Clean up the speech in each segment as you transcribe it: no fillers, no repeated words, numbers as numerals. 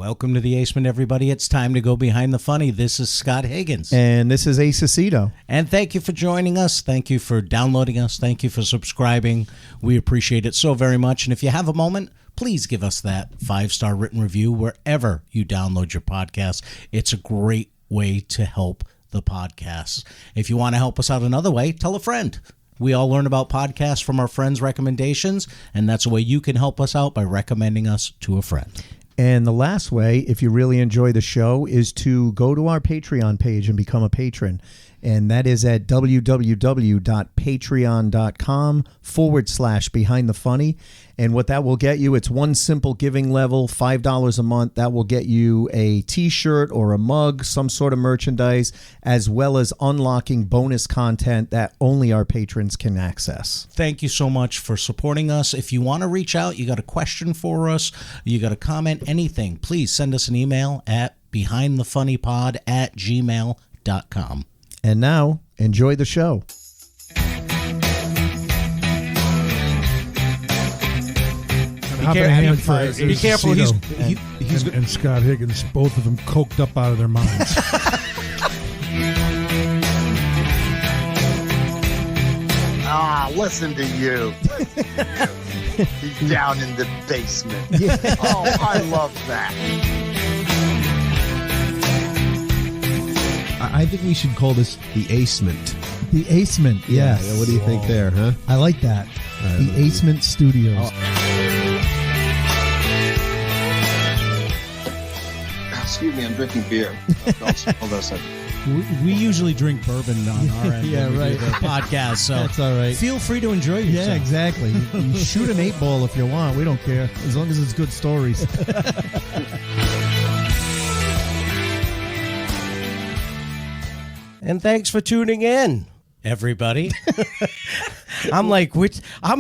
Welcome to the Aceman, everybody. It's time to go behind the funny. This is Scott Higgins. And this is Ace Aceto. And thank you for joining us. Thank you for downloading us. Thank you for subscribing. We appreciate it so very much. And if you have a moment, please give us that 5-star written review wherever you download your podcast. It's a great way to help the podcast. If you want to help us out another way, tell a friend. We all learn about podcasts from our friends' recommendations, and that's a way you can help us out by recommending us to a friend. And the last way, if you really enjoy the show, is to go to our Patreon page and become a patron. And that is at www.patreon.com/behindthefunny. And what that will get you, it's one simple giving level, $5 a month. That will get you a t-shirt or a mug, some sort of merchandise, as well as unlocking bonus content that only our patrons can access. Thank you so much for supporting us. If you want to reach out, you got a question for us, you got a comment, anything, please send us an email at behindthefunnypod@gmail.com. And now, enjoy the show. Be careful. He's and Scott Higgins, both of them coked up out of their minds. Listen to you. He's down in the basement. Yeah. Oh, I love that. I think we should call this the Acement. The Acement, yes. Yeah, what do you think there, huh? I like that. The Acement Studios. Excuse me, I'm drinking beer. Hold on a second. We usually drink bourbon on our end. Yeah, right. The podcast, so That's all right. feel free to enjoy yourself. Yeah, exactly. You shoot an 8-ball if you want. We don't care, as long as it's good stories. And thanks for tuning in, everybody. I'm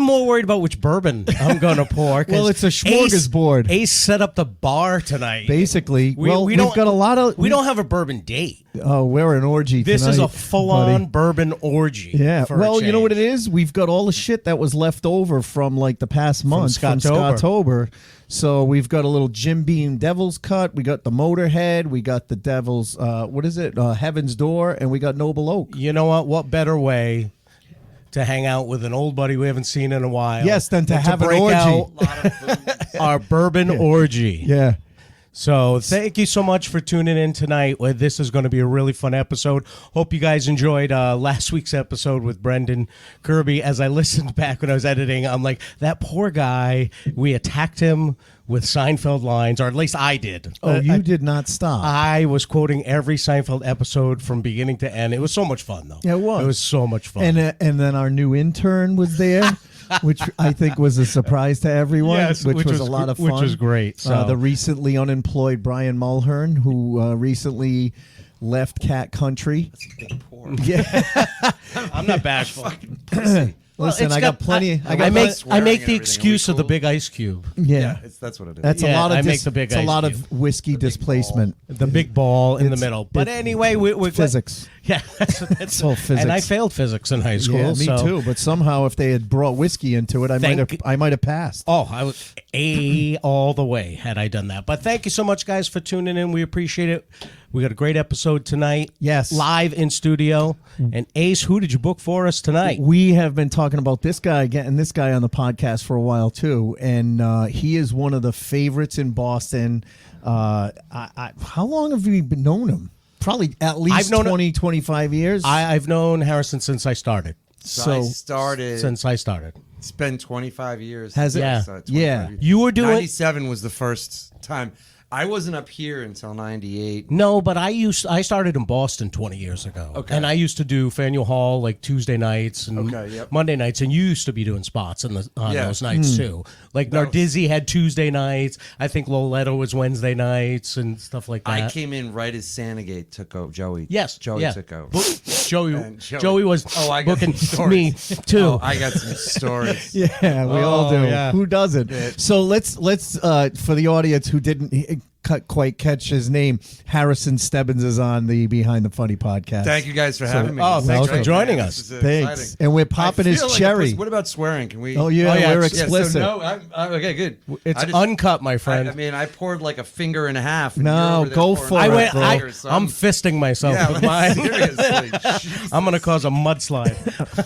more worried about which bourbon I'm going to pour. Well, it's a smorgasbord. Ace set up the bar tonight. Basically, we we've got a lot of... We don't have a bourbon date. Oh, we're an orgy This tonight, is a full-on buddy. bourbon orgy. Yeah. for a Well, you know what it change. is? We've got all the shit that was left over from like the past month from Scottober. So we've got a little Jim Beam Devil's Cut. We got the Motorhead. We got the Devil's, Heaven's Door. And we got Noble Oak. You know what? What better way to hang out with an old buddy we haven't seen in a while? Yes, than to have an break orgy. out our bourbon orgy. Yeah. So thank you so much for tuning in tonight. This is going to be a really fun episode. Hope you guys enjoyed last week's episode with Brendan Kirby. As I listened back when I was editing, I'm like, that poor guy, we attacked him with Seinfeld lines, or at least I did. Oh, you did not stop. I was quoting every Seinfeld episode from beginning to end. It was so much fun, though. Yeah, it was. It was so much fun. And then our new intern was there, which I think was a surprise to everyone, Yes, which was a lot of fun. Which was great. So. The recently unemployed Brian Mulhern, who recently left Cat Country. That's a big pour. Yeah. I'm not bashful. Listen, I got plenty. I make the excuse of the big ice cube. Yeah, That's what it is. that's a lot of. I make the big It's a ice lot cube. of whiskey displacement. The big ball in the It's- middle. But anyway, we're Physics. Yeah, that's all physics. And I failed physics in high school. Yeah, me so. too. But somehow, if they had brought whiskey into it, I might have passed. Oh, I was A all the way had I done that. But thank you so much, guys, for tuning in. We appreciate it. We got a great episode tonight. Yes. Live in studio. And Ace, who did you book for us tonight? We have been talking about this guy, getting this guy on the podcast for a while too, and he is one of the favorites in Boston. How long have you been known him? Probably at least 25 years. I've known Harrison since I started. Since I started. It's been 25 years. Has it? Yeah. 25 Yeah. years. You were doing 97 was the first time. I wasn't up here until 98. No, but I started in Boston 20 years ago. Okay. And I used to do Faneuil Hall like Tuesday nights and Okay, yep. Monday nights, and you used to be doing spots on Yeah. those nights too. Like Nardizzi had Tuesday nights. I think Loletto was Wednesday nights and stuff like that. I came in right as Sandgate took over. Joey. Yes, Joey yeah. took over. Joey was I got booking some me stories. too. Oh, I got some stories. Yeah, we all do. yeah. Who doesn't? So let's for the audience who didn't quite catch his name. Harrison Stebbins is on the Behind the Funny podcast. Thank you guys for having me. Oh, thanks for Great, joining man. us. This is, Thanks. exciting. And we're popping I his feel like a cherry. person- What about swearing? Can we? Oh yeah, we're Yeah, explicit. So no, okay, good. It's I just- uncut, my friend. I mean, I poured like a finger and a half. And No, you're over there go pouring for I it, went. bro. I'm fisting myself Yeah, with mine. seriously. I'm gonna cause a mudslide.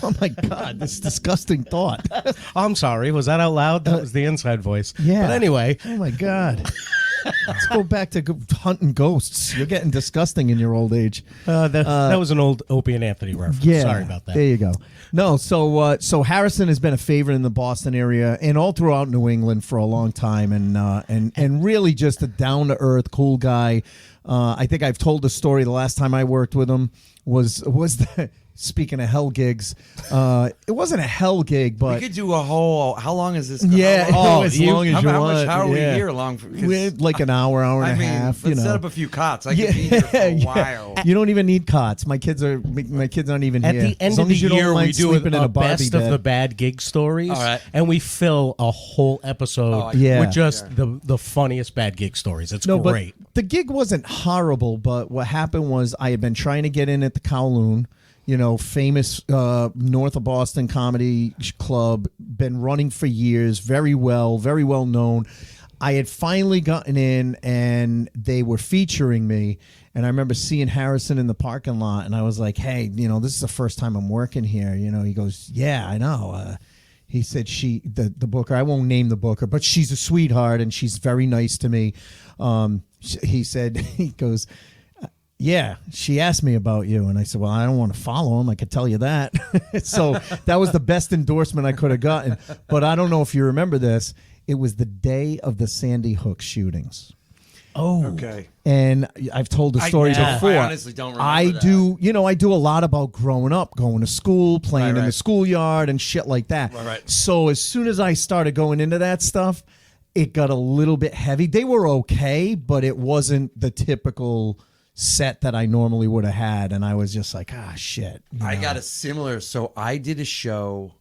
Oh my God, this disgusting thought. I'm sorry. Was that out loud? That was the inside voice. Yeah. But anyway, Oh my God. Let's go back to hunting ghosts. You're getting disgusting in your old age. that was an old Opie and Anthony reference. Yeah, Sorry about that. There you go. No, so Harrison has been a favorite in the Boston area and all throughout New England for a long time, and really just a down to earth, cool guy. I think I've told the story the last time I worked with him was the. Speaking of hell gigs, it wasn't a hell gig, but We could do a whole. How long is this? yeah, How long, as long as you how want. much? How are we yeah. here? Long? For, 'cause, We're like an hour and I a mean, half. let's You set know. up a few cots. I could be here for a while. You don't even need cots. My kids aren't even At here. the end As of long the as you don't year, we mind do sleeping in a Barbie best bed. of the bad gig stories, All right. and we fill a whole episode Yeah. with just the funniest bad gig stories. It's No, great. but the gig wasn't horrible, but what happened was I had been trying to get in at the Kowloon, famous north of Boston comedy club, been running for years, very well known. I had finally gotten in and they were featuring me. And I remember seeing Harrison in the parking lot and I was like, hey, this is the first time I'm working here. He goes, yeah, I know. He said the booker, I won't name the booker, but she's a sweetheart and she's very nice to me. He said, he goes, yeah, she asked me about you. And I said, well, I don't want to follow him. I could tell you that. So that was the best endorsement I could have gotten. But I don't know if you remember this. It was the day of the Sandy Hook shootings. Oh, Okay. And I've told the story before. I honestly don't remember I that. do, I do a lot about growing up, going to school, playing in the right. schoolyard and shit like that. Right. So as soon as I started going into that stuff, it got a little bit heavy. They were okay, but it wasn't the typical set that I normally would have had. And I was just like, shit. I got a similar. So I did a show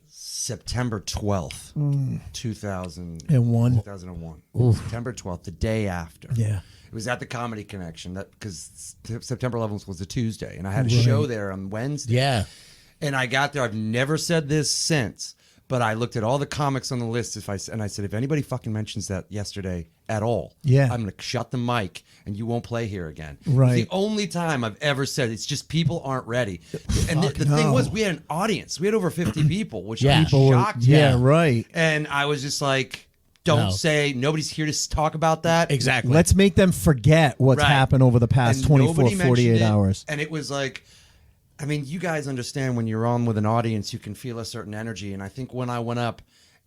September 12th, 2001. September 12th, the day after. Yeah. It was at the Comedy Connection because September 11th was a Tuesday, and I had a show there on Wednesday. yeah. And I got there. I've never said this since, but I looked at all the comics on the list. And I said, if anybody fucking mentions that yesterday at all, Yeah. I'm going to shut the mic and you won't play here again. Right. It's the only time I've ever said it's just people aren't ready. And the thing was, we had an audience. We had over 50 people, which Yeah. I'm People were- shocked. yeah, at. right. And I was just like, don't No. say, nobody's here to talk about that. Exactly. Let's make them forget what's Right. happened over the past And 24, nobody 48 mentioned it, hours. And it was like, I mean, you guys understand when you're on with an audience, you can feel a certain energy. And I think when I went up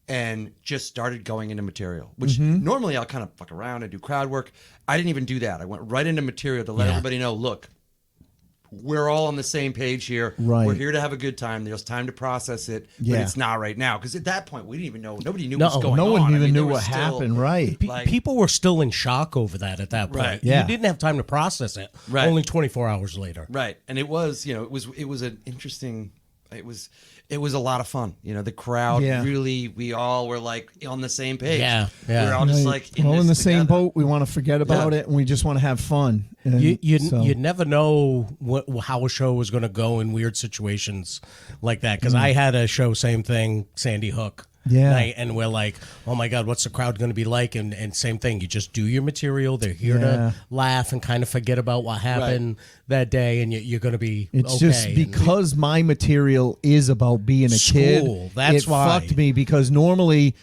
and just started going into material, which Mm-hmm. normally I'll kind of fuck around and do crowd work, I didn't even do that. I went right into material to let everybody know, look, we're all on the same page here. Right. We're here to have a good time. There's time to process it, Yeah. but it's not right now. Because at that point, we didn't even know. Nobody knew what was No, going on. No one I even mean, knew there was what still- happened, right? Like- People were still in shock over that at that point. Right. Yeah. You didn't have time to process it. Right. Only 24 hours later. Right. And it was, it was an interesting, it was a lot of fun. The crowd Yeah. really, we all were like on the same page. Yeah, yeah. We were all just Right. like We're all in the same together. boat. We want to forget about Yeah. it, and we just want to have fun. And You so- never know how a show was going to go in weird situations like that. Because I had a show, same thing, Sandy Hook. Yeah. night, and we're like, oh my God, what's the crowd going to be like? And same thing, you just do your material. They're here Yeah. to laugh and kind of forget about what happened that day, and you're going to be It's okay. just because my material is about being a kid. School, that's it why. fucked me because normally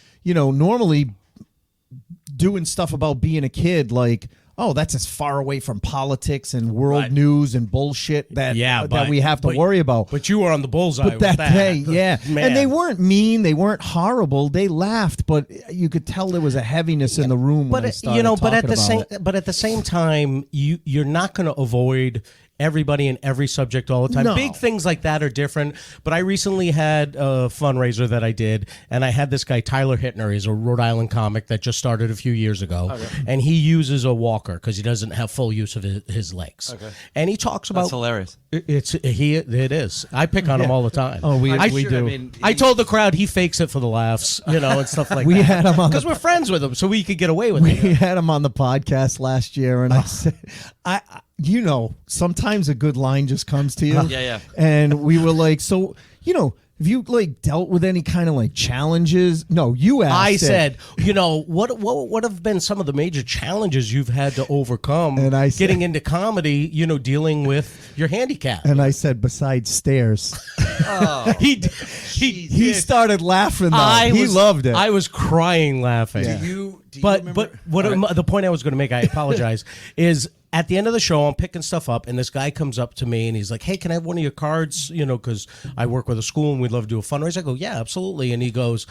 doing stuff about being a kid, like, oh, that's as far away from politics and world Right. news and bullshit that we have to worry about. But you were on the bullseye But with that that day, yeah. Man. And they weren't mean, they weren't horrible. They laughed, but you could tell there was a heaviness in the room when I started but at talking the about same it. but at the same time, you're not going to avoid everybody in every subject all the time. No. Big things like that are different. But I recently had a fundraiser that I did, and I had this guy Tyler Hittner. He's a Rhode Island comic that just started a few years ago, and he uses a walk walker because he doesn't have full use of his legs. Okay. And he talks about That's hilarious. It is. I pick on him all the time. Oh, we do. I mean, I told the crowd he fakes it for the laughs, and stuff like that. We had him on because we're friends with him, so we could get away with it. We had him on the podcast last year, and I said, sometimes a good line just comes to you. Yeah. And we were like, so, have you dealt with any kind of challenges? No, you asked. I said, what have been some of the major challenges you've had to overcome And I said, getting into comedy, dealing with your handicap? And I said, besides stairs. Oh, He started laughing, though. He loved it. I was crying laughing. do you But remember? the point I was going to make, I apologize, is at the end of the show, I'm picking stuff up, and this guy comes up to me, and he's like, hey, can I have one of your cards? Because I work with a school, and we'd love to do a fundraiser. I go, yeah, absolutely. And he goes,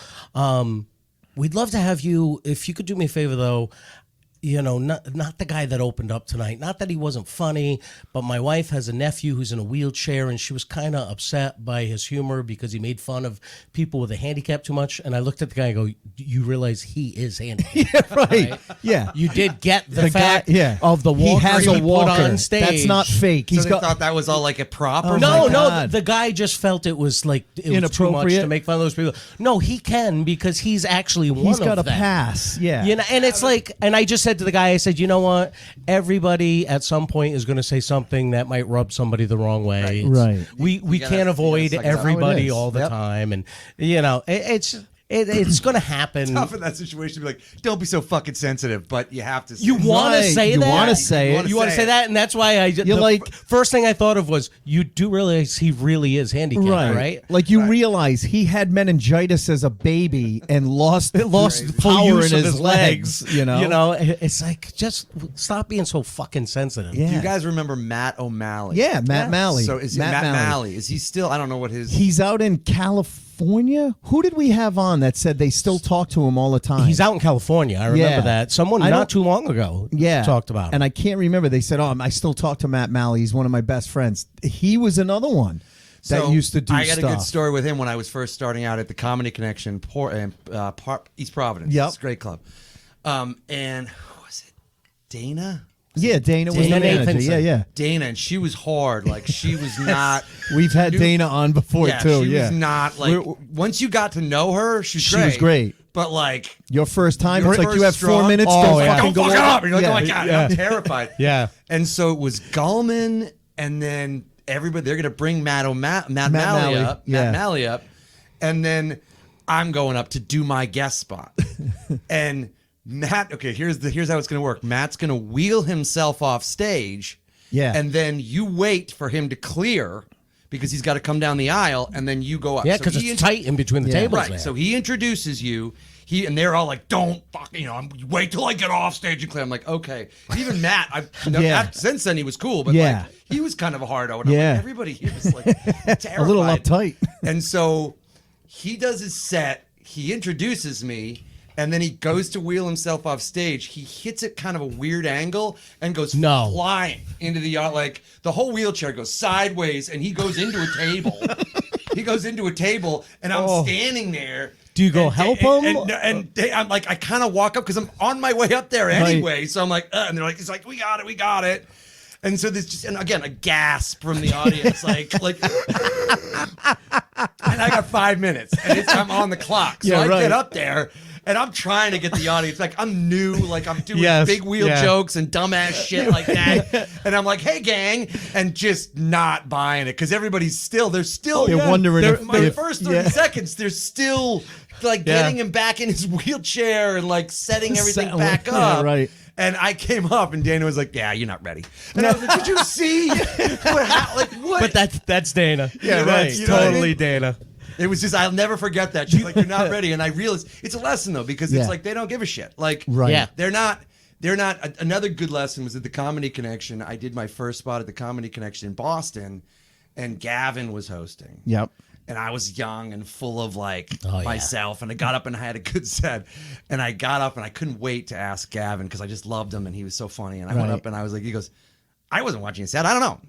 we'd love to have you, if you could do me a favor, though, not the guy that opened up tonight. Not that he wasn't funny, but my wife has a nephew who's in a wheelchair, and she was kind of upset by his humor because he made fun of people with a handicap too much. And I looked at the guy and go, you realize he is handicapped. Yeah, right. Yeah. You did get the fact guy, of the walker he has a walker put on stage. That's not fake. So they thought that was all like a prop or No, something? no, the guy just felt it was it was too much Inappropriate? to make fun of those people. No, he can because he's actually one of them. He's got a pass. Yeah. And it's and I just said to the guy, I said, you know what? Everybody at some point is going to say something that might rub somebody the wrong way. Right. We can't avoid everybody all the Yep. time, and it's going to happen. Tough in that situation to be like, don't be so fucking sensitive, but you have to. You want to say You that. wanna say it. You want to say that, and that's why first thing I thought of was you do realize he really is handicapped, right? Like you realize he had meningitis as a baby and lost Full power use in of his legs. It's like just stop being so fucking sensitive. Yeah. Do you guys remember Matt O'Malley? Yeah, Matt Malley. So is Matt Malley? Is he still? I don't know what his. He's out in California. Who did we have on that said they still talk to him all the time? He's out in California. I remember Yeah. that. Someone I not don't- too long ago talked about him. And I can't remember. They said, I still talk to Matt Malley. He's one of my best friends. He was another one that used to do I got stuff. a good story with him when I was first starting out at the Comedy Connection, East Providence. Yep. It's a great club. And who was it? Dana? Yeah, Dana was Dana the manager. Nathanson. Yeah. Dana, and she was hard. Like, she was not. We've had Dana on before, too. She was not like. Once you got to know her, she was great. But like your first time, your it's like first you have strong- 4 minutes. Oh, to yeah. fucking don't go fuck it on. up. You're like, oh my God, I'm terrified. Yeah. And so it was Gallman, and then everybody, they're going to bring Matt Malley up. Yeah. Matt Malley up. And then I'm going up to do my guest spot. And Matt, okay, here's how it's going to work. Matt's going to wheel himself off stage. Yeah. And then you wait for him to clear because he's got to come down the aisle, and then you go up. Yeah, because it's tight in between the tables. Right. There. So he introduces you. And they're all like, "Don't fuck, wait till I get off stage and clear." I'm like, "Okay." Even Matt, since then he was cool, but like he was kind of a hardo. And I'm like, everybody here was like terrified. A little uptight. And so he does his set. He introduces me. And then he goes to wheel himself off stage. He hits it kind of a weird angle and goes flying into the like the whole wheelchair goes sideways, and he goes into a table. And I'm standing there. Do you go help him? And I'm like, I kind of walk up because I'm on my way up there anyway. Right. So I'm like, and they're like, it's like, we got it. And so there's just, and again, a gasp from the audience, like, and I got 5 minutes, and I'm on the clock. So I get up there. And I'm trying to get the audience, like I'm new, like I'm doing big wheel jokes and dumbass shit like that. And I'm like, hey gang, and just not buying it because everybody's still, they're wondering if my first 30 seconds, they're still like getting him back in his wheelchair and like setting everything back up. Yeah, right. And I came up and Dana was like, yeah, you're not ready. And I was like, did you see what? But that's Dana. Yeah, right. That's totally Dana. It was just, I'll never forget that. She's like, you're not ready. And I realized it's a lesson though, because it's like, they don't give a shit. Like, they're not, another good lesson was at the Comedy Connection. I did my first spot at the Comedy Connection in Boston, and Gavin was hosting. Yep. And I was young and full of myself. And I got up and I had a good set. And I got up and I couldn't wait to ask Gavin because I just loved him and he was so funny. And I went up and I was like, he goes, I wasn't watching a set. I don't know.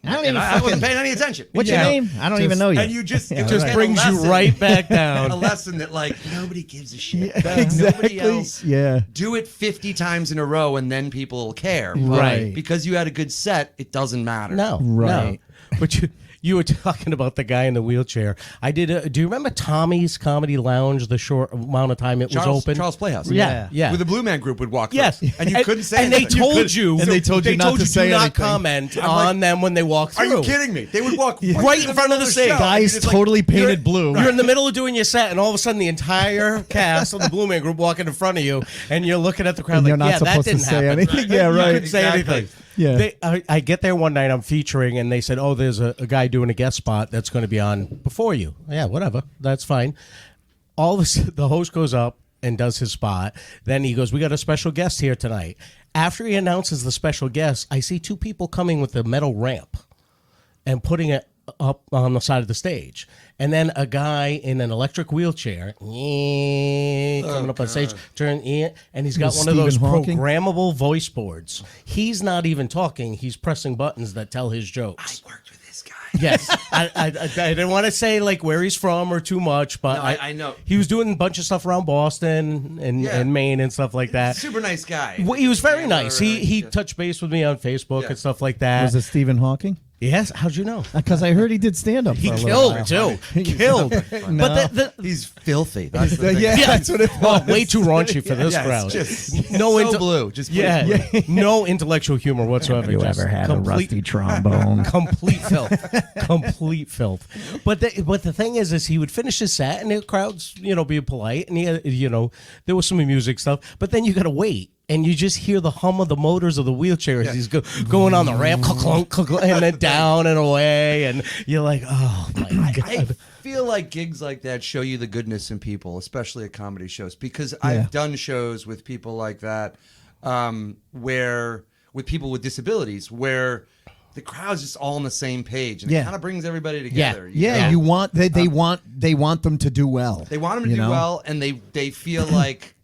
I wasn't paying any attention. What's your name? I don't even know you. And you just It just brings you right back down. A lesson that like nobody gives a shit. Exactly. Nobody else. Yeah. Do it 50 times in a row and then people will care. But Right. because you had a good set, it doesn't matter. No, Right. no. But you were talking about the guy in the wheelchair. I did. Do you remember Tommy's Comedy Lounge? The short amount of time it was open. Charles Playhouse. Yeah, yeah. Where the Blue Man Group would walk through. Yes, And you couldn't say and anything. they told you, And they told you not to say do not anything. comment I'm on like, them when they walk Are through. you kidding me? They would walk Right in front of the stage. show. Guys And you're just totally like, painted blue. You're in the middle of doing your set, and all of a sudden, the entire cast of the Blue Man Group walking in front of you, and you're looking at the crowd And like, you're not "Yeah, that supposed to didn't say happen." anything. Yeah, You right. couldn't say Exactly. anything. Yeah. I get there one night, I'm featuring, and they said, "Oh, there's a guy doing a guest spot that's going to be on before you." Yeah, whatever, that's fine. All of a sudden, the host goes up and does his spot. Then he goes, "We got a special guest here tonight." After he announces the special guest, I see two people coming with a metal ramp and putting it up on the side of the stage. And then a guy in an electric wheelchair coming up on stage, and he's got Was one of those Stephen Hawking? programmable voice boards. He's not even talking. He's pressing buttons that tell his jokes. I worked with this guy. Yes. I didn't want to say like where he's from or too much, but No, I know. He was doing a bunch of stuff around Boston and Maine and stuff like that. Super nice guy. Well, he was very Yeah, nice. He touched base with me on Facebook Yeah. and stuff like that. Was it Stephen Hawking? Yes. How'd you know? Because I heard he did stand up. He killed too. Killed. No. But He's filthy. That's the thing. Yeah, that's what it was. Well, way too raunchy for this Yeah, crowd. it's just No so inte- blue. Just Yeah, no intellectual humor whatsoever. You Just ever had a complete- rusty trombone? Complete filth, complete filth. But the thing is he would finish his set and the crowd's being polite and he there was some music stuff. But then you got to wait. And you just hear the hum of the motors of the wheelchair as he's going on the ramp, clunk, clunk, clunk, and then down and away. And you're like, oh, my God. I feel like gigs like that show you the goodness in people, especially at comedy shows, because I've done shows with people like that, where with people with disabilities, where the crowd's just all on the same page, and it kind of brings everybody together. Yeah, you want they want them to do well. They want them to do well, and they feel like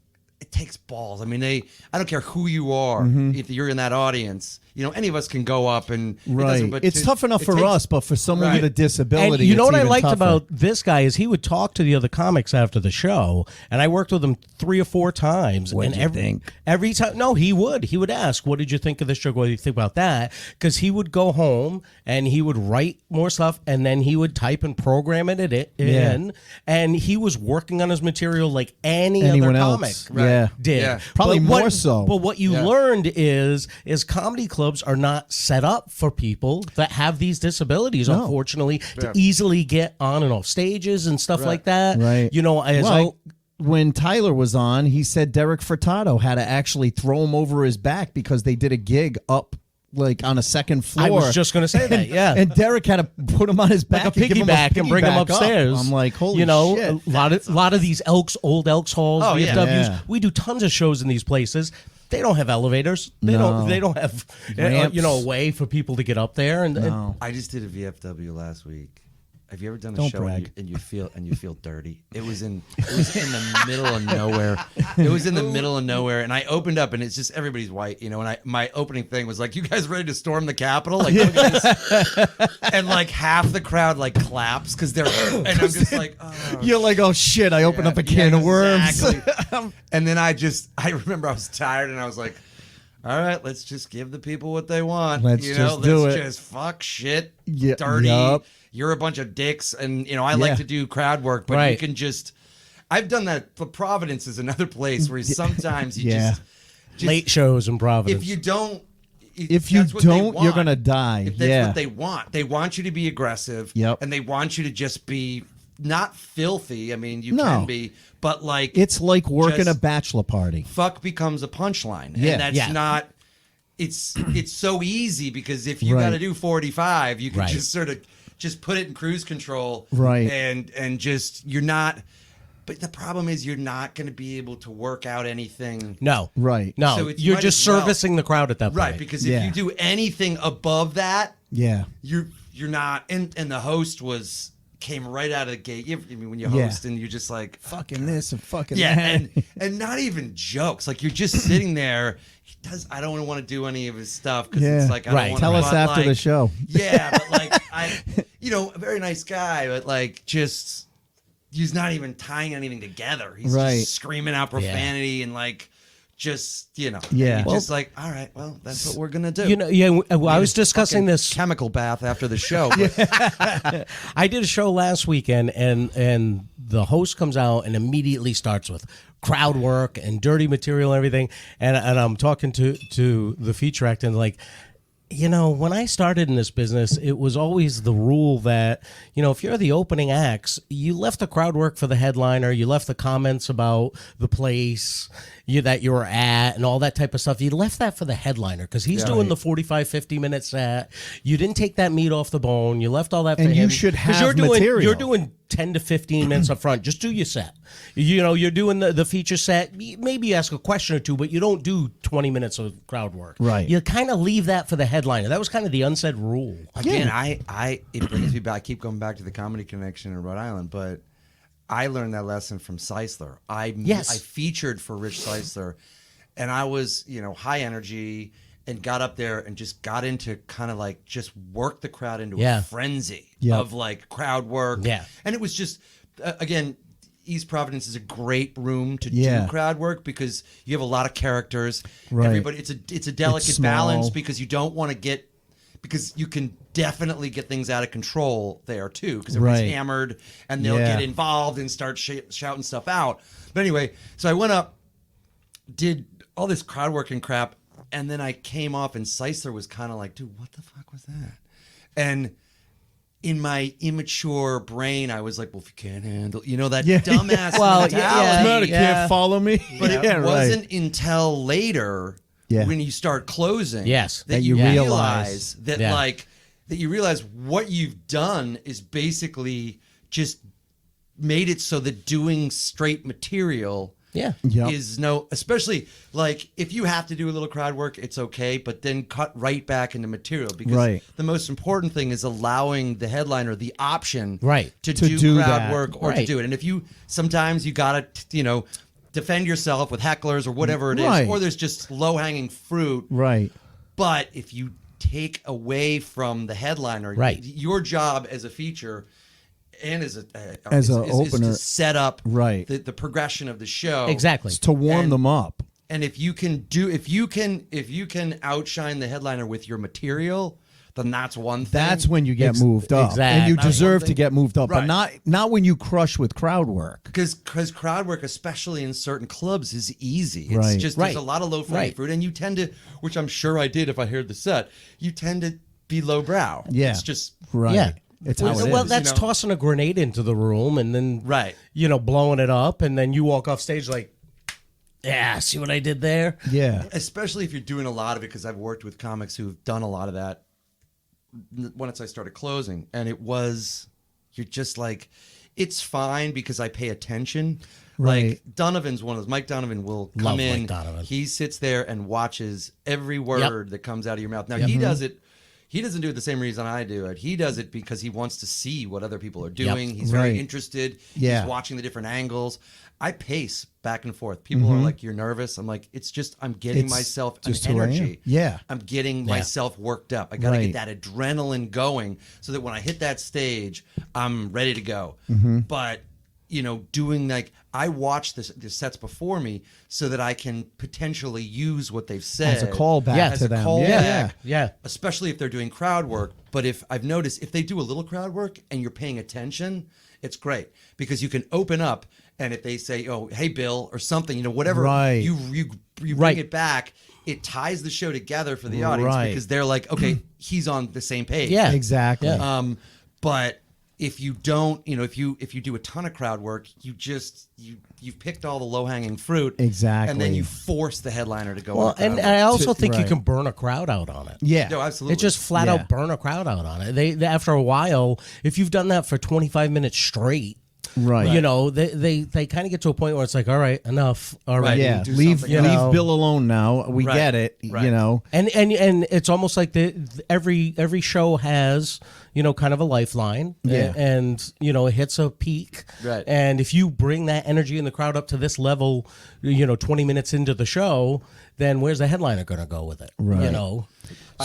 it takes balls. I mean, I don't care who you are, if you're in that audience. Any of us can go up and Right. It's tough enough for us, but for someone with a disability, And you know it's what I even liked tougher. about this guy is he would talk to the other comics after the show, and I worked with him 3 or 4 times. What'd and you think? Every time, no, he would ask, "What did you think of this joke? What do you think about that?" Because he would go home and he would write more stuff, and then he would type and program it in, and he was working on his material like Anyone other else. comic Yeah. did. Yeah. Probably But more so. But what you learned is comedy clubs are not set up for people that have these disabilities, No. unfortunately, to easily get on and off stages and stuff like that. Right. When Tyler was on, he said Derek Furtado had to actually throw him over his back because they did a gig up like on a second floor. I was just going to say that, yeah. And Derek had to put him on his back, like a and give him piggyback and bring him piggyback up. upstairs. I'm like, holy shit. a lot of these old Elks halls, Oh, yeah. VFWs, Yeah. we do tons of shows in these places. They don't have elevators. They No. don't have Ramps. a way for people to get up there. And I just did a VFW last week. Have you ever done a Don't show brag. and you feel dirty? It was in the middle of nowhere. It was in the middle of nowhere, and I opened up, and it's just everybody's white, And my opening thing was like, "You guys ready to storm the Capitol?" Like, look at this. And like half the crowd like claps because they're, and I'm just like, oh. You're like, oh shit, I opened up a can of worms. Exactly. And then I remember I was tired, and I was like, all right, let's just give the people what they want. Let's just do it. Just fuck shit, Yeah, dirty. yup. You're a bunch of dicks, and I like to do crowd work, but you can just. I've done that. But Providence is another place where sometimes you just late shows in Providence. If you don't, If you that's what they don't, want. you're gonna die. If that's what they want. They want you to be aggressive. Yep. And they want you to just be not filthy. I mean, you No. can be, but like It's like working just- a bachelor party. fuck becomes a punchline. Yeah. And that's Yeah. not. It's so easy because if you Right. got to do 45, you can Right. just sort of just put it in cruise control. Right. And just you're not. But the problem is you're not going to be able to work out anything. No. Right. No. So it's You're might just as well. servicing the crowd at that point. Right, because if Yeah. you do anything above that, Yeah. you're not. And the host was came right out of the gate. When you host and you're just like fucking this and fucking yeah, that. and not even jokes. Like you're just sitting there. I don't want to do any of his stuff because it's like I don't want to. Tell us after the show. Yeah, but like a very nice guy, but like just he's not even tying anything together. He's just screaming out profanity and like. Just just like, all right, well, that's what we're gonna do. I was discussing this chemical bath after the show. I did a show last weekend, and the host comes out and immediately starts with crowd work and dirty material and everything, and I'm talking to the feature actor and like. When I started in this business, it was always the rule that, if you're the opening acts, you left the crowd work for the headliner, you left the comments about the place that you were at and all that type of stuff. You left that for the headliner because he's doing the 45, 50-minute set. You didn't take that meat off the bone. You left all that for him. And you should have material. You're doing 10 to 15 minutes up front. Just do your set. You're doing the feature set. Maybe you ask a question or two, but you don't do 20 minutes of crowd work. Right. You kind of leave that for the headliner. That was kind of the unsaid rule. Again, it brings me back. I keep going back to the Comedy Connection in Rhode Island, but I learned that lesson from Seisler. I featured for Rich Seisler, and I was, high energy and got up there and just got into kind of like just work the crowd into a frenzy of like crowd work. Yeah. And it was just, again, East Providence is a great room to do crowd work because you have a lot of characters. Right. Everybody, it's a delicate balance because you don't want to get, because you can definitely get things out of control there too because everybody's hammered and they'll get involved and start shouting stuff out. But anyway, so I went up, did all this crowd work and crap, and then I came off and Seisler was kind of like, dude, what the fuck was that? And in my immature brain, I was like, well, if you can't handle, that dumbass mentality. Can't follow me. But it wasn't until later when you start closing that you realize that you realize what you've done is basically just made it so that doing straight material is especially like if you have to do a little crowd work, it's okay, but then cut right back into material because the most important thing is allowing the headliner the option to do crowd work or to do it. And if sometimes you gotta defend yourself with hecklers or whatever it is, or there's just low-hanging fruit. Right. But if you take away from the headliner, your job as a feature and as an opener is to set up the progression of the show. Exactly. It's to warm them up. And if you can outshine the headliner with your material, then that's one thing. That's when you get moved up. Exactly. And you deserve to get moved up, but not when you crush with crowd work. Because crowd work, especially in certain clubs, is easy. It's just there's a lot of low-hanging fruit, and you tend to, which I'm sure I did if I heard the set, you tend to be lowbrow. Yeah. It's just It's how it is. Well, that's tossing a grenade into the room and then blowing it up, and then you walk off stage like, yeah, see what I did there? Yeah. Especially if you're doing a lot of it, because I've worked with comics who've done a lot of that once I started closing, and you're just like, it's fine because I pay attention. Like Donovan's one of those. Mike Donovan will come in. He sits there and watches every word that comes out of your mouth. Now he does it. He doesn't do it the same reason I do it. He does it because he wants to see what other people are doing. He's very interested. He's watching the different angles. I pace back and forth. People are like, you're nervous. I'm like, it's just, I'm getting myself an energy. Yeah. I'm getting myself worked up. I got to get that adrenaline going so that when I hit that stage, I'm ready to go. But, doing like, I watch the sets before me so that I can potentially use what they've said as a callback to them. Callback, especially if they're doing crowd work. But if I've noticed, if they do a little crowd work and you're paying attention, it's great because you can open up, and if they say, "Oh, hey, Bill," or something, whatever, you bring it back. It ties the show together for the audience because they're like, "Okay, he's on the same page." Yeah, exactly. But if you don't, if you do a ton of crowd work, you've picked all the low hanging fruit, exactly, and then you force the headliner to go. Well, and I also think you can burn a crowd out on it. Yeah, no, absolutely. It just flat out burn a crowd out on it. They after a while, if you've done that for 25 minutes straight, Right. You know, they kind of get to a point where it's like, all right, enough. All right. Yeah, do leave something Bill alone now. We Right. get it, Right. you know. And it's almost like every show has, you know, kind of a lifeline. Yeah. And you know, it hits a peak. Right. And if you bring that energy in the crowd up to this level, you know, 20 minutes into the show, then where's the headliner going to go with it? Right. You know.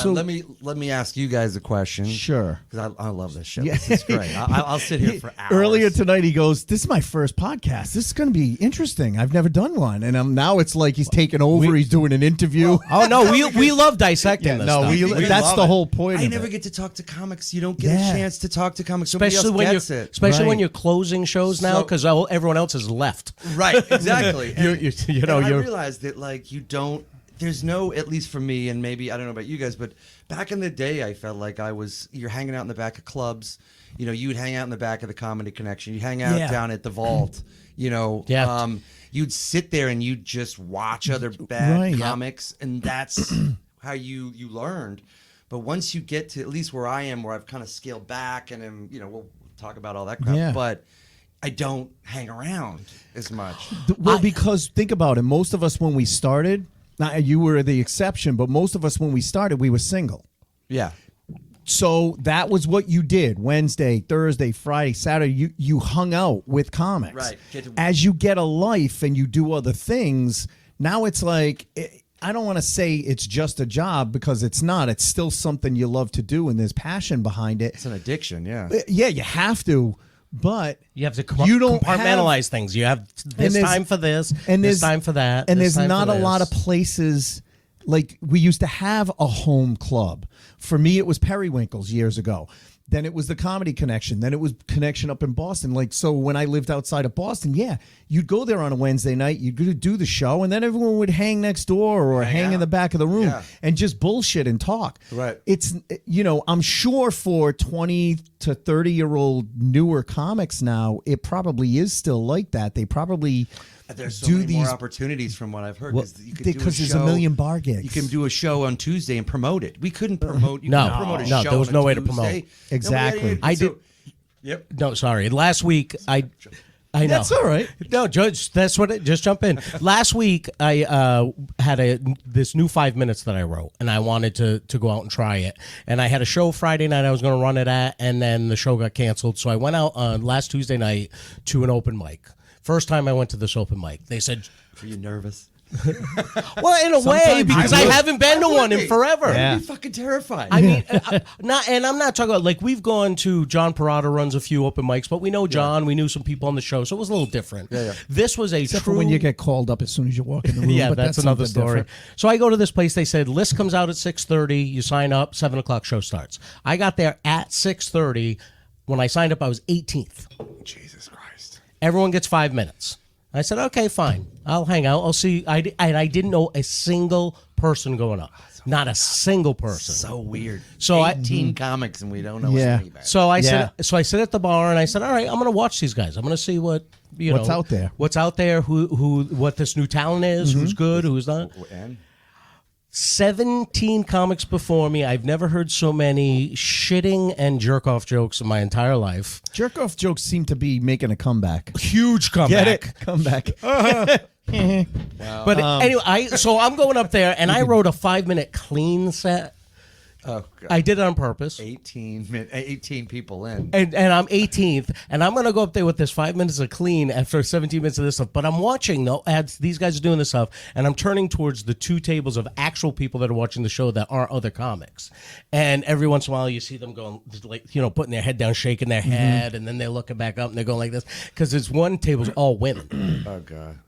So let me ask you guys a question. Sure. Because I love this show. This is great. I'll sit here for hours. Earlier tonight, he goes, "This is my first podcast. This is going to be interesting. I've never done one." And now it's like he's taking over. He's doing an interview. Oh no, we love dissecting this stuff. That's the whole point. I of never it. get to talk to comics. You don't get a chance to talk to comics. Especially Nobody when else you're gets it. especially when Right. you're closing shows now, because everyone else has left. Right, exactly. I I realized that like you don't. There's no, at least for me, and maybe I don't know about you guys, but back in the day, I felt like you're hanging out in the back of clubs. You know, you would hang out in the back of the Comedy Connection. You'd hang out down at the Vault. You know, you'd sit there and you'd just watch other bad comics, and that's how you learned. But once you get to at least where I am, where I've kind of scaled back, and am, you know, we'll talk about all that crap, but I don't hang around as much. Well, because think about it. Most of us, when we started, now you were the exception, but most of us, when we started, we were single. Yeah. So that was what you did. Wednesday, Thursday, Friday, Saturday, you hung out with comics. Right. As you get a life and you do other things, now it's like, I don't want to say it's just a job, because it's not. It's still something you love to do, and there's passion behind it. It's an addiction, yeah. Yeah, you have to. But you have to you don't compartmentalize things. You have this time for this, and this time for that, and this there's time not for a lot of this. places. Like, we used to have a home club. For me, it was Periwinkle's years ago. Then it was the Comedy Connection. Then it was Connection up in Boston. Like, so when I lived outside of Boston, you'd go there on a Wednesday night, you'd go to do the show, and then everyone would hang next door or hang in the back of the room and just bullshit and talk. Right. It's, you know, I'm sure for 20 to 30-year-old newer comics now, it probably is still like that. They probably There's so many more opportunities from what I've heard. Because there's a million bar gigs. You can do a show on Tuesday and promote it. We couldn't promote. You No, couldn't promote a no, show there was on no a way to Tuesday. promote. Exactly. I did. Yep. No, sorry. Last week, I know. That's all right. No, Judge, that's what just jump in. Last week, I had this new 5 minutes that I wrote, and I wanted to go out and try it. And I had a show Friday night I was going to run it at, and then the show got canceled. So I went out on last Tuesday night to an open mic. First time I went to this open mic. They said, Were you nervous? well, in a way, because I haven't been to one in forever. I'd be fucking terrified. I mean, and I'm not talking about, like, we've gone to John Parada runs a few open mics, but we know John, we knew some people on the show, so it was a little different. This was Except true. for when you get called up as soon as you walk in the room. Yeah, but that's another something story. different. So I go to this place. They said list comes out at 6:30. You sign up. 7:00 show starts. I got there at 6:30. When I signed up, I was 18th. Jesus Christ. Everyone gets 5 minutes. I said, okay, fine. I'll hang out. I'll see. And I didn't know a single person going up. Not a single person. So weird. So 18 comics and we don't know anybody. So I said. So I sit at the bar and I said, all right, I'm going to watch these guys. I'm going to see what's out there. What's out there? What this new talent is? Who's good? Who's not? And 17 comics before me. I've never heard so many shitting and jerk off jokes in my entire life. Jerk off jokes seem to be making a comeback. Huge comeback. Get it? Comeback. But anyway, so I'm going up there and I wrote a 5-minute clean set. oh, God. I did it on purpose. 18 people in. And I'm 18th, and I'm going to go up there with this 5 minutes of clean after 17 minutes of this stuff. But I'm watching, though, as these guys are doing this stuff, and I'm turning towards the two tables of actual people that are watching the show that aren't other comics. And every once in a while, you see them going, like, putting their head down, shaking their head, and then they're looking back up, and they're going like this. Because there's one table's all women. Oh, God.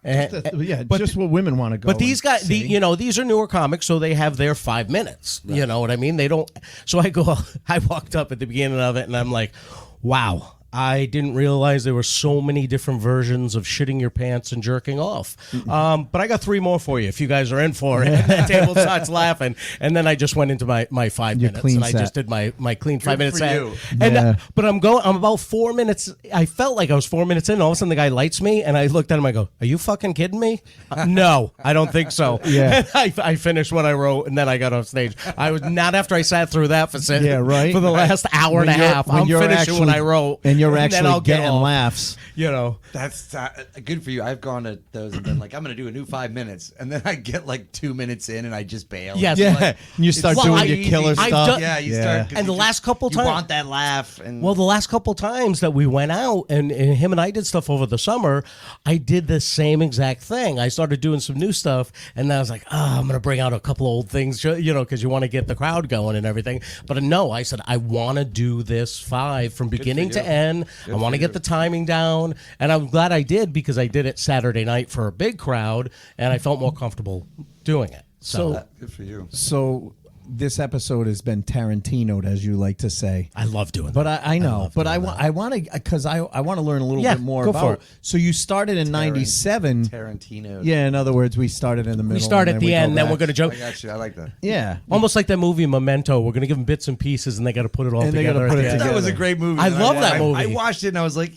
Just what women want to go. But these guys, these are newer comics, so they have their 5 minutes. Right. You know what I mean? They don't. So I walked up at the beginning of it, and I'm like, wow. I didn't realize there were so many different versions of shitting your pants and jerking off. But I got 3 more for you if you guys are in for it. And the table starts laughing. And then I just went into my 5 minutes. And I just did my clean 5 minutes. But I'm about 4 minutes. I felt like I was 4 minutes in. All of a sudden the guy lights me and I looked at him. I go, are you fucking kidding me? No, I don't think so. Yeah. I finished what I wrote and then I got off stage. I was not after I sat through that for the last hour and a half. I'm finishing what I wrote. And and you're And then actually I'll get getting off. laughs. You know, That's good for you. I've gone to those and been like, I'm going to do a new 5 minutes. And then I get like 2 minutes in and I just bail. Yes. Yeah, Like, and you start it's doing so your killer easy. stuff. done- Yeah, you Yeah. start. 'cause And you the last couple you times- want that laugh. And well, the last couple times that we went out and him and I did stuff over the summer, I did the same exact thing. I started doing some new stuff, and then I was like, I'm going to bring out a couple old things, you know, because you want to get the crowd going and everything. But no, I said, I want to do this 5 from beginning to end. I want to get the timing down. And I'm glad I did, because I did it Saturday night for a big crowd, and I felt more comfortable doing it. So good for you. So this episode has been Tarantino'd, as you like to say. I love doing But that. I know. love But doing I want to, because I want to learn a little Yeah, bit more go for about. it. So you started in '97. Tarantino. Yeah, in other words, we started in the middle. We start at the end, then we're going to jump. I got you. I like that. Yeah. Almost like that movie Memento. We're going to give them bits and pieces, and they got to put it all And they gotta together. put at it the end. That was a together. great movie. I love that movie. I watched it and I was like,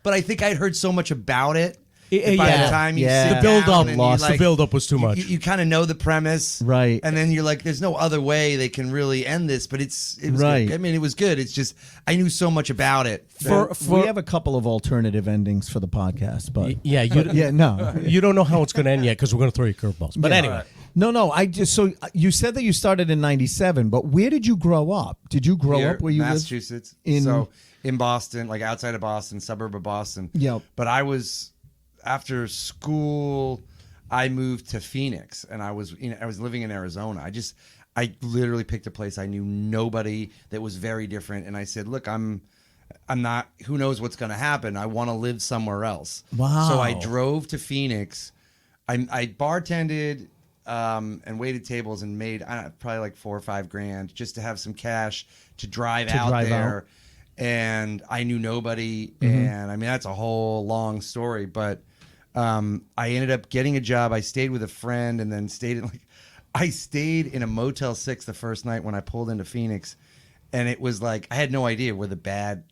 but I think I'd heard so much about it. Yeah. By the time you Yeah. sit The build-up down and you, lost. The like, build-up was too much. You kind of know the premise, Right. And then you're like, "There's no other way they can really end this." But it was Right. Good. I mean, it was good. It's just I knew so much about it. we have a couple of alternative endings for the podcast, but Yeah, no. you don't know how it's going to end yet, because we're going to throw you curveballs. But Yeah. anyway, No, I just so you said that you started in '97, but where did you grow up? Did you grow Here, up where you lived? Massachusetts, in Boston, like outside of Boston, suburb of Boston. Yep. But I was after school, I moved to Phoenix, and I was living in Arizona. I literally picked a place I knew nobody, that was very different, and I said, "Look, I'm not. Who knows what's going to happen? I want to live somewhere else." Wow. So I drove to Phoenix. I bartended and waited tables and made probably like $4 or $5 grand just to have some cash to drive out drive there. out. And I knew nobody, and I mean that's a whole long story, but I ended up getting a job. I stayed with a friend, and then I stayed in a Motel 6 the first night when I pulled into Phoenix, and it was like I had no idea where the bad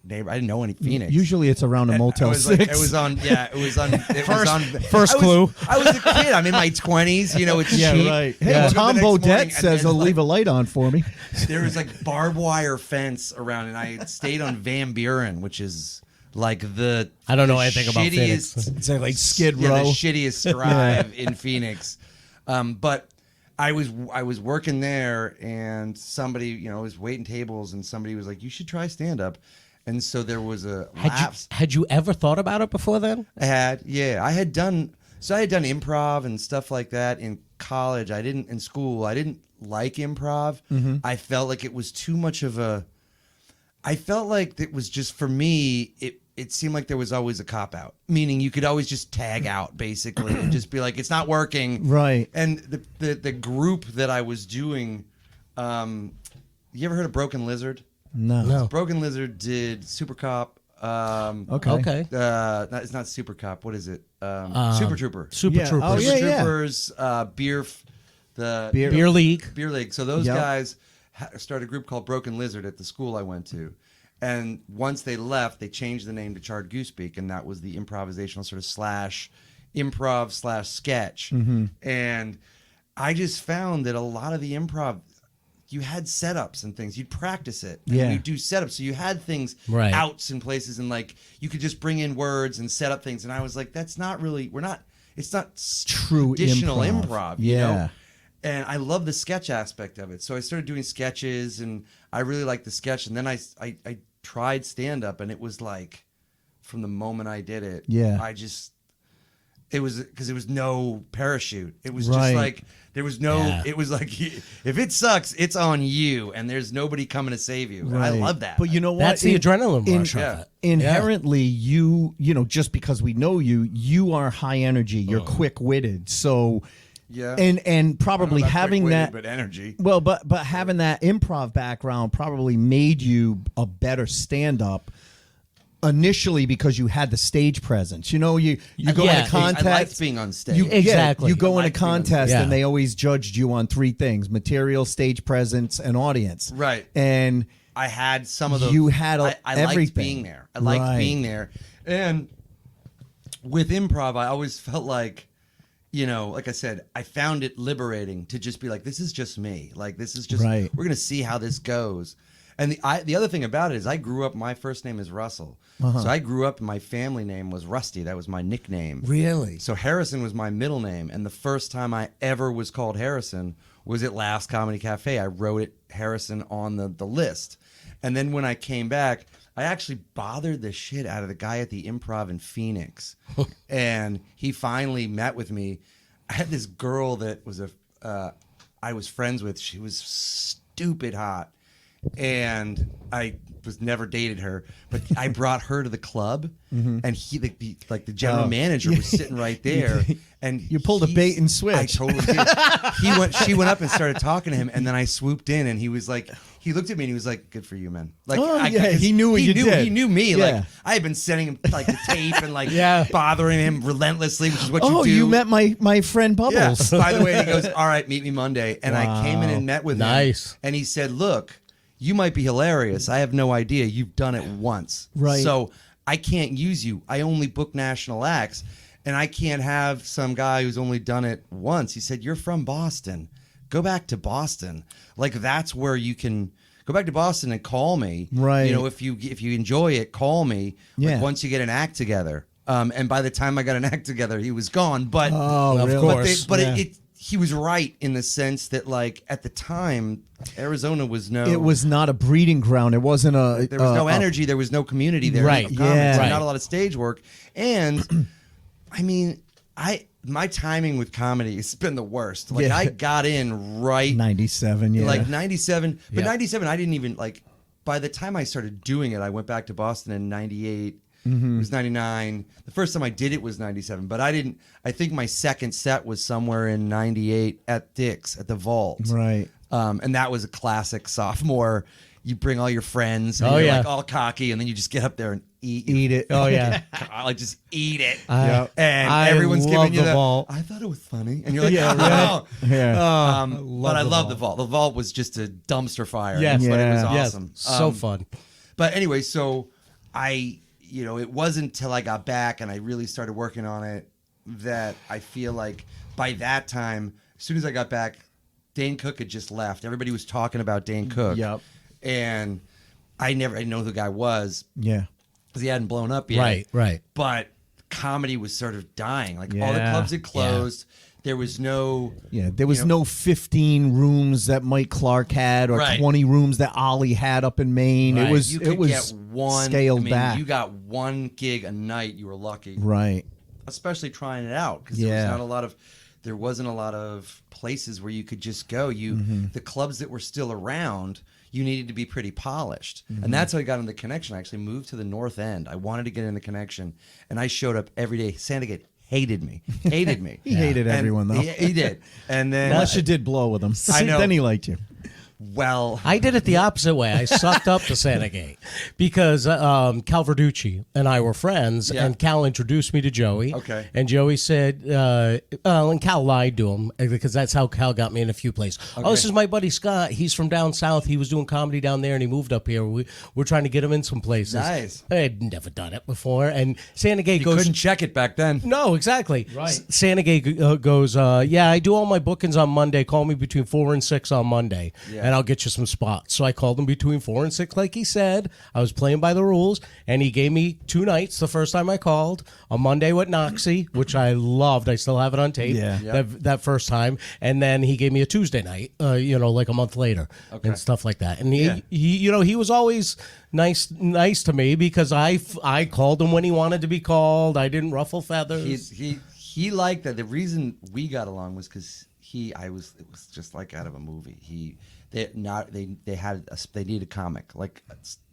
neighbor. I didn't know any Phoenix. Usually it's around a And Motel I was 6. Like, it was on. Yeah, it was on. It was on. first clue. I was a kid. I'm in my 20s. You know, it's yeah, cheap. right. I Hey, woke up Tom the next morning, Bodette and says then, he'll leave a light on for me. there was like barbed wire fence around, and I stayed on Van Buren, which is like the I don't know the anything about Phoenix. shittiest- It's like Skid yeah, Row. the shittiest drive in Phoenix. But I was working there, and somebody was waiting tables, and somebody was like, "You should try stand up." And so there was a lapse. Had you ever thought about it before then? I had done improv and stuff like that in college. In school. I didn't like improv. I felt like it was too much of I felt like it was just, for me, it seemed like there was always a cop out, meaning you could always just tag out basically and just be like, it's not working. Right. And the group that I was doing, you ever heard of Broken Lizard? No. Broken Lizard did Super Cop. Okay. It's not Super Cop. What is it? Super Trooper. Super Yeah. Troopers. Oh, yeah, Super yeah. Troopers. Beer League. Beer League. So those Yep. guys started a group called Broken Lizard at the school I went to. And once they left, they changed the name to Charred Goosebeak, and that was the improvisational sort of improv/sketch. And I just found that a lot of the improv, you had setups and things. You'd practice it. And Yeah. you'd do setups. So you had things Right. outs in places, and like you could just bring in words and set up things. And I was like, it's not True traditional improv. improv. Yeah. You know? And I love the sketch aspect of it. So I started doing sketches, and I really liked the sketch. And then I tried stand-up, and it was like, from the moment I did it, it was because there was no parachute. It was Right. just like, there was no, Yeah. it was like, if it sucks, it's on you, and there's nobody coming to save you. And I Right. love that. But you know what? That's the adrenaline rush of yeah. it. Inherently, you just because we know you are high energy. You're quick-witted. So, Yeah. and probably Not having quick-witted, that. but energy. Well, but having that improv background probably made you a better stand-up initially because you had the stage presence. You go in a contest. I liked being on stage. Exactly. You go in a liked being on contest stage. and they always judged you on 3 things: material, stage presence, and audience. Right. And I had some of those. You had I liked everything. being there. I liked Right. being there. And with improv, I always felt like, like I said, I found it liberating to just be like, this is just me. Like, this is just, Right. we're going to see how this goes. And the other thing about it is I grew up, my first name is Russell. So I grew up, my family name was Rusty. That was my nickname. Really? So Harrison was my middle name. And the first time I ever was called Harrison was at Last Comedy Cafe. I wrote it Harrison on the list. And then when I came back, I actually bothered the shit out of the guy at the Improv in Phoenix. And he finally met with me. I had this girl that was I was friends with. She was stupid hot. And I was never dated her, but I brought her to the club, and he, the general manager, was sitting right there, and You pulled a bait and switch. I totally did. She went up and started talking to him, and then I swooped in, and he was like, he looked at me and he was like, "Good for you, man." Like, he knew what you did. He knew me. Yeah. Like, I had been sending him like the tape and like bothering him relentlessly, which is what Oh, you do. you met my friend Yeah. Bubbles. By the way, he goes, "All right, meet me Monday," and I came in and met with him. Nice. And he said, "Look, you might be hilarious. I have no idea. You've done it once. Right. So I can't use you. I only book national acts, and I can't have some guy who's only done it once." He said, "You're from Boston. Go back to Boston. Like, that's where you can go back to Boston and call me. Right. You know, if you enjoy it, call me. Yeah. Like, once you get an act together." And by the time I got an act together, he was gone. But Oh, really? course. but Yeah. he was right in the sense that, like, at the time, Arizona was no. It was not a breeding ground. It wasn't a. There was no energy. There was no community there. Right. No comics, Yeah. Not a lot of stage work. And I mean, my timing with comedy has been the worst. Like, Yeah. I got in right 97. Yeah. like 97, but Yeah. 97 I didn't even like. By the time I started doing it, I went back to Boston in 98. It was 99. The first time I did it was 97, but I think my second set was somewhere in 98 at Dick's at the Vault. Right. And that was a classic sophomore. You bring all your friends, and Oh, you're yeah. like all cocky, and then you just get up there and eat Eat it. Oh yeah. like, just eat it. Yep. And I everyone's love giving you the Vault. I thought it was funny, and you're like, Yeah, oh. right. Yeah. But I love the Vault. The Vault was just a dumpster fire. Yes. but it was Yeah. Yes. awesome. So fun. But anyway, so it wasn't till I got back and I really started working on it that I feel like by that time, as soon as I got back, Dane Cook had just left. Everybody was talking about Dane Cook. Yep. And I didn't know who the guy was Yeah. because he hadn't blown up yet. Right. But comedy was sort of dying. Like, all the Yeah. clubs had closed. There was no... Yeah, there was no 15 rooms that Mike Clark had or Right. 20 rooms that Ollie had up in Maine. Right. It was You could get one... scaled back. You got one gig a night. You were lucky. Right. Especially trying it out because Yeah. there wasn't a lot of places where you could just go. The clubs that were still around, you needed to be pretty polished. And that's how I got in the Connection. I actually moved to the North End. I wanted to get in the Connection, and I showed up every day. Sandagate hated me. He hated everyone, though. He did. And then Unless you did blow with him. I know. Then he liked you. well, I did it the opposite way. I sucked up to Santa Gate because Cal Verducci and I were friends, Yeah. and Cal introduced me to Joey. Okay. And Joey said, and Cal lied to him because that's how Cal got me in a few places. Oh, this is my buddy Scott. He's from down south. He was doing comedy down there, and he moved up here. We're trying to get him in some places. Nice. I had never done it before. And Santa Gate you goes... couldn't check it back then. No, exactly. Right. Santa Gate goes, yeah, I do all my bookings on Monday. Call me between 4 and 6 on Monday, and I'll get you some spots. So I called him between 4 and 6, like he said. I was playing by the rules, and he gave me 2 nights the first time I called. A Monday with Noxie, which I loved. I still have it on tape. Yeah. That first time. And then he gave me a Tuesday night, like a month later, and stuff like that. And he was always nice to me because I called him when he wanted to be called. I didn't ruffle feathers. He liked that. The reason we got along was because it was just like out of a movie. They needed a comic. Like,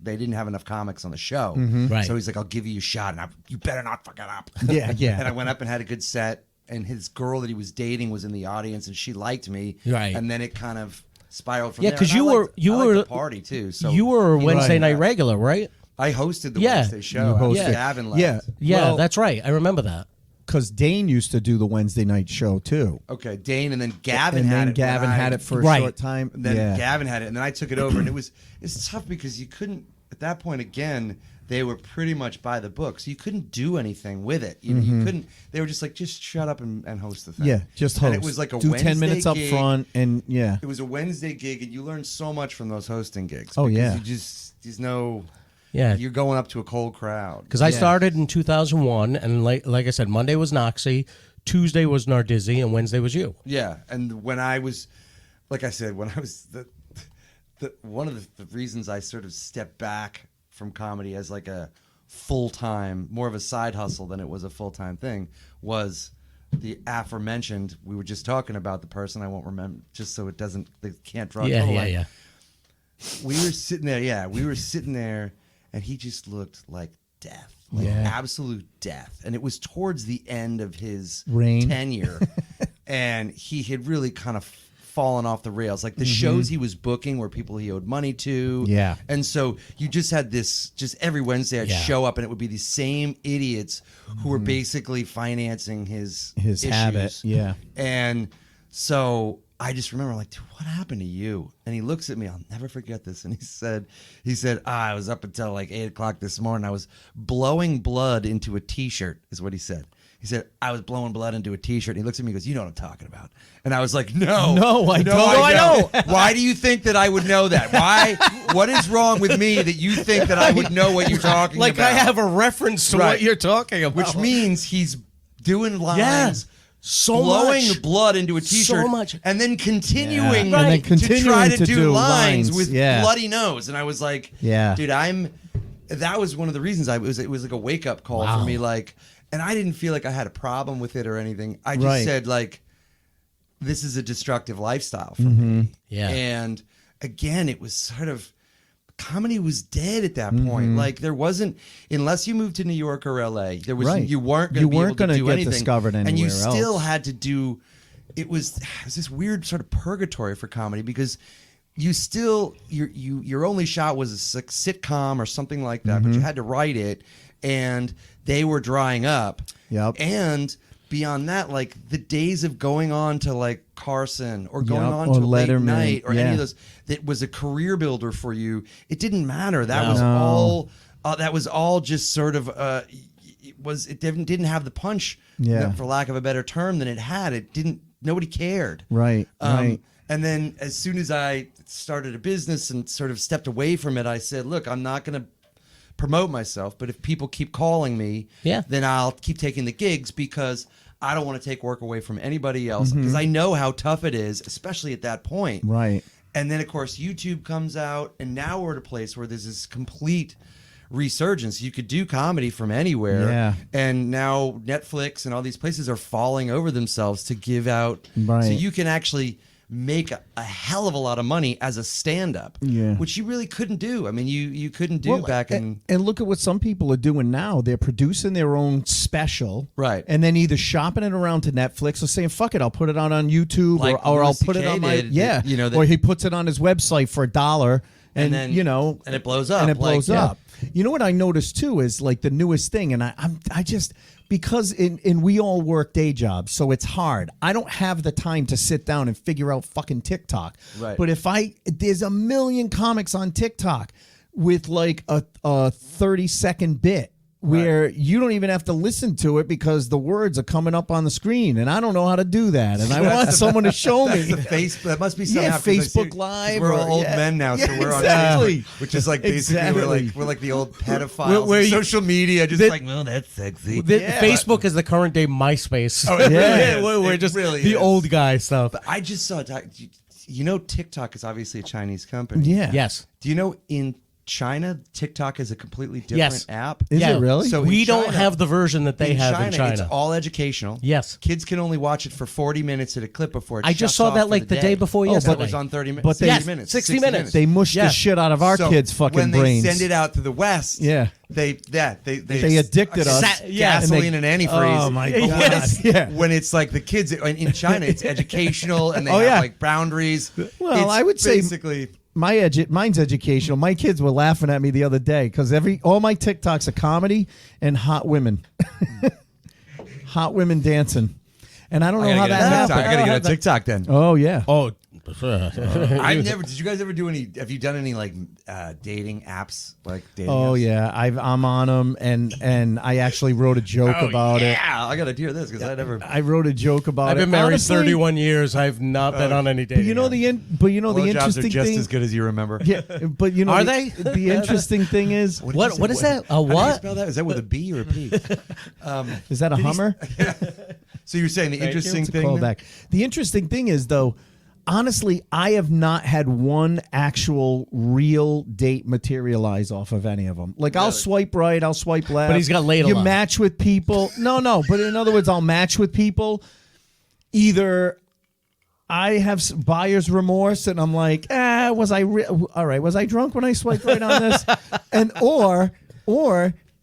they didn't have enough comics on the show. Right. So he's like, I'll give you a shot, and you better not fuck it up. Yeah. And I went up and had a good set, and his girl that he was dating was in the audience, and she liked me. Right. And then it kind of spiraled from Yeah, there. 'cause And you I were- liked- you I liked were- the party too. So You were a he Wednesday liked night that. regular, right? I hosted the Yeah. Wednesday show. You hosted. after Gavin left. Yeah. Yeah, Well, that's right. I remember that. because Dane used to do the Wednesday night show too. Okay, Dane, and then Gavin and had then it. Gavin had it for a Right. short time. And then yeah. Gavin had it, and then I took it over, and it's tough because you couldn't. At that point, again, they were pretty much by the book, so you couldn't do anything with it. You know, you couldn't. They were just like, just shut up and host the thing. Yeah, just host. And it was like a do Wednesday 10 minutes up gig. front, and yeah. It was a Wednesday gig, and you learned so much from those hosting gigs. Oh, because yeah. you just there's no. Yeah. You're going up to a cold crowd. Because I started in 2001, and like I said, Monday was Noxie, Tuesday was Nardizzi, and Wednesday was you. Yeah, and when I was, like I said, when I was one of the reasons I sort of stepped back from comedy as like a full-time, more of a side hustle than it was a full-time thing, was the aforementioned. We were just talking about the person I won't remember, just so they can't draw. Yeah. We were sitting there, and he just looked like death. Like absolute death. And it was towards the end of his tenure. And he had really kind of fallen off the rails. Like the shows he was booking were people he owed money to. Yeah. And so you just had this, just every Wednesday I'd show up and it would be the same idiots who were basically financing his habit. Yeah. And so I just remember, like, dude, what happened to you? And he looks at me, I'll never forget this. And he said, I was up until like 8 o'clock this morning. I was blowing blood into a t-shirt, is what he said. He said, I was blowing blood into a t-shirt. And he looks at me and goes, you know what I'm talking about. And I was like, no, I don't. I know. Why do you think that I would know that? Why? What is wrong with me that you think that I would know what you're talking Like about? I have a reference to what you're talking about. Which means he's doing lines. Yeah. So blowing much blood into a t-shirt, So much. and then continuing, And then to continuing try to to do do lines lines. with Yeah. bloody nose. And I was like, Yeah. dude, that was one of the reasons it was like a wake up call for me. Like, and I didn't feel like I had a problem with it or anything. I just said, like, this is a destructive lifestyle for me. Yeah. And again, it was sort of, comedy was dead at that point. Like there wasn't, unless you moved to New York or LA, there was you weren't going to be able to do get anything. Discovered anywhere and you else. still had to do. It was this weird sort of purgatory for comedy because you still your only shot was a sitcom or something like that, but you had to write it, and they were drying up. Yep. And beyond that, like the days of going on to like Carson or going on or to late Letterman, night or any yeah. of those, that was a career builder for you. It didn't matter. That was all. That was all just sort of. It didn't have the punch, for lack of a better term, than it had. It didn't. Nobody cared. Right. Right. And then as soon as I started a business and sort of stepped away from it, I said, look, I'm not going to promote myself, but if people keep calling me, then I'll keep taking the gigs because I don't want to take work away from anybody else because I know how tough it is, especially at that point. Right. And then, of course, YouTube comes out, and now we're at a place where there's this complete resurgence. You could do comedy from anywhere. Yeah. And now Netflix and all these places are falling over themselves to give out. Right. So you can actually make a hell of a lot of money as a stand-up, which you really couldn't do. I mean, you couldn't do back in... And look at what some people are doing now. They're producing their own special. Right. And then either shopping it around to Netflix or saying, fuck it, I'll put it on YouTube Like or I'll Louis put it CK on my... did, or he puts it on his website for $1 and then, and it blows up. And it blows Like, up. You know what I noticed too is like the newest thing, and I just... Because we all work day jobs, so it's hard. I don't have the time to sit down and figure out fucking TikTok. Right. But there's a million comics on TikTok with like a 30-second bit where you don't even have to listen to it because the words are coming up on the screen, and I don't know how to do that, and I want someone to show me. That must be somehow Facebook Live. We're all old men now, so we're on Facebook, which is like basically we're like the old pedophiles. Where social media, just like, well, that's sexy. Facebook is the current day MySpace. Oh, it really is. We're It just really the is. old guy stuff. But I just saw, TikTok is obviously a Chinese company. Yeah. Yes. Do you know in China, TikTok is a completely different app? Is it really? So we in don't China- have the version that they have in China. It's all educational. Yes. Kids can only watch it for 40 minutes at a clip before it I just shuts saw off that for like the day before But yesterday. it was on 30 minutes. But 60 yes, minutes. 60 minutes. They mushed the shit out of our So kids' fucking when brains. they send it out to the West, Yeah. they addicted us. gasoline and antifreeze. Oh my But when God. it's- Yeah. When it's like the kids in China, it's educational and they Oh, have yeah. like boundaries. Well, It's I would say basically. mine's educational. My kids were laughing at me the other day because all my TikToks are comedy and hot women, hot women dancing, and I don't know how that happened. I gotta get a TikTok then. Oh yeah. Oh, I've never. Did you guys ever do any? Have you done any like dating apps? Like dating Oh apps? yeah, I'm on them, and I actually wrote a joke about it. Yeah, I gotta hear this because I never. I wrote a joke about it. I've been married Honestly, 31 years. I've not been on any dating. But you know the Blowjobs interesting are just thing. as good as you remember. Yeah, but you know, Are the, they? The interesting thing is, What is that? A How do you what? spell that? Is that with a B or a P? is that a Hummer? So you're saying the interesting It's a thing? callback. The interesting thing is, though, honestly, I have not had one actual real date materialize off of any of them. Like, I'll swipe right, I'll swipe left. But he's got laid a You lot. match with people. No. But in other words, I'll match with people. Either I have buyer's remorse, and I'm like, was I all right? Was I drunk when I swiped right on this? And or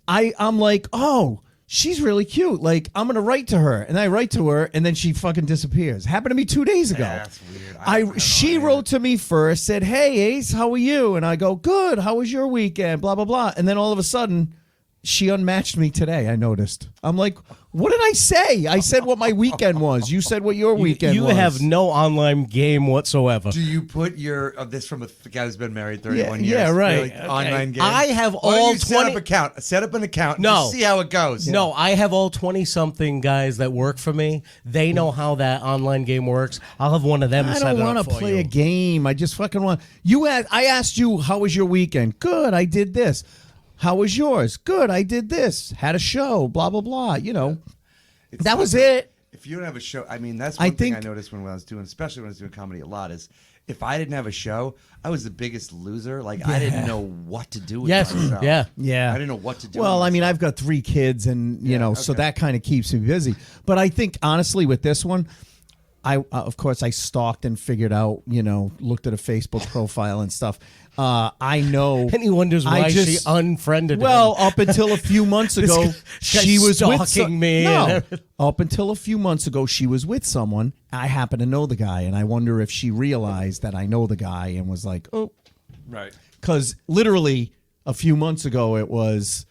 I'm like, oh, she's really cute. Like, I'm gonna write to her, and I write to her, and then she fucking disappears. Happened to me 2 days ago. Yeah, that's weird. She wrote to me first, said, "Hey Ace, how are you?" And I go, "Good. How was your weekend?" Blah blah blah. And then all of a sudden, she unmatched me today. I noticed. I'm like, what did I say? I said what my weekend was. You said what your weekend You was. have no online game whatsoever. Do you put your this from a guy who's been married 31 years? yeah, right. Like, online game. I have Why don't all you 20 set up an account. And No. just see how it goes. No, I have all 20-something guys that work for me. They know how that online game works. I'll have one of them I set don't it want up to for play you. a game. I just fucking want you. I asked you, how was your weekend? Good. I did this. How was yours? Good. I did this. Had a show. Blah blah blah. You know, It's that was tough. it. If you don't have a show, I mean, that's I one thing I think- noticed when I was doing, especially when I was doing comedy a lot, is if I didn't have a show, I was the biggest loser. Like, I didn't know what to do with Yes. myself. Yeah. Yeah. I didn't know what to do. Well, with I mean, myself. I've got 3 kids, and you know, so okay. that kind of keeps me busy. But I think honestly, with this one, I of course I stalked and figured out, you know, looked at a Facebook profile and stuff. I know. And he wonders I why she just- unfriended Well, him. up until a few months ago, guy's she was with stalking me and No, everything. up until a few months ago, she was with someone. I happen to know the guy, and I wonder if she realized that I know the guy and was like, oh, right. because literally a few months ago it was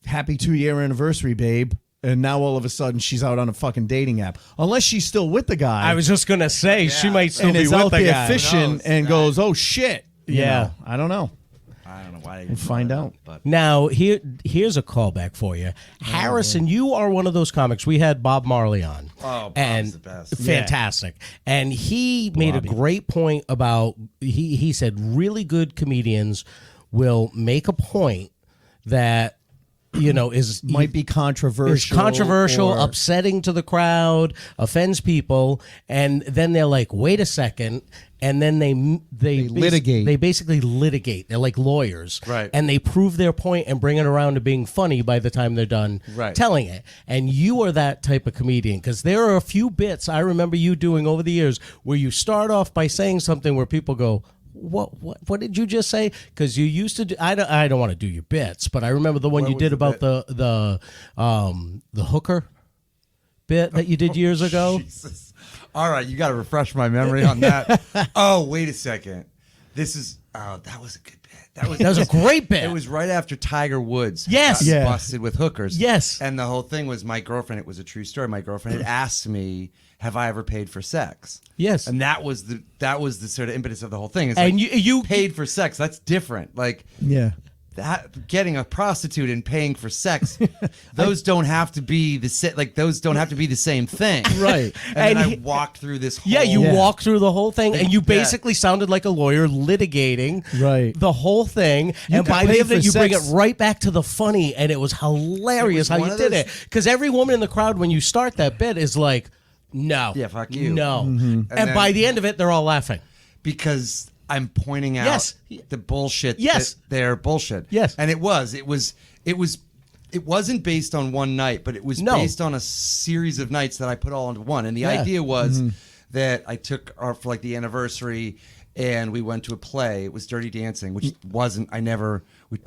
happy 2-year anniversary, babe. And now all of a sudden she's out on a fucking dating app. Unless she's still with the guy. I was just going to say, she might still and be is with out the there guy. fishing knows? and goes, oh shit. You Yeah. know, I don't know. I don't know why. We'll find out. But Now, here's a callback for you. Harrison, you are one of those comics. We had Bob Marley on. Oh, Bob's and the best. Fantastic. And he made a great point about, he said really good comedians will make a point that, you know, Might be controversial. is controversial, or- upsetting to the crowd, offends people, and then they're like, "Wait a second," and then they litigate. They basically litigate. They're like lawyers, Right. And they prove their point and bring it around to being funny by the time they're done Right. telling it. And you are that type of comedian because there are a few bits I remember you doing over the years where you start off by saying something where people go, What did you just say? Because you used to do. I don't want to do your bits, but I remember the one you was did the about the hooker bit that you did years ago. Jesus. All right, you got to refresh my memory on that. Oh, wait a second. That was a good bit. That was a great bit. It was right after Tiger Woods Yes. got Yeah. busted with hookers. Yes. And the whole thing was my girlfriend, it was a true story. My girlfriend had asked me, have I ever paid for sex? Yes. And that was the sort of impetus of the whole thing. It's And like, you paid for sex. That's different. Like Yeah. that, getting a prostitute and paying for sex, those don't have to be those don't have to be the same thing. Right. And, And then he- I walked through this whole Yeah, you walk through the whole thing, and you Yeah. basically sounded like a lawyer litigating Right. the whole thing. And can by the pay end of it, for you bring it sex. right back to the funny, and it was hilarious how one you of did those- it. Because every woman in the crowd, when you start that bit, is like, no. Yeah, fuck you. No. And And then- by the end of it, they're all laughing. because I'm pointing out Yes. the bullshit. Yes. that they're bullshit. Yes. And it wasn't based on one night, but it was No. based on a series of nights that I put all into one. And the Yeah. idea was that I took our for like the anniversary and we went to a play. It was Dirty Dancing, which wasn't.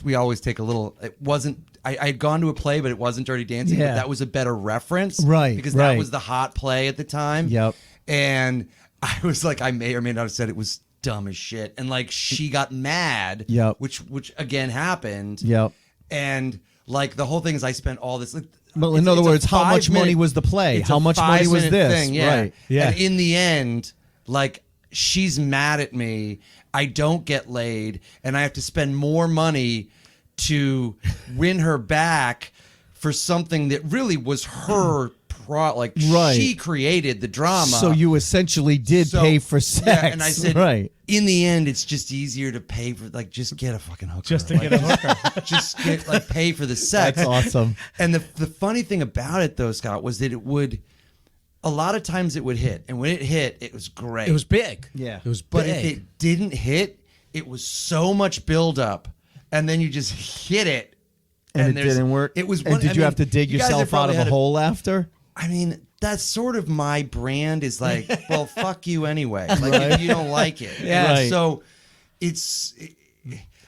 We always take a little. It wasn't. I had gone to a play, but it wasn't Dirty Dancing. Yeah. But that was a better reference, Right, Because right. that was the hot play at the time. Yep. And I was like, I may or may not have said it was dumb as shit, and like she got mad. Yep. Which again happened. Yep. And like the whole thing is, I spent all this. Like, Well, in other words, how much money was the play? it's how a much money was 5-minute this? thing, yeah. Right. Yeah. And in the end, like she's mad at me. I don't get laid, and I have to spend more money to win her back for something that really was her. She created the drama. So you essentially did pay for sex. Yeah, and I said, right. In the end, it's just easier to pay for, like, just get a fucking hooker. Just to get a hooker. Just get, like, pay for the sex. That's awesome. And the funny thing about it, though, Scott, was that a lot of times it would hit. And when it hit, it was great. It was big. Yeah. It was big. But if it didn't hit, it was so much buildup. And then you just hit it. And it didn't work? It was. And did you have to dig yourself out of a hole after? I mean, that's sort of my brand is like, well, fuck you anyway. Like, if you don't like it. Yeah. Right. So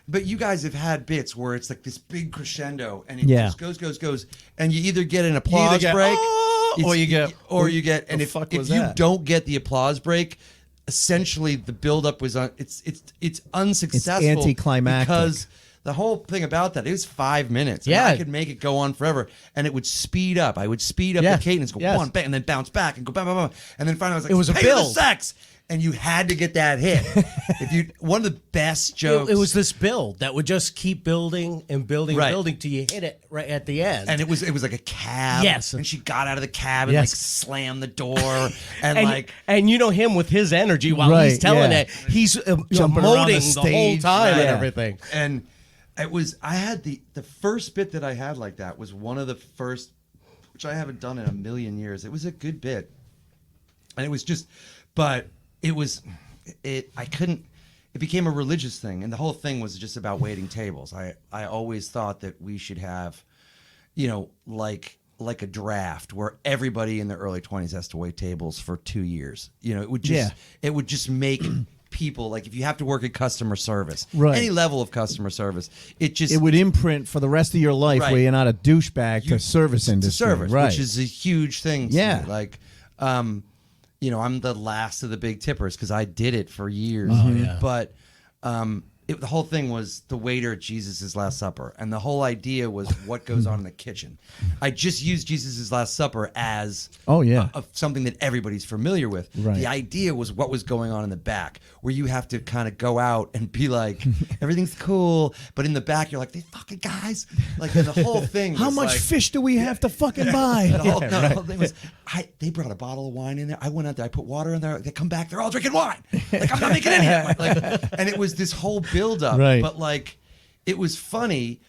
but you guys have had bits where it's like this big crescendo and it just goes. And you either get an applause break or you get, and if you don't get the applause break, essentially the buildup was it's unsuccessful. It's anticlimactic. Because the whole thing about that, it was 5 minutes. Yeah. I could make it go on forever. And it would speed up. I would speed up the cadence, go one, bang, and then bounce back and go bang, bang, bang. And then finally I was like, it was a pay build. the sex. And you had to get that hit. One of the best jokes. It was this build that would just keep building and building and building till you hit it right at the end. And it was like a cab. Yes. And she got out of the cab and like slammed the door and you know him with his energy while he's telling it, he's jumping around emoting the the whole stage. time and Yeah. everything. And I had the first bit that I had like that was one of the first, which I haven't done in a million years. It was a good bit. And it was just, but it became a religious thing. And the whole thing was just about waiting tables. I always thought that we should have, like a draft where everybody in their early 20s has to wait tables for 2 years. It would just make people, like, if you have to work in customer service, any level of customer service, it would imprint for the rest of your life where you're not a douchebag to service industry. Service, which is a huge thing. Yeah. To me. Like, I'm the last of the big tippers because I did it for years. But the whole thing was the waiter at Jesus' Last Supper. And the whole idea was what goes on in the kitchen. I just used Jesus' Last Supper as something that everybody's familiar with. Right. The idea was what was going on in the back, where you have to kind of go out and be like, everything's cool. But in the back, you're like, they fucking guys. Like, and the whole thing was how much like, fish do we have to fucking buy? the whole thing was, they brought a bottle of wine in there. I went out there, I put water in there. They come back, they're all drinking wine. Like, I'm not making any of it. Like, and it was this whole build-up. Right. But, like, it was funny.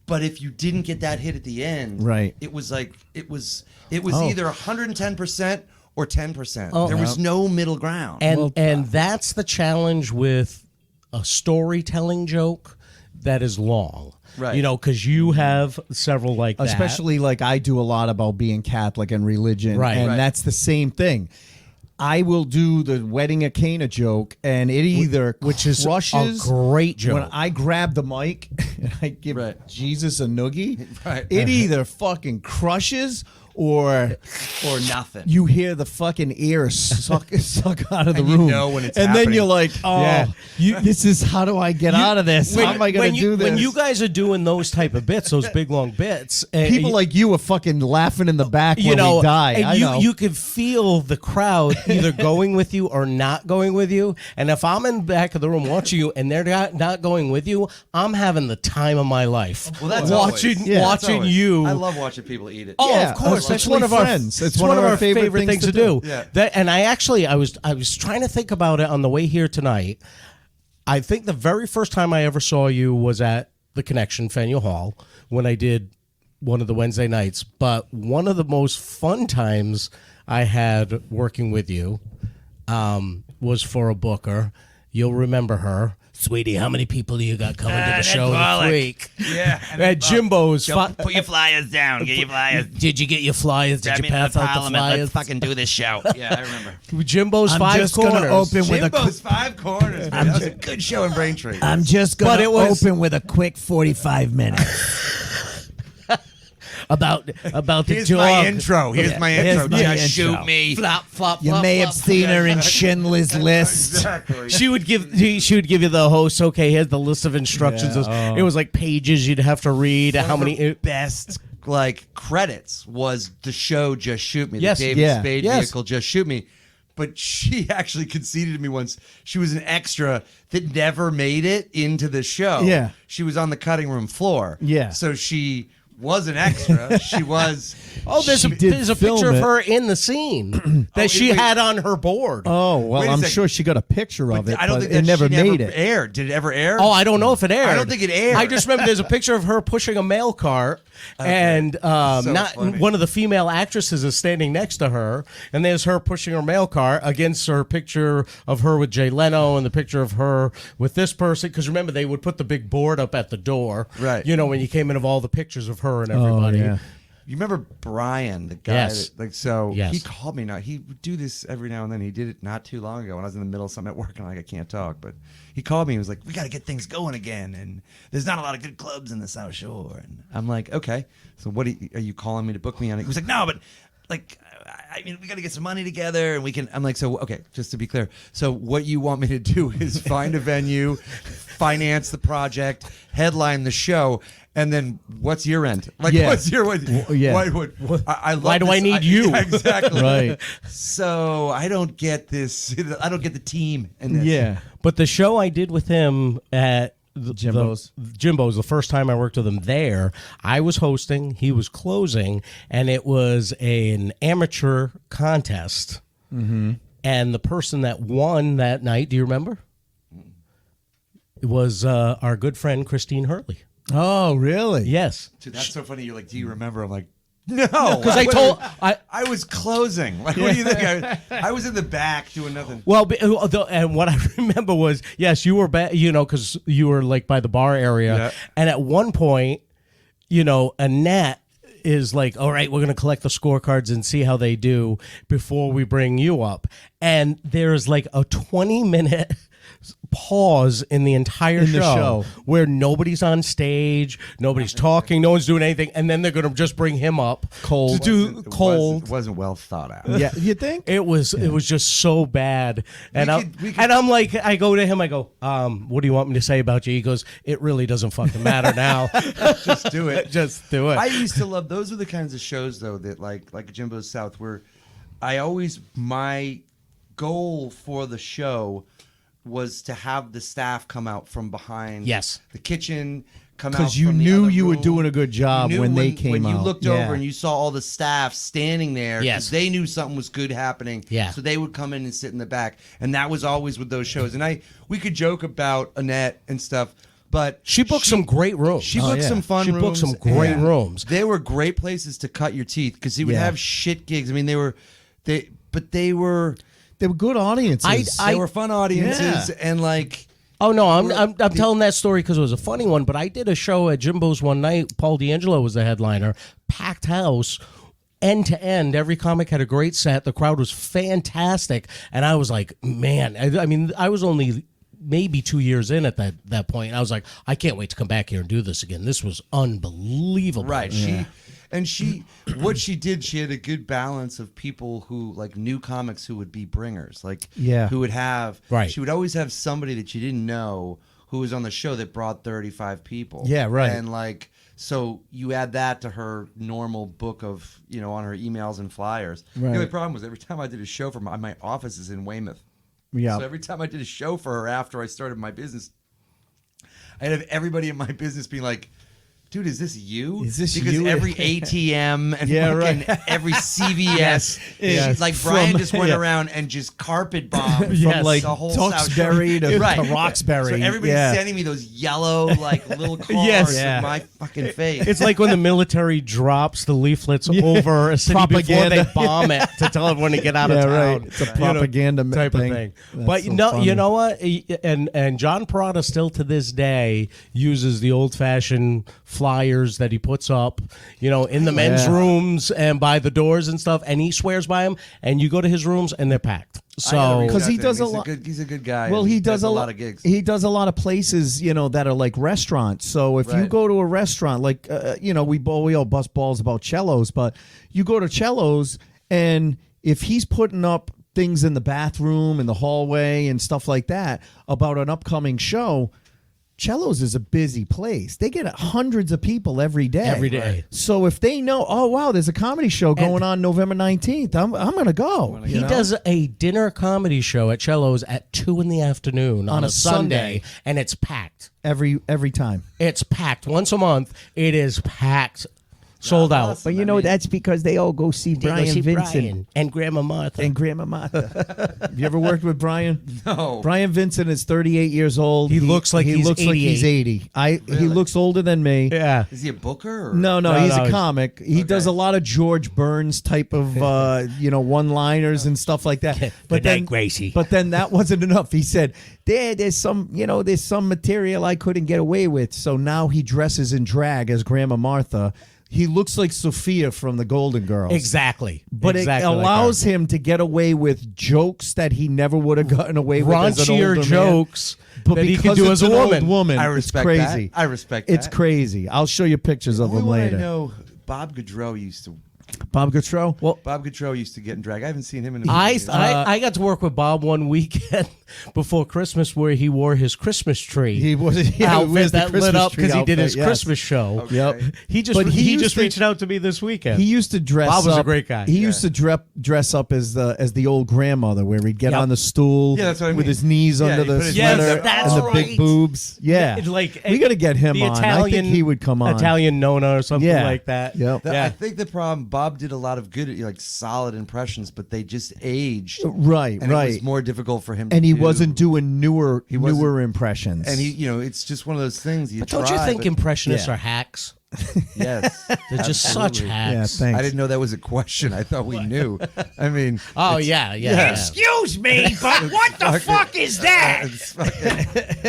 But if you didn't get that hit at the end, it was like it was either 110% or 10%. There was no middle ground. And that's the challenge with a storytelling joke that is long. Right. Because you have several like that. Especially like I do a lot about being Catholic and religion. Right. And that's the same thing. I will do the wedding a Cana joke, and it either crushes, a great joke. When I grab the mic and I give Jesus a noogie, it either fucking crushes or nothing. You hear the fucking air suck out of the room. You know when it's and happening. then you're like, this is, how do I get out of this? How am I going to do this? When you guys are doing those type of bits, those big long bits, people like you are fucking laughing in the back when we die. And you can feel the crowd either going with you or not going with you. And if I'm in the back of the room watching you and they're not going with you, I'm having the time of my life. Well, that's watching always. you. I love watching people eat it. Oh, of course. It's one of our friends. It's one of our favorite things to do. Yeah. And I was trying to think about it on the way here tonight. I think the very first time I ever saw you was at the Connection, Faneuil Hall, when I did one of the Wednesday nights. But one of the most fun times I had working with you was for a booker. You'll remember her. Sweetie, how many people do you got coming to the show this week? Yeah. Jimbo's. Put your flyers down. Get your flyers. Did you get your flyers? Did you pass out the flyers? Let's fucking do this show. Yeah, I remember. Jimbo's Five Corners. Jimbo's Five Corners. Man. That was a good show in Braintree. I'm just going to open with a quick 45 minutes. About the Here's dog. my intro. Here's my intro. Just shoot me. Flop, flop, You flop, may flop. have seen her in Schindler's List. Exactly. She would give you the host. Okay, here's the list of instructions. It was like pages you'd have to read. How many? Best credits was the show Just Shoot Me. Yes. The David Spade vehicle Just Shoot Me. But she actually conceded to me once. She was an extra that never made it into the show. Yeah. She was on the cutting room floor. Yeah. So she was an extra. She was. Oh, there's a film picture of it. her in the scene that she wait. had on her board. Oh, well, Wait a I'm second. sure she got a picture of it, I don't but think it that never she made it. aired. Did it ever air? Oh, I don't know if it aired. I don't think it aired. I just remember there's a picture of her pushing a mail cart, and not funny. one of the female actresses is standing next to her, and there's her pushing her mail cart against her picture of her with Jay Leno and the picture of her with this person. Because remember, they would put the big board up at the door, Right. You know, when you came in of all the pictures of her and everybody. yeah. You remember Brian, the guy? Yes. He Yes. called me. Now he would do this every now and then. He did it not too long ago when I was in the middle of something at work and I can't talk. But he called me. He was like, "We got to get things going again, and there's not a lot of good clubs in the South Shore." And I'm like, "Okay, so what are you calling me to book me on it?" He was like, "No, but like, I mean, we got to get some money together, and we can." I'm like, "So okay, just to be clear, so what you want me to do is find a venue, finance the project, headline the show." And then what's your end? Like, Yeah. what's your yeah. I love Why do I this. need you? Yeah, exactly. Right. So I don't get this. I don't get the team in this. Yeah. But the show I did with him at Jimbo's. Jimbo's, the first time I worked with him there, I was hosting, he was closing, and it was an amateur contest. Mm-hmm. And the person that won that night, do you remember? It was our good friend Christine Hurley. Oh, really? Yes. Dude, that's so funny. You're like, do you remember? I'm like, no. Because I was closing. Like, what do you think? I was in the back doing nothing. Well, and what I remember was, yes, you were because you were like by the bar area, Yeah. and at one point, Annette is like, all right, we're going to collect the scorecards and see how they do before we bring you up. And there's like a 20-minute pause in the entire show where nobody's on stage, nobody's talking, no one's doing anything, and then they're going to just bring him up Cold. to do cold. It wasn't well thought out. Yeah, you think? It was just so bad, and I'm like, I go to him, I go, what do you want me to say about you? He goes, it really doesn't fucking matter now. Just do it. Just do it. I used to love those are the kinds of shows though that like Jimbo's South where my goal for the show was to have the staff come out from behind the kitchen, come out because you from the knew other you were room. doing a good job You knew when they came when out. you looked Yeah. over and you saw all the staff standing there, 'cause Yes. they knew something was good happening. Yeah. So they would come in and sit in the back, and that was always with those shows. And we could joke about Annette and stuff, but she booked some great rooms. She booked some fun rooms. She booked some great and rooms. They were great places to cut your teeth because he would Yeah. have shit gigs. I mean, they were They were good audiences. they were fun audiences and like. Oh no, I'm telling that story because it was a funny one. But I did a show at Jimbo's one night. Paul D'Angelo was the headliner. Packed house, end to end. Every comic had a great set. The crowd was fantastic, and I was like, man. I mean, I was only maybe 2 years in at that point. And I was like, I can't wait to come back here and do this again. This was unbelievable. Right. What she did, she had a good balance of people who like new comics who would be bringers, like who would have. Right. She would always have somebody that you didn't know who was on the show that brought 35 people. Yeah, right. And like, so you add that to her normal book of, on her emails and flyers. Right. The only problem was every time I did a show for my office is in Weymouth. Yeah. So every time I did a show for her after I started my business, I'd have everybody in my business being like, dude, is this you? Is this because you? every ATM and Yeah, fucking right. every CVS, Yes. like Brian From- just went yeah. around and just carpet bombed From like the whole South Shore. Duxbury to Right. Roxbury. So everybody's yeah. sending me those yellow like little cards Yes. Yeah. with my fucking face. It's like when the military drops the leaflets over a city before they Propaganda. bomb it to tell everyone to get out of Yeah, town. right. It's a propaganda type thing. of thing. That's But so no, funny. you know what? And John Perrotta still to this day uses the old fashioned flyers that he puts up, in the men's rooms and by the doors and stuff, and he swears by them. And you go to his rooms and they're packed. So Because he does a lot. He's a good guy. Well, and he does a lot of gigs. He does a lot of places, that are like restaurants. So if you Right. go to a restaurant, like we all bust balls about cellos, but you go to cellos, and if he's putting up things in the bathroom, in the hallway, and stuff like that about an upcoming show, Cello's is a busy place. They get hundreds of people every day. Every day. Right. So if they know, oh wow, there's a comedy show going on November 19th, I'm gonna go. He does a dinner comedy show at Cello's at 2 p.m. on a Sunday, and it's packed. Every time. It's packed once a month. It is packed. Sold out. But that's because they all go see Brian Vincent and Grandma Martha. Have you ever worked with Brian? No. Brian Vincent is 38 years old. He looks like he's 80. He looks older than me. Yeah. Is he a booker? Or? No, he's a comic. He does a lot of George Burns type of one-liners and stuff like that. But then Gracie. But then that wasn't enough. He said, there's some material I couldn't get away with. So now he dresses in drag as Grandma Martha. He looks like Sophia from the Golden Girls. Exactly. But it allows him to get away with jokes that he never would have gotten away with as an older jokes man. that he can do as a woman. I respect it's crazy. that. I respect that. It's crazy. I'll show you pictures of him later. I know Bob Gaudreau used to. Bob Gaudreau? Well, Bob Gaudreau used to get in drag. I haven't seen him in a years. I got to work with Bob one weekend before Christmas where he wore his Christmas tree. He was outfit that lit up because he did his Christmas show. Okay. Yep. He just reached out to me this weekend. He used to dress Bob was up. a great guy. He used to dress up as the old grandmother, where he'd get on the stool that's what I mean. with his knees under the sweater that's and the right. big boobs. Yeah, we got to get him on. I think he would come on. Italian Nona or something like that. Yep. I think the problem, Bob did a lot of good, like solid impressions, but they just aged. Right. And it was more difficult for him to and he do. wasn't doing newer impressions. And it's just one of those things. But don't you think impressionists are hacks? Yes. They're just such hacks. Yeah, thanks. I didn't know that was a question. I thought we knew. I mean. Oh, yeah. Excuse me, but what the fuck is that?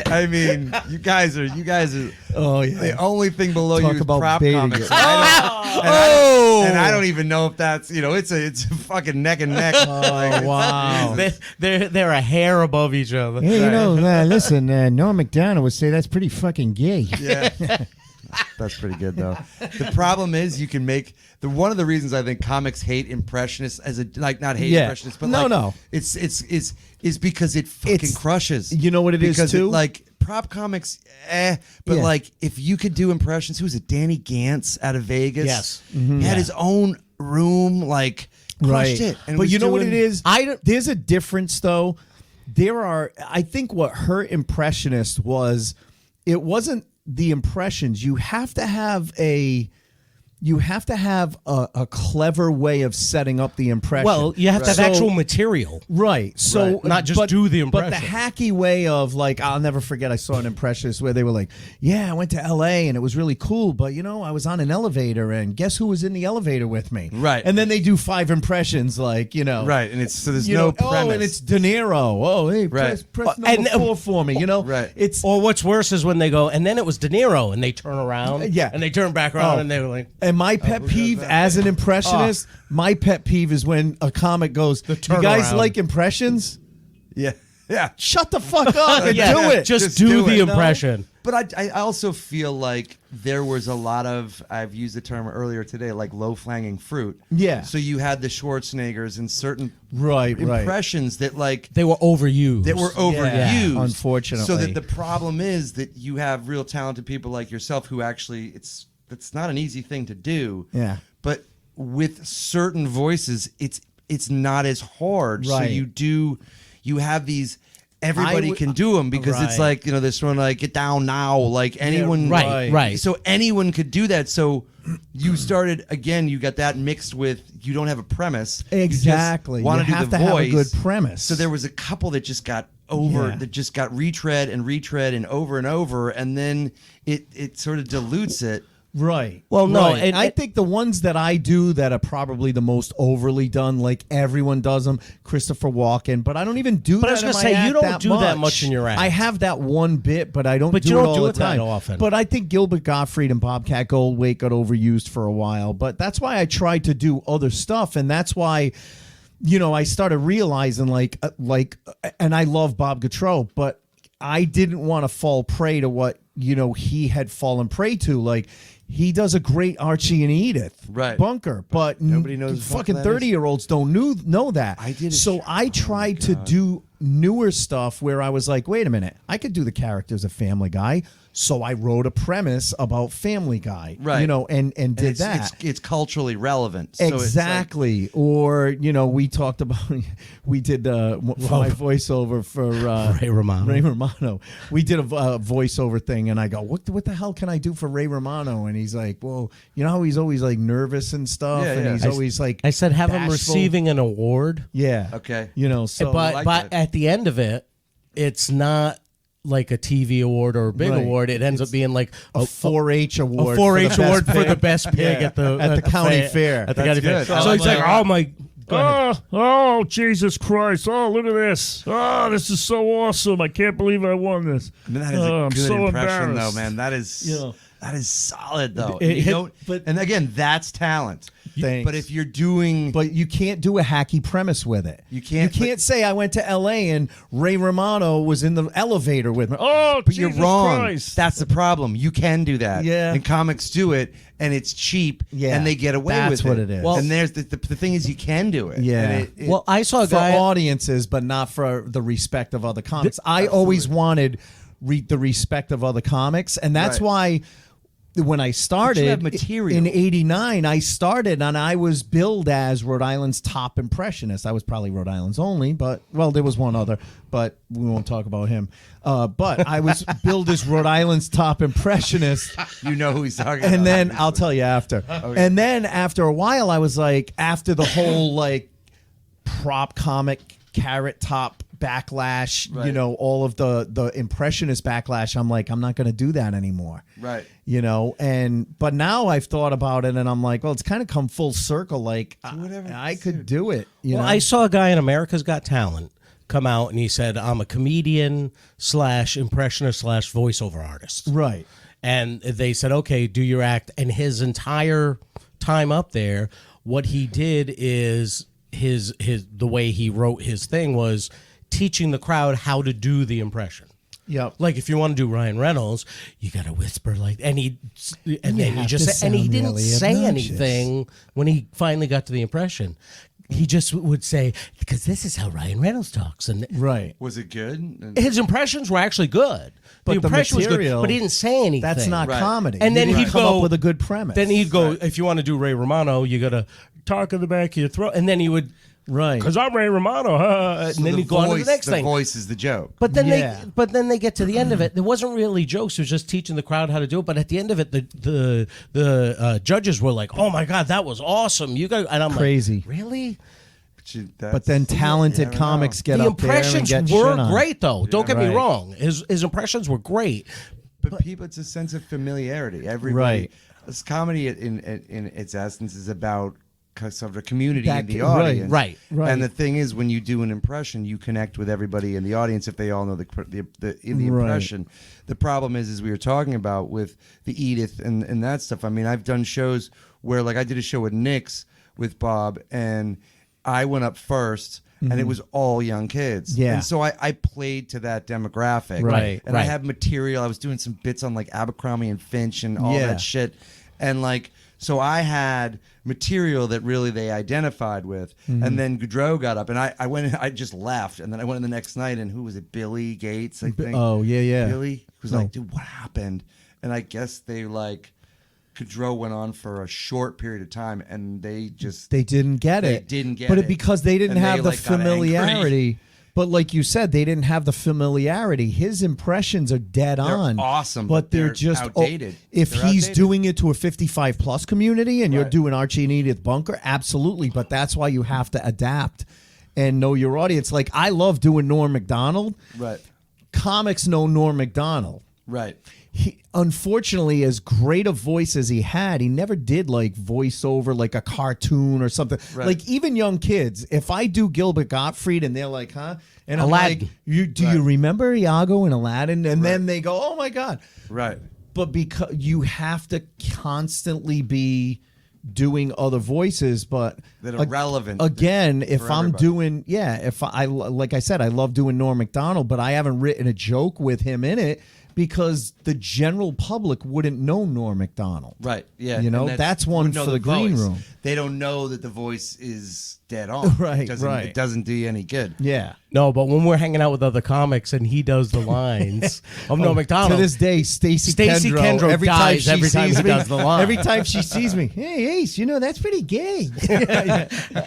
I mean, you guys are. Oh yeah. The only thing below Talk you is about prop baiting comics. it. And I don't even know if that's it's a fucking neck and neck. Oh wow. They're a hair above each other. Hey, listen, Norm Macdonald would say that's pretty fucking gay. Yeah. That's pretty good though. The problem is you can make one of the reasons I think comics hate impressionists not hate impressionists, but it's because it fucking crushes. You know what it is too? Prop comics, but if you could do impressions, who was it? Danny Gantz out of Vegas. Yes, he had his own room, crushed it. And but you know what it is? There's a difference though. I think what hurt impressionists was it wasn't the impressions. You have to have a clever way of setting up the impression. Well, you have to have actual material. Right. So not just do the impression. But the hacky way of I'll never forget, I saw an impressionist where they were like, yeah, I went to LA and it was really cool, but I was on an elevator and guess who was in the elevator with me? Right. And then they do 5 impressions Right. And there's no premise. And it's De Niro. Oh, hey, press number 4 for me, Right. Or what's worse is when they go, and then it was De Niro, and they turn around. Yeah. And they turn back around and they were like. And my pet peeve as an impressionist, my pet peeve is when a comic goes, you guys like impressions? Yeah. Shut the fuck up and do it. Just do the impression. But I also feel like there was a lot of, I've used the term earlier today, low-flanging fruit. Yeah. So you had the Schwarzeneggers and certain right impressions that they were overused. Yeah, unfortunately. So that the problem is that you have real talented people like yourself who actually, it's not an easy thing to do. Yeah. But with certain voices, it's not as hard. Right. So you have these. Everybody can do them because it's this one get down now, anyone. Right. So anyone could do that. So you started again. You got that mixed with you don't have a premise. Exactly. You have to have a good premise. So there was a couple that just got that just got retread and over, and then it sort of dilutes it. Right. Well, no, right. And I think the ones that I do that are probably the most overly done, everyone does them, Christopher Walken, but I don't even do that. But I was going to say, you don't do that much in your act. I have that one bit, but I don't do it all the time. That often. But I think Gilbert Gottfried and Bobcat Goldthwait got overused for a while, but that's why I tried to do other stuff, and that's why I started realizing and I love Bob Gaudreau, but I didn't want to fall prey to what he had fallen prey to. Like, he does a great Archie and Edith Bunker, but nobody knows fucking 30-year-olds don't know that. I did. So I tried to do newer stuff where I was like, wait a minute, I could do the characters of Family Guy. So I wrote a premise about Family Guy, and did that. It's culturally relevant. So exactly. It's like, or, we talked about, we did my voiceover for Ray Romano. We did a voiceover thing, and I go, what the hell can I do for Ray Romano? And he's like, well, how he's always like nervous and stuff, and he's always like, I said, have bashful. him receiving an award. Yeah. Okay. So. But at the end of it, it's not like a TV award or a big award. It ends up being like a 4-H award. A 4-H award for the best pig at the county fair. At the county fair. Good. So he's like, oh my. Oh, Jesus Christ. Oh, look at this. Oh, this is so awesome. I can't believe I won this. That is a I'm good so impression, though, embarrassed. man. That is solid, though. But and again, that's talent. Thanks. But if you're doing, but you can't do a hacky premise with it. You can't say I went to L.A. and Ray Romano was in the elevator with me. Oh, but Jesus you're wrong. Christ. That's the problem. You can do that. Yeah. And comics do it, and it's cheap. Yeah. And they get away That's with it. what it is. Well, and there's the thing is you can do it. Yeah. And Well, I saw a for guy. audiences, but not for the respect of other comics. I always wanted the respect of other comics, and that's why when I started have material. in '89, I started and I was billed as Rhode Island's top impressionist. I was probably Rhode Island's only, but there was one other, but we won't talk about him. But I was billed as Rhode Island's top impressionist. you know who he's talking about. And then I'll tell you after. And then after a while, I was like, after the whole like prop comic Carrot Top backlash, all of the impressionist backlash, I'm like, I'm not going to do that anymore. Right. But now I've thought about it and I'm like, well, it's kind of come full circle. Like I could do it. You know? I saw a guy in America's Got Talent come out and he said, I'm a comedian / impressionist / voiceover artist. Right. And they said, okay, do your act. And his entire time up there, what he did is the way he wrote his thing was teaching the crowd how to do the impression. Yep. Like if you want to do Ryan Reynolds, you got to whisper like, and he didn't say anything when he finally got to the impression. He just would say, because this is how Ryan Reynolds talks. And right. Was it good? His impressions were actually good. But the impression was material, good, but he didn't say anything. That's not comedy. And then he'd come go up with a good premise. Then he'd go, if you want to do Ray Romano, you got to talk in the back of your throat. And then he would, right? Because I'm Ray Romano, and then he'd go on to the next thing. The voice is the joke. But then they get to the end of it. There wasn't really jokes. It was just teaching the crowd how to do it. But at the end of it, the judges were like, "Oh my God, that was awesome! You guys," and I'm crazy. Like, really? But then talented comics get the up there and impressions get were shit on. great, though. Don't get me Right. wrong. His impressions were great. But people, it's a sense of familiarity. Everybody, this comedy in its essence is about sort of a community in the audience. Right. And the thing is, when you do an impression, you connect with everybody in the audience if they all know the impression. The problem is, as we were talking about with the Edith and that stuff. I mean, I've done shows where, like, I did a show with Nick's with Bob, and I went up first. And it was all young kids. Yeah. And so I played to that demographic. Right. And I had material. I was doing some bits on like Abercrombie and Finch and all that shit. And like, so I had material that really they identified with. And then Goudreau got up and I went and I just left. And then I went in the next night and who was it? Billy Gates, I think. Oh, yeah. Billy was like, dude, what happened? And I guess they like, Goudreau went on for a short period of time, and they didn't get it. But because they didn't have the familiarity. But like you said, they didn't have the familiarity. His impressions are dead on. Awesome, but they're just outdated. If They're he's outdated. doing it to a 55+ community, and you're doing Archie and Edith Bunker, absolutely. But that's why you have to adapt and know your audience. Like I love doing Norm Macdonald. Right. Comics know Norm Macdonald. Right. He, unfortunately, as great a voice as he had, he never did like voiceover, like a cartoon or something. Right. Like even young kids, if I do Gilbert Gottfried and they're like, huh? And I'm Aladdin. like, do you remember Iago and Aladdin? And then they go, oh my God. Right. But because you have to constantly be doing other voices, but that are relevant. Again, if I'm everybody. doing, if I like I said, I love doing Norm Macdonald, but I haven't written a joke with him in it. because the general public wouldn't know Norm Macdonald. Right. Yeah. You know, And that's one no, for the green voice. room. They don't know that the voice is dead on. Right, It doesn't do you any good. Yeah. No, but when we're hanging out with other comics and he does the lines of Norm Macdonald. To this day, Stacey Kendro every dies time every time he does the line. Every time she sees me, hey, Ace, you know, that's pretty gay.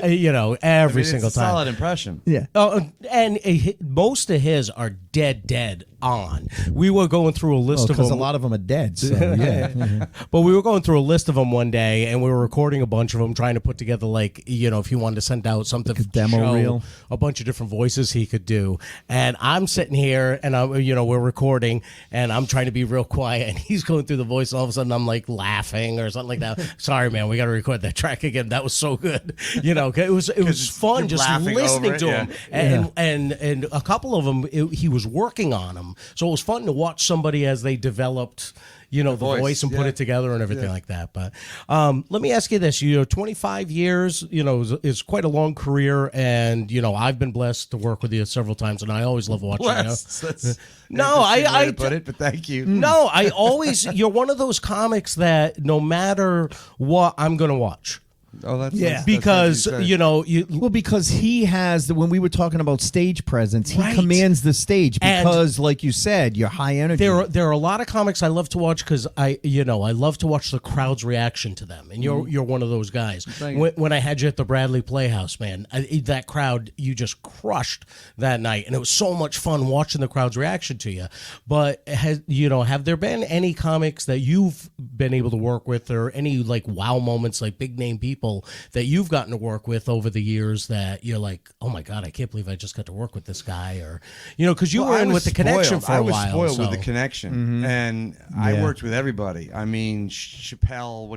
You know, every It's single a time. solid impression. Yeah. Oh, and most of his are dead on. We were going through a list of Because them. a lot of them are dead. So, yeah. But we were going through a list of them one day, and we were recording a bunch of them, trying to put together, like, you know, if he wanted to send out something, Like a demo show reel. a bunch of different voices he could do. And I'm sitting here, and we're recording, and I'm trying to be real quiet, and he's going through the voice, and all of a sudden I'm like laughing or something like that. Sorry, man, we got to record that track again. That was so good. You know, it was fun you're just laughing listening over it, to yeah. him, and a couple of them he was working on them, so it was fun to watch somebody as they developed, you know, the voice and put yeah. it together and everything like that. But let me ask you this: 25 years, is quite a long career, and I've been blessed to work with you several times, and I always love watching Blessed. you. That's No, an interesting way I to put it, but thank you. No, I always. You're one of those comics that no matter what, I'm going to watch. Oh, that's Yeah. that's Because nice you say. Well, because he has when we were talking about stage presence, he Right. commands the stage And- because, like you said, you're high energy. There are a lot of comics I love to watch because I love to watch the crowd's reaction to them, and you're one of those guys. When I had you at the Bradley Playhouse, man, that crowd you just crushed that night, and it was so much fun watching the crowd's reaction to you. But have there been any comics that you've been able to work with, or any like wow moments, like big name people that you've gotten to work with over the years that you're like, oh my God, I can't believe I just got to work with this guy, or because you Well, were I in was with the connection spoiled. for a while. I was spoiled with so- the connection, and I worked with everybody. I mean, Chappelle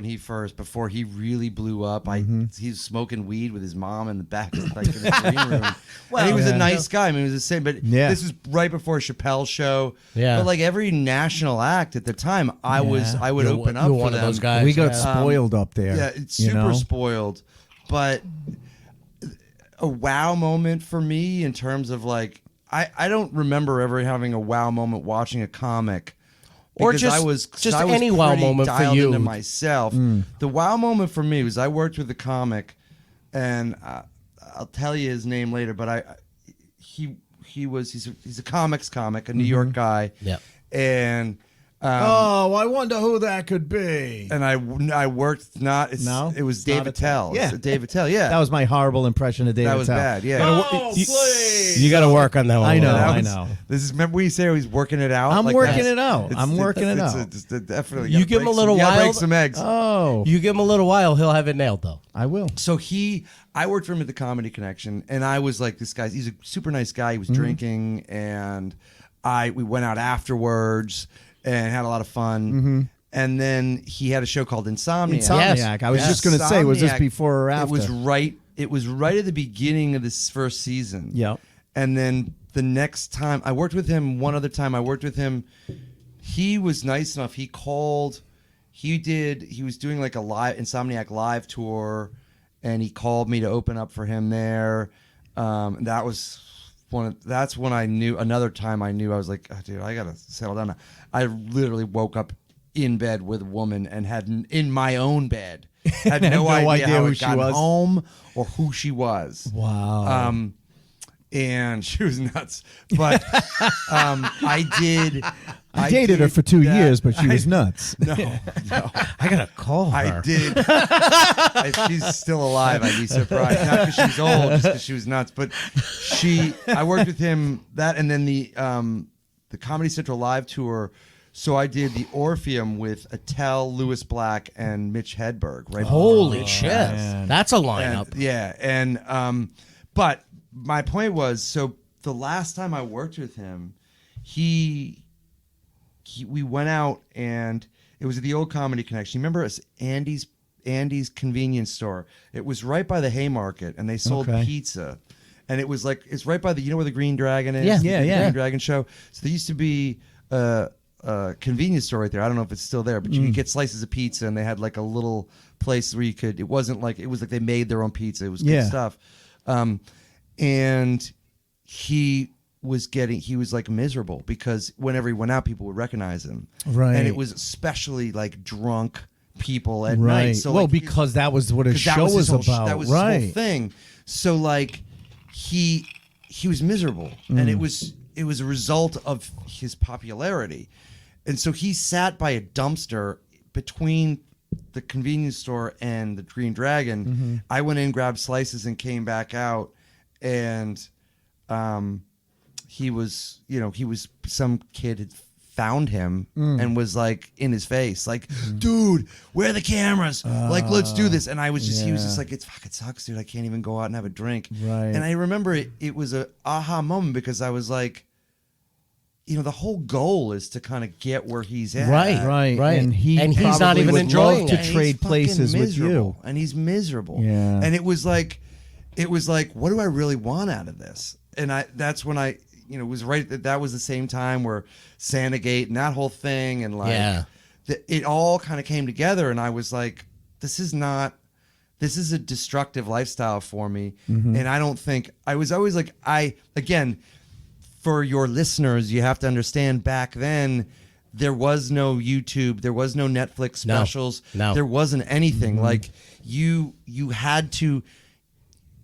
before he really blew up, he was smoking weed with his mom in the back, like in the green room. And he was a nice guy. I mean, he was the same. But this was right before Chappelle's show. Yeah. But like every national act at the time, I would open up You're for one of them. those guys. we got yeah. spoiled up there. Yeah, it's you super know? spoiled. But a wow moment for me in terms of like, I don't remember ever having a wow moment watching a comic. Or Because just- I was just I was any wow pretty moment for dialed you. into myself. The wow moment for me was I worked with a comic, and I'll tell you his name later. But he's a comics comic, a New York guy. Yeah. And I wonder who that could be. and I worked not. It's, No? it was It's not Dave Attell. Yeah. It's Dave Attell. Yeah, That was my horrible impression of David. that was Attell. bad. Yeah. You got to work on that one. I know. That I was- know. This is remember when you say he's working it out. I'm like working that? it out. I'm working it out. Definitely. You gotta give him a break little some, you gotta while. break some eggs. Oh, You give him a little while, he'll have it nailed, though. I will. So I worked for him at the Comedy Connection, and I was like, this guy, he's a super nice guy. He was drinking, and we went out afterwards and had a lot of fun. And then he had a show called Insomniac. Insomniac. Yes. I was just going to say, was this Insomniac, before or after? It was right at the beginning of this first season. Yep. And then the next time I worked with him, one other time I worked with him, he was nice enough. He called. He was doing like a live Insomniac live tour, and he called me to open up for him there. And that was that's when I knew. Another time I knew I was like, oh, dude, I gotta settle down now. I literally woke up in bed with a woman and in my own bed. Had no idea how who it she got was. home or who she was. Wow. And she was nuts. But I dated her for 2 years, but she was nuts. No. I got to call her. I did. If she's still alive, I'd be surprised. Not because she's old, just because she was nuts. But I worked with him, and then the Comedy Central live tour. So I did the Orpheum with Attell, Lewis Black, and Mitch Hedberg. Right. Holy shit. man. That's a lineup. But my point was, so the last time I worked with him, we went out, and it was at the old Comedy Connection. You remember Andy's convenience store? It was right by the Haymarket, and they sold pizza. And it was like, it's right by where the Green Dragon is? Yeah. The Green Dragon show. So there used to be a convenience store right there. I don't know if it's still there, but you could get slices of pizza, and they had like a little place where it was like they made their own pizza. It was good stuff. And he was like miserable because whenever he went out, people would recognize him. Right. And it was especially like drunk people at night. So well, like, because that was what his show was was his whole, about. that was his whole thing. So like he was miserable, and it was a result of his popularity. And so he sat by a dumpster between the convenience store and the Green Dragon. I went in, grabbed slices, and came back out, and he was some kid had found him and was like in his face, like, dude, where are the cameras? Like, let's do this. And he was just like, it fucking sucks, dude. I can't even go out and have a drink. Right. And I remember it was a aha moment because I was like, the whole goal is to kind of get where he's at. Right. And he's not even enjoying it. To trade places with you. And he's miserable. Yeah. And it was like, what do I really want out of this? And that's when I, it was that was the same time where Santagate and that whole thing and like, it all kind of came together. And I was like, this is a destructive lifestyle for me. And I don't think, I was always like, again, for your listeners, you have to understand back then, there was no YouTube, there was no Netflix specials, there wasn't anything. Like you had to,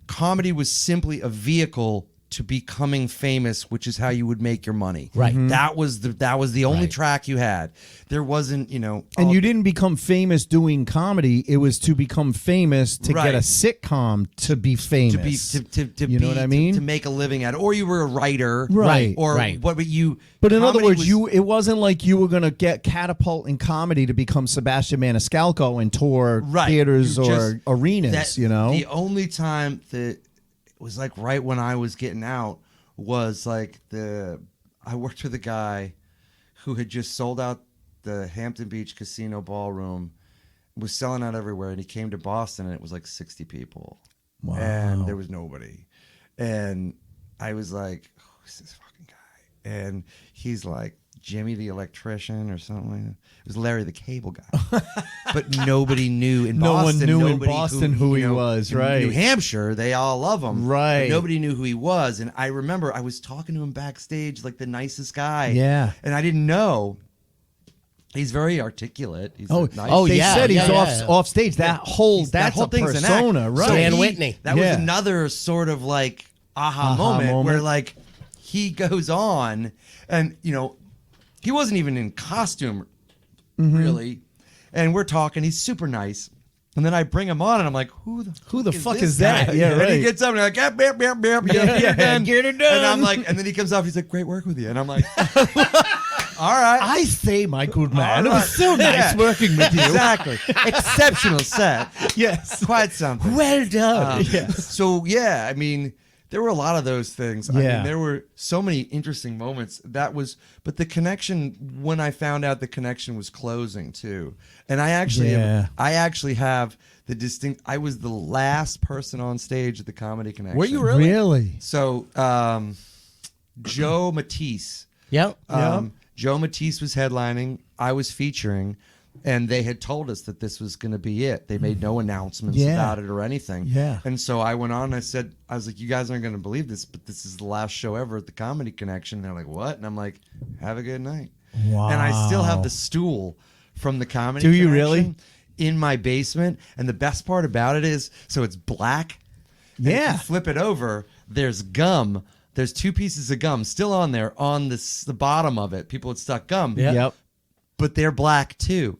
comedy was simply a vehicle to becoming famous, which is how you would make your money. Right. That was the only track you had. There wasn't, and you didn't become famous doing comedy. It was to become famous to get a sitcom to be famous. You know what I mean? To make a living at it. Or you were a writer. Right. But in other words, it wasn't like you were going to get catapult in comedy to become Sebastian Maniscalco and tour theaters or arenas, The only time that it was like right when I was getting out was like I worked with a guy who had just sold out the Hampton Beach Casino Ballroom, was selling out everywhere, and he came to Boston and it was like 60 people. Wow. And there was nobody. And I was like, who's this fucking guy? And he's like, Jimmy the electrician or something like that. It was Larry the cable guy. But nobody knew in Boston. No one knew in Boston who he was, right? New Hampshire, they all love him. Right. But nobody knew who he was. And I remember I was talking to him backstage like the nicest guy. Yeah. And I didn't know. He's very articulate. He's they said he's off stage. That's a thing's persona, an act. right? So Dan Whitney. That was another sort of like aha moment where like he goes on and, he wasn't even in costume, really. And we're talking. He's super nice. And then I bring him on, and I'm like, who the fuck is that? Yeah, right. And he gets up, and I'm like, get it done. And I'm like, and then he comes off. He's like, great work with you. And I'm like, all right. I say, my good man, All it was right. so nice working with you. Exactly. Exceptional set. Yes. Quite something. Well done. So, I mean, there were a lot of those things. I mean, there were so many interesting moments. But the connection, when I found out the connection was closing too. And I actually have the distinct, I was the last person on stage at the Comedy Connection. Were you really? Really? So, Joe Matisse. Yeah. Joe Matisse was headlining. I was featuring. And they had told us that this was going to be it. They made no announcements about it or anything. Yeah. And so I went on and I was like, you guys aren't going to believe this, but this is the last show ever at the Comedy Connection. And they're like, what? And I'm like, have a good night. Wow. And I still have the stool from the Comedy Connection. Do you really? In my basement. And the best part about it is, so it's black. And if you flip it over, there's gum. There's 2 pieces of gum still on there on the bottom of it. People had stuck gum. Yeah. Yep. But they're black too.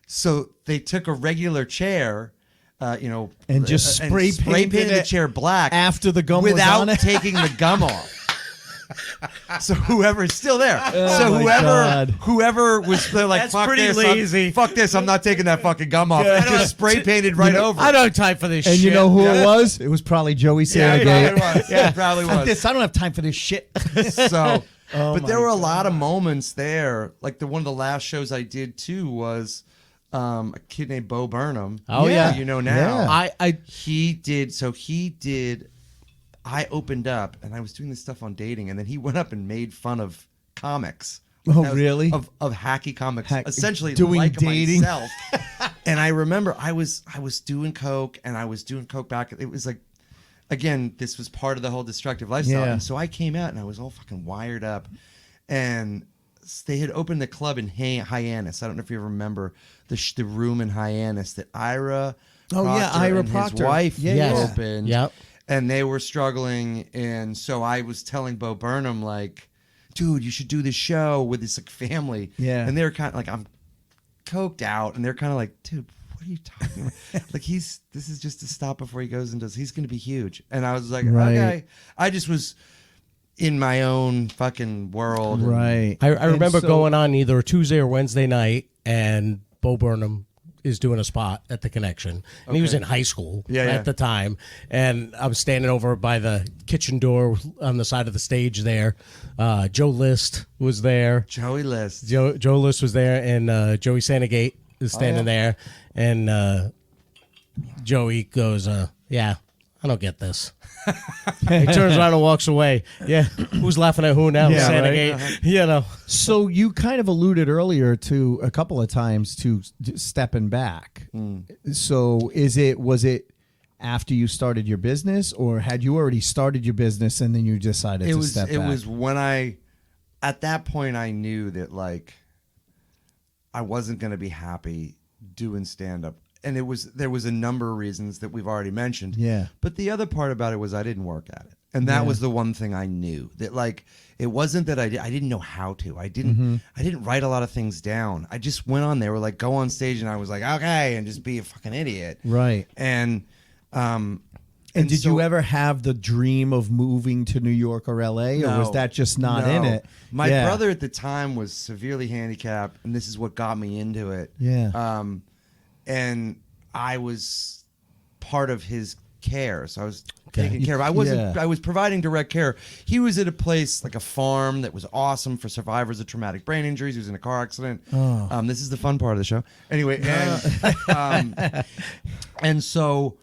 So they took a regular chair, and just spray painted the chair black after the gum without was on it. taking the gum off. So whoever's still there. Whoever was like, That's fuck pretty this, lazy. fuck this, I'm not taking that fucking gum off. And just spray painted right over. I don't have time for this And shit. you know who it was? It was probably Joey Santagate. It probably was. I don't have time for this shit. So, but there were a lot of moments there. Like one of the last shows I did too was a kid named Bo Burnham. Oh yeah, you know now. Yeah. He did. I opened up and I was doing this stuff on dating, and then he went up and made fun of comics. Really? Of hacky comics, essentially doing like dating. myself. And I remember I was doing coke, and I was doing coke back. It was like again, this was part of the whole destructive lifestyle. Yeah. And so I came out and I was all fucking wired up. And they had opened the club in Hyannis. I don't know if you remember the room in Hyannis that Ira Ira and Proctor. his wife Yeah. opened. Yep. And they were struggling. And so I was telling Bo Burnham, like, dude, you should do this show with this like family. Yeah. And they were kind of like, I'm coked out. And they're kind of like, dude, what are you talking about? Like, this is just to stop before he goes and does, he's going to be huge. And I was like, Right. okay. I just was in my own fucking world. And Right. I remember so- going on either a Tuesday or Wednesday night, and Bo Burnham is doing a spot at the Connection, and he was in high school at the time, and I'm standing over by the kitchen door on the side of the stage there. Joe List was there. Joey List. Joe List was there, and Joey Santagate is standing there, and Joey goes, "Yeah, I don't get this." He turns around and walks away. Yeah, who's laughing at who now? Yeah, Santagate. right. You know. So you kind of alluded earlier to a couple of times to stepping back. So was it after you started your business, or had you already started your business and then you decided to step back? It was when at that point I knew that like I wasn't going to be happy doing stand up. And there was a number of reasons that we've already mentioned. Yeah. But the other part about it was I didn't work at it. And that was the one thing I knew, that like it wasn't that I didn't know how to. I didn't write a lot of things down. I just went on there, like go on stage, and I was like, okay, and just be a fucking idiot. Right. And did so- you ever have the dream of moving to New York or LA, or was that just not in it? My brother at the time was severely handicapped, and this is what got me into it. Yeah. And I was part of his care, so I was taking care of. I was providing direct care. He was at a place like a farm that was awesome for survivors of traumatic brain injuries. He was in a car accident. This is the fun part of the show. Anyway, and so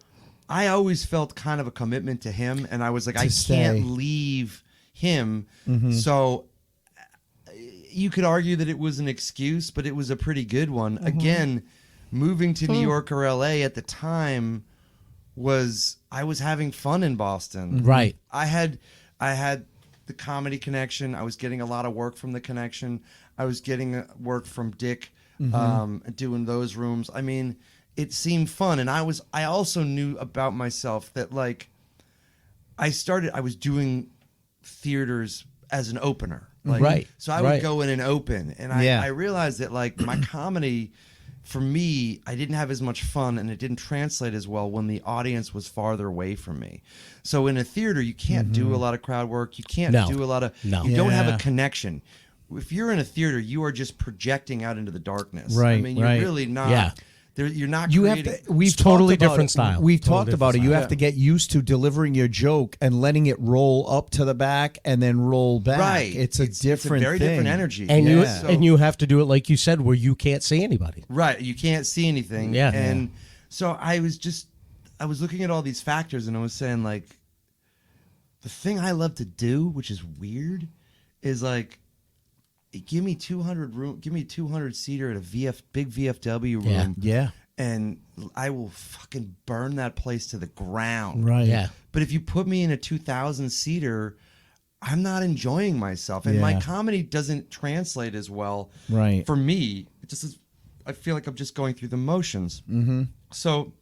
I always felt kind of a commitment to him, and I was like, I can't leave him. So you could argue that it was an excuse, but it was a pretty good one. Again, moving to New York or LA at the time I was having fun in Boston. Right. I had the Comedy Connection. I was getting a lot of work from the Connection. I was getting work from Dick, doing those rooms. I mean, it seemed fun, and I also knew about myself that like I was doing theaters as an opener. Like, Right. So I would go in and open, and I realized that like my comedy, for me, I didn't have as much fun, and it didn't translate as well when the audience was farther away from me. So in a theater, you can't do a lot of crowd work. You can't do a lot of. You don't have a connection. If you're in a theater, you are just projecting out into the darkness. Right. I mean, you're really not. Yeah. You're not. You creating, have to. We've totally talked about different it. style. We've Totally talked about it. different You style. have to get used to delivering your joke and letting it roll up to the back and then roll back. Right. It's a different, very thing. different energy. And Yeah. you have to do it like you said, where you can't see anybody. Right. You can't see anything. Yeah. And so I was looking at all these factors, and I was saying like, the thing I love to do, which is weird, is like, give me 200 seater at a big VFW room. Yeah. And I will fucking burn that place to the ground. Right. Yeah. But if you put me in a 2,000 seater, I'm not enjoying myself, and Yeah. my comedy doesn't translate as well. Right. For me, it just is, I feel like I'm just going through the motions. Mm-hmm. So,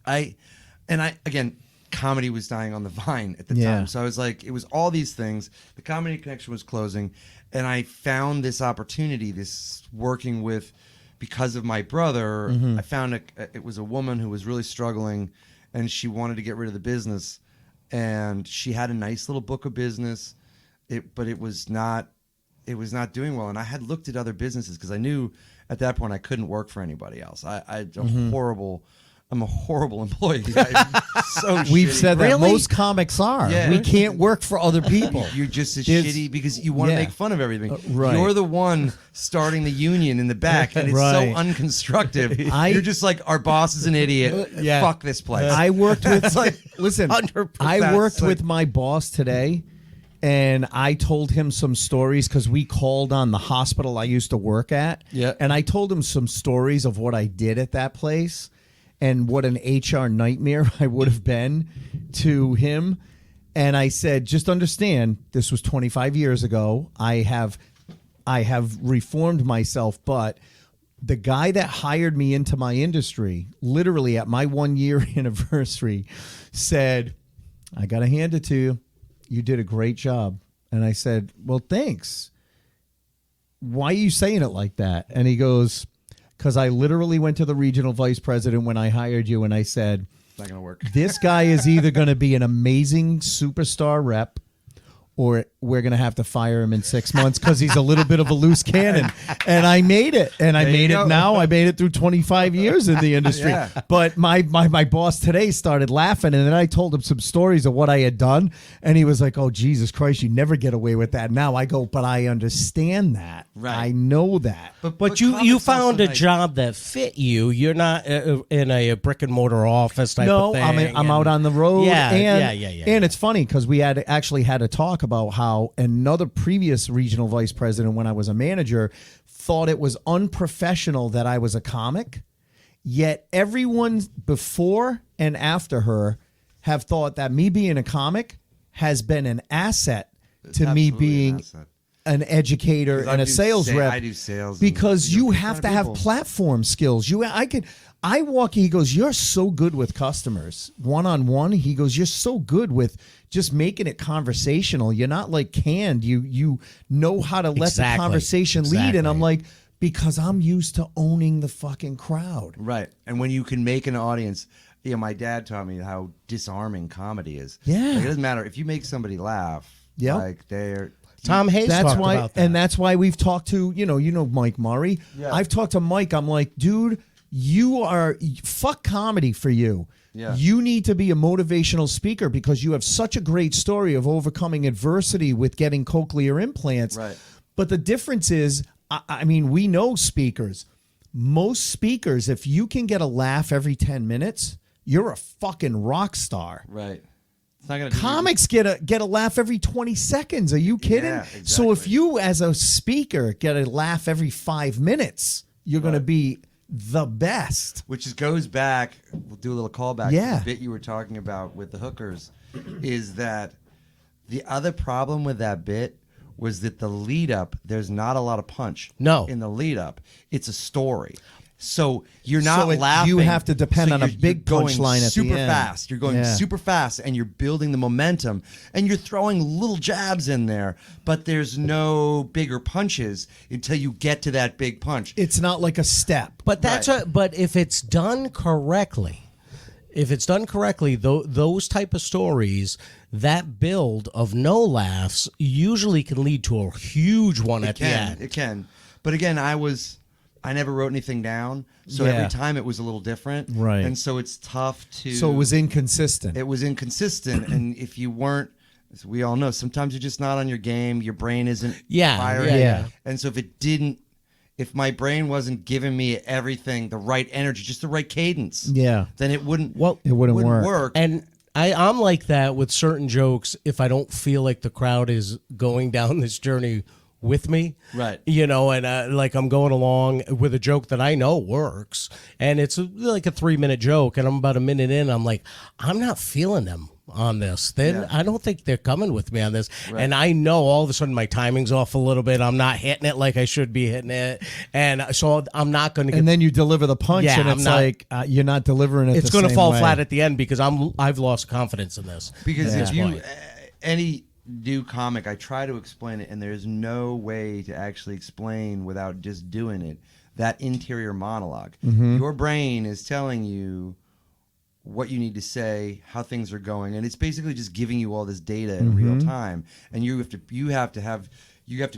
again, comedy was dying on the vine at the time. So I was like, it was all these things. The Comedy Connection was closing, and I found this opportunity, this working with. Because of my brother, I found it was a woman who was really struggling, and she wanted to get rid of the business, and she had a nice little book of business, but it was not doing well. And I had looked at other businesses because I knew at that point I couldn't work for anybody else. I'm a horrible employee. I'm so We've shitty. said that most comics are. Yeah. We can't work for other people. You're just as There's- shitty because you want to yeah. make fun of everything. Right. You're the one starting the union in the back, and it's Right. so unconstructive. You're just like, our boss is an idiot. Yeah. Fuck this place. I worked with listen. 100%. I worked It's like- with my boss today, and I told him some stories because we called on the hospital I used to work at. Yeah. And I told him some stories of what I did at that place. and what an HR nightmare I would have been to him. And I said, just understand, this was 25 years ago. I have reformed myself, but the guy that hired me into my industry, literally at my 1 year anniversary, said, I got to hand it to you. You did a great job. And I said, well, thanks. Why are you saying it like that? And he goes, because I literally went to the regional vice president when I hired you and I said, It's not going to work. this guy is either going to be an amazing superstar rep or we're going to have to fire him in 6 months because he's a little bit of a loose cannon. And I made it. And I made it now. I made it through 25 years in the industry. Yeah. But my boss today started laughing. And then I told him some stories of what I had done. And he was like, oh, Jesus Christ, you never get away with that. Now I go, but I understand that. Right. I know that. But you comics found also, a like- job that fit you. You're not in a brick and mortar office type No, of thing. I'm out on the road. Yeah, and, yeah. And it's funny because we had actually had a talk about how another previous regional vice president, when I was a manager, thought it was unprofessional that I was a comic. Yet everyone before and after her have thought that me being a comic has been an asset to me absolutely an being asset. an educator 'Cause I and a do sales rep. I do sales. Because and, you these have kind to of have people. platform skills. I walk, he goes, you're so good with customers one-on-one. He goes, you're so good with just making it conversational. You're not like canned. You know how to let the Exactly. conversation lead. And I'm Exactly. like, because I'm used to owning the fucking crowd. Right. And when you can make an audience, my dad taught me how disarming comedy is. Yeah. Like, it doesn't matter if you make somebody laugh. Yep. Like they're Tom Hayes That's talked why, about that. and that's why we've talked to, you know Mike Murray. Yeah. I've talked to Mike. I'm like, dude, fuck comedy for you. Yeah. You need to be a motivational speaker because you have such a great story of overcoming adversity with getting cochlear implants. Right. But the difference is, I mean, we know speakers. Most speakers, if you can get a laugh every 10 minutes, you're a fucking rock star. right. It's not gonna do Comics get a laugh every 20 seconds. Are you kidding? Yeah, So if exactly. you, as a speaker, get a laugh every 5 minutes, you're going to be the best. Which goes back. We'll do a little callback. Yeah. To the bit you were talking about with the hookers, is that the other problem with that bit was that the lead up. There's not a lot of punch. No. In the lead up, it's a story. So you're not So laughing. you have to depend on a you're big going punchline at the super end. fast. You're going Yeah. super fast, and you're building the momentum, and you're throwing little jabs in there. But there's no bigger punches until you get to that big punch. It's not like a step. But but if it's done correctly, those type of stories, that build of no laughs usually can lead to a huge one at the end. It can. But again, I never wrote anything down, so Yeah. every time it was a little different. Right. And so it's tough to. So it was inconsistent. It was inconsistent, and if you weren't, as we all know, sometimes you're just not on your game. Your brain isn't firing. yeah. And so if my brain wasn't giving me everything, the right energy, just the right cadence, Yeah. then it wouldn't. It wouldn't work. And I'm like that with certain jokes if I don't feel like the crowd is going down this journey with me. Right. And like I'm going along with a joke that I know works, and it's like a 3-minute joke, and I'm about a minute in, I'm like, I'm not feeling them on this. Then I don't think they're coming with me on this. Right. And I know all of a sudden my timing's off a little bit. I'm not hitting it like I should be hitting it. And so I'm not going to get. And then you deliver the punch, Yeah, and I'm it's not- like you're not delivering it. it's going to fall flat at the end because I've lost confidence in this. Because at if this you point. any new comic, I try to explain it, and there's no way to actually explain without just doing it. That interior monologue, your brain is telling you what you need to say, how things are going, and it's basically just giving you all this data in real time. And you have to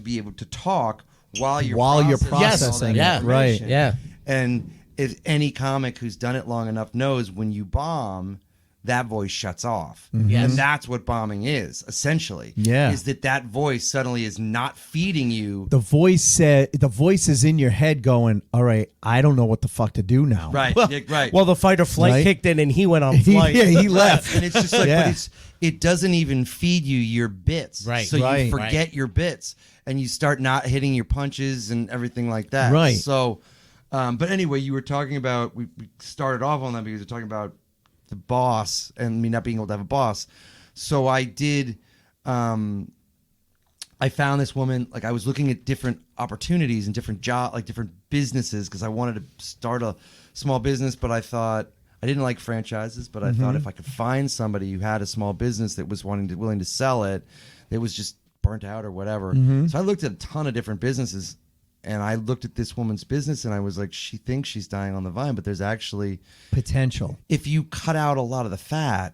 be able to talk while you're processing all that it, right. information. Yeah. And if any comic who's done it long enough knows, when you bomb, that voice shuts off. Yes. And that's what bombing is, essentially. Yeah. Is that voice suddenly is not feeding you. The voice is in your head going, all right, I don't know what the fuck to do now. Right, yeah, right. Well, the fight or flight Right. kicked in and he went on flight. he left. And it's just like, Yeah. but it doesn't even feed you your bits. Right. So Right. you forget your bits and you start not hitting your punches and everything like that. Right. So But anyway, you were talking about, we started off on that because you're talking about the boss and me not being able to have a boss. So I did, I found this woman, like I was looking at different opportunities and different different businesses because I wanted to start a small business, but I thought, I didn't like franchises, but I thought if I could find somebody who had a small business that was willing to sell it, that was just burnt out or whatever. So I looked at a ton of different businesses, and I looked at this woman's business, and I was like, she thinks she's dying on the vine, but there's actually potential. If you cut out a lot of the fat,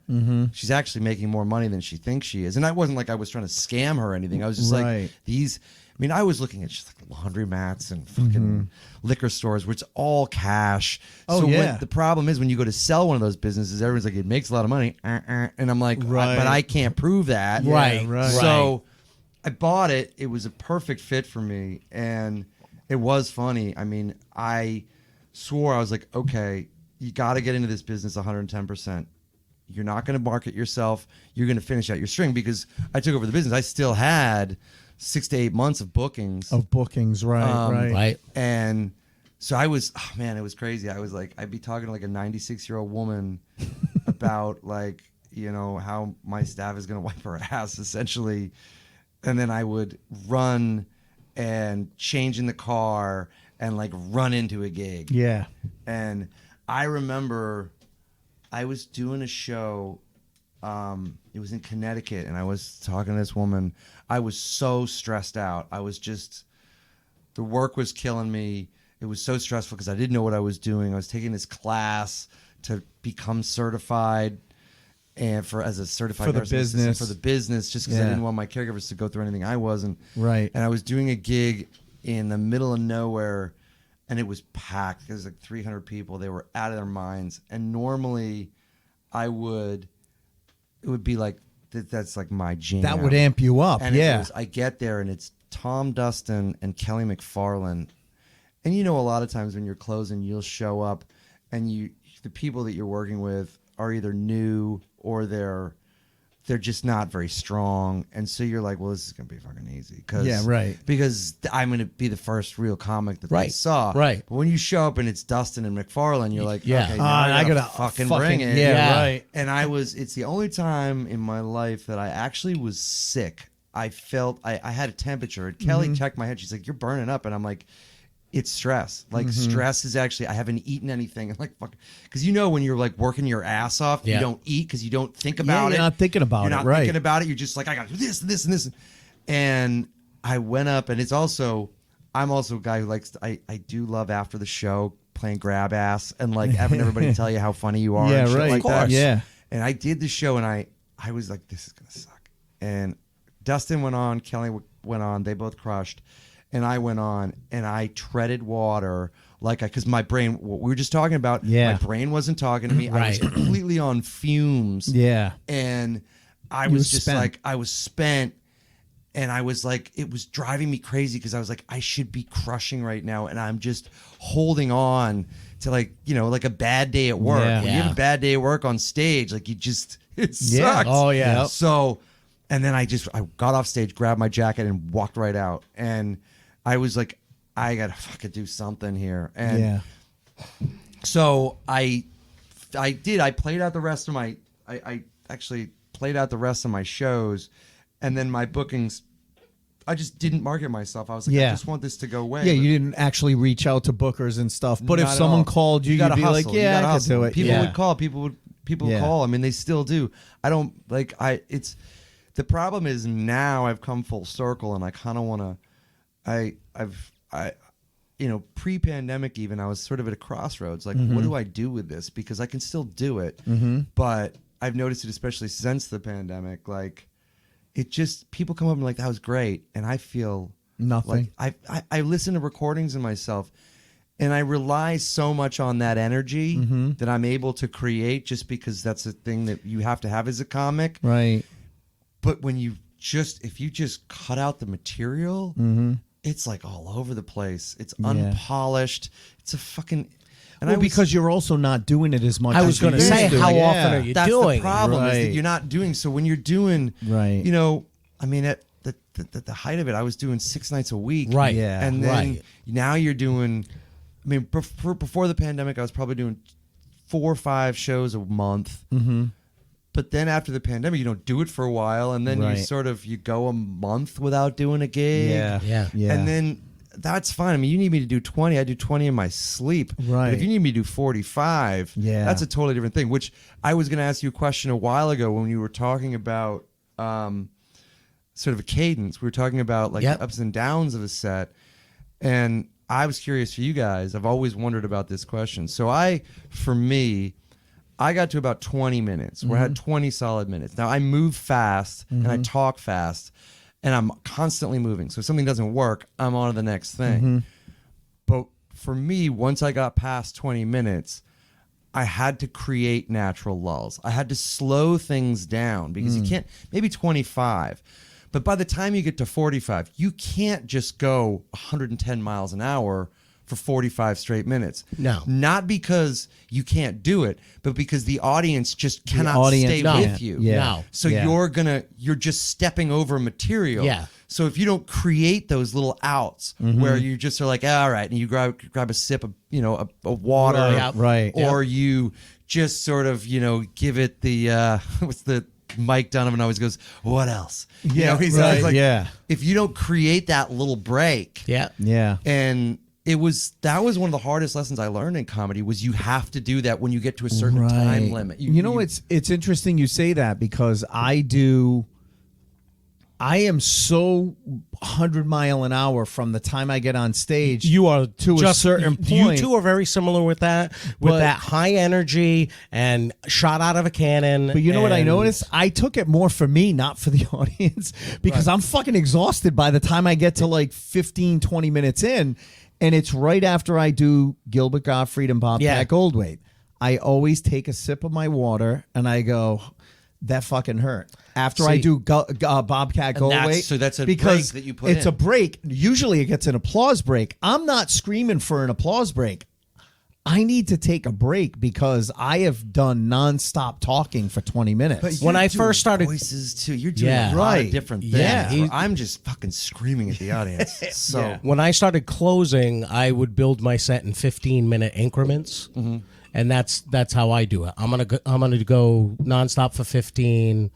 she's actually making more money than she thinks she is. And I wasn't like I was trying to scam her or anything. I was just like, I was looking at just like laundromats and fucking liquor stores, which is all cash. The problem is when you go to sell one of those businesses, everyone's like, it makes a lot of money. And I'm like, but I can't prove that. So I bought it. It was a perfect fit for me. And it was funny. I mean, I swore, I was like, okay, you got to get into this business 110%. You're not going to market yourself. You're going to finish out your string, because I took over the business. I still had 6 to 8 months of bookings. Right. And so I was, oh man, it was crazy. I was like, I'd be talking to like a 96-year-old woman about like, you know, how my staff is going to wipe her ass essentially. And then I would run and change in the car and like run into a gig. Yeah. And I remember I was doing a show. It was in Connecticut, and I was talking to this woman. I was so stressed out. I was just, the work was killing me. It was so stressful because I didn't know what I was doing. I was taking this class to become certified, and as a certified for nurse the business, just because I didn't want my caregivers to go through anything I wasn't. Right. And I was doing a gig in the middle of nowhere, and it was packed. It was like 300 people. They were out of their minds. And normally, it would be like, that's like my jam. That would amp you up. And I get there, and it's Tom Dustin and Kelly McFarlane. And you know, a lot of times when you're closing, you'll show up, and the people that you're working with are either new or they're just not very strong. And so you're like, well, this is going to be fucking easy. Because I'm going to be the first real comic that they saw. Right. But when you show up and it's Dustin and McFarlane, you're like, okay, now I gotta fucking bring it. Right. And it's the only time in my life that I actually was sick. I felt, I had a temperature. And Kelly checked my head. She's like, you're burning up. And I'm like, it's stress. Like stress is actually, I haven't eaten anything. And like, fuck, because you know when you're like working your ass off, you don't eat because you don't think about it. You're not thinking about it. You're not thinking about it. You're just like, I got to do this and this and this. And I went up, and I'm also a guy who likes, I do love after the show playing grab ass and like having everybody tell you how funny you are. And shit like that. Yeah. And I did the show, and I was like, this is going to suck. And Dustin went on, Kelly went on, they both crushed. And I went on, and I treaded water because my brain, what we were just talking about, my brain wasn't talking to me. I was completely on fumes. Yeah. And I was just spent. Like, I was spent, and I was like, it was driving me crazy because I was like, I should be crushing right now. And I'm just holding on to like, you know, like a bad day at work. Yeah. When you have a bad day at work on stage, like it sucks. Oh, yeah. Yep. So, and then I got off stage, grabbed my jacket, and walked right out. And I was like, I gotta fucking do something here. And so I played out the rest of my, I actually played out the rest of my shows, and then my bookings, I just didn't market myself. I was like, I just want this to go away. Yeah, you didn't actually reach out to bookers and stuff. But if Not at someone all. called you'd be like, yeah, I could do it. People would call. People would call. I mean, they still do. I don't like. It's the problem is now I've come full circle, and I kind of want to. You know, pre-pandemic even, I was sort of at a crossroads. Like, what do I do with this? Because I can still do it, but I've noticed it, especially since the pandemic. Like, it just, people come up and like, that was great, and I feel nothing. Like I listen to recordings of myself, and I rely so much on that energy that I'm able to create, just because that's a thing that you have to have as a comic. Right. But when if you just cut out the material, it's like all over the place. It's unpolished. It's a fucking. And because you're also not doing it as much. I was going to say, how often are you that's doing? The problem is that you're not doing. So when you're doing, you know, I mean, at the height of it, I was doing 6 nights a week. Right. Yeah. And then now you're doing I mean, before the pandemic, I was probably doing 4 or 5 shows a month. Mm-hmm. But then after the pandemic, you don't do it for a while, and then you go a month without doing a gig. Yeah. And then that's fine. I mean, you need me to do 20. I do 20 in my sleep. Right. But if you need me to do 45, that's a totally different thing, which I was going to ask you a question a while ago when you were talking about sort of a cadence. We were talking about like the ups and downs of a set. And I was curious for you guys. I've always wondered about this question. So for me, I got to about 20 minutes where I had 20 solid minutes. Now I move fast and I talk fast and I'm constantly moving. So if something doesn't work, I'm on to the next thing. But for me, once I got past 20 minutes, I had to create natural lulls. I had to slow things down because you can't, maybe 25. But by the time you get to 45, you can't just go 110 miles an hour for 45 straight minutes. No. Not because you can't do it, but because the audience just cannot stay with you. No. So you're just stepping over material. Yeah. So if you don't create those little outs where you just are like, all right, and you grab a sip of, a water. Right. Or you just sort of, give it the, what's the, Mike Donovan always goes, what else? He's always like, if you don't create that little break. Yeah. And that was one of the hardest lessons I learned in comedy was you have to do that when you get to a certain time limit. It's interesting you say that because I am so 100 mile an hour from the time I get on stage. You are to a certain point. You two are very similar with that, that high energy and shot out of a cannon. But you know what I noticed? I took it more for me, not for the audience, because I'm fucking exhausted by the time I get to like 15, 20 minutes in. And it's right after I do Gilbert Gottfried and Bobcat Goldthwait. I always take a sip of my water and I go, that fucking hurt. After I do Bobcat Goldthwait. So that's a because break that you put in. It's a break. Usually it gets an applause break. I'm not screaming for an applause break. I need to take a break because I have done nonstop talking for 20 minutes. But when I first started, voices too, you're doing a lot of different things. Yeah. I'm just fucking screaming at the audience. So when I started closing, I would build my set in 15-minute increments, and that's how I do it. I'm gonna go nonstop for 15.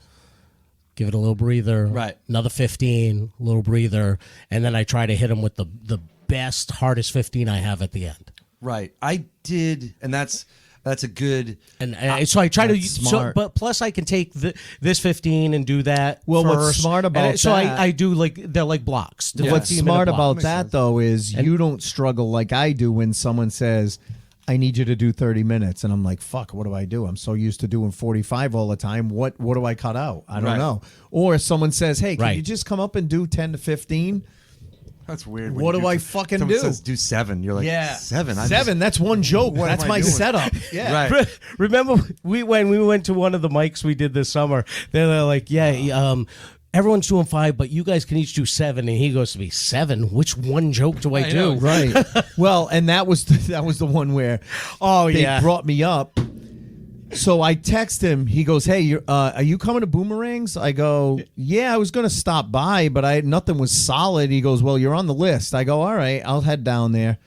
Give it a little breather. Right. Another 15, little breather, and then I try to hit them with the best, hardest 15 I have at the end. Right. I did, and that's a good. And so I try to. Smart. But plus I can take this 15 and do that. Well, first. what's smart about and so that? I do they're like blocks. What's 15-minute smart blocks. about that though is you don't struggle like I do when someone says, I need you to do 30 minutes. And I'm like, fuck, what do I do? I'm so used to doing 45 all the time. What do I cut out? I don't know. Or someone says, hey, can you just come up and do 10 to 15? That's weird. What do I fucking someone do? Says do 7. You're like 7. That's one joke. That's my setup. Yeah. Right. Remember when we went to one of the mics we did this summer? They're like, everyone's doing 5, but you guys can each do 7. And he goes to me, 7? Which one joke do I do? Right. Well, and that was the one where they brought me up. So I text him. He goes, hey, are you coming to Boomerangs? I go, yeah, I was going to stop by, but nothing was solid. He goes, well, you're on the list. I go, all right, I'll head down there.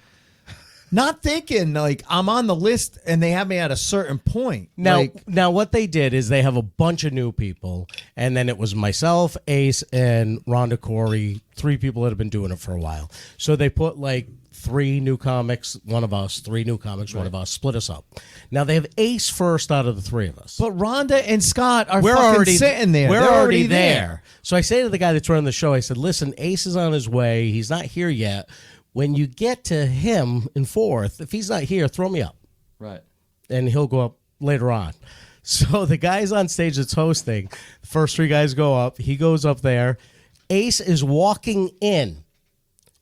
Not thinking like I'm on the list and they have me at a certain point. Now what they did is they have a bunch of new people, and then it was myself, Ace, and Rhonda Corey, 3 people that have been doing it for a while. So they put like 3 new comics, one of us, 3 new comics, one of us, split us up. Now they have Ace first out of the 3 of us. But Rhonda and Scott are already sitting there. We're already there. So I say to the guy that's running the show, I said, listen, Ace is on his way. He's not here yet. When you get to him in 4th, if he's not here, throw me up. Right. And he'll go up later on. So the guy's on stage that's hosting. The first 3 guys go up. He goes up there. Ace is walking in.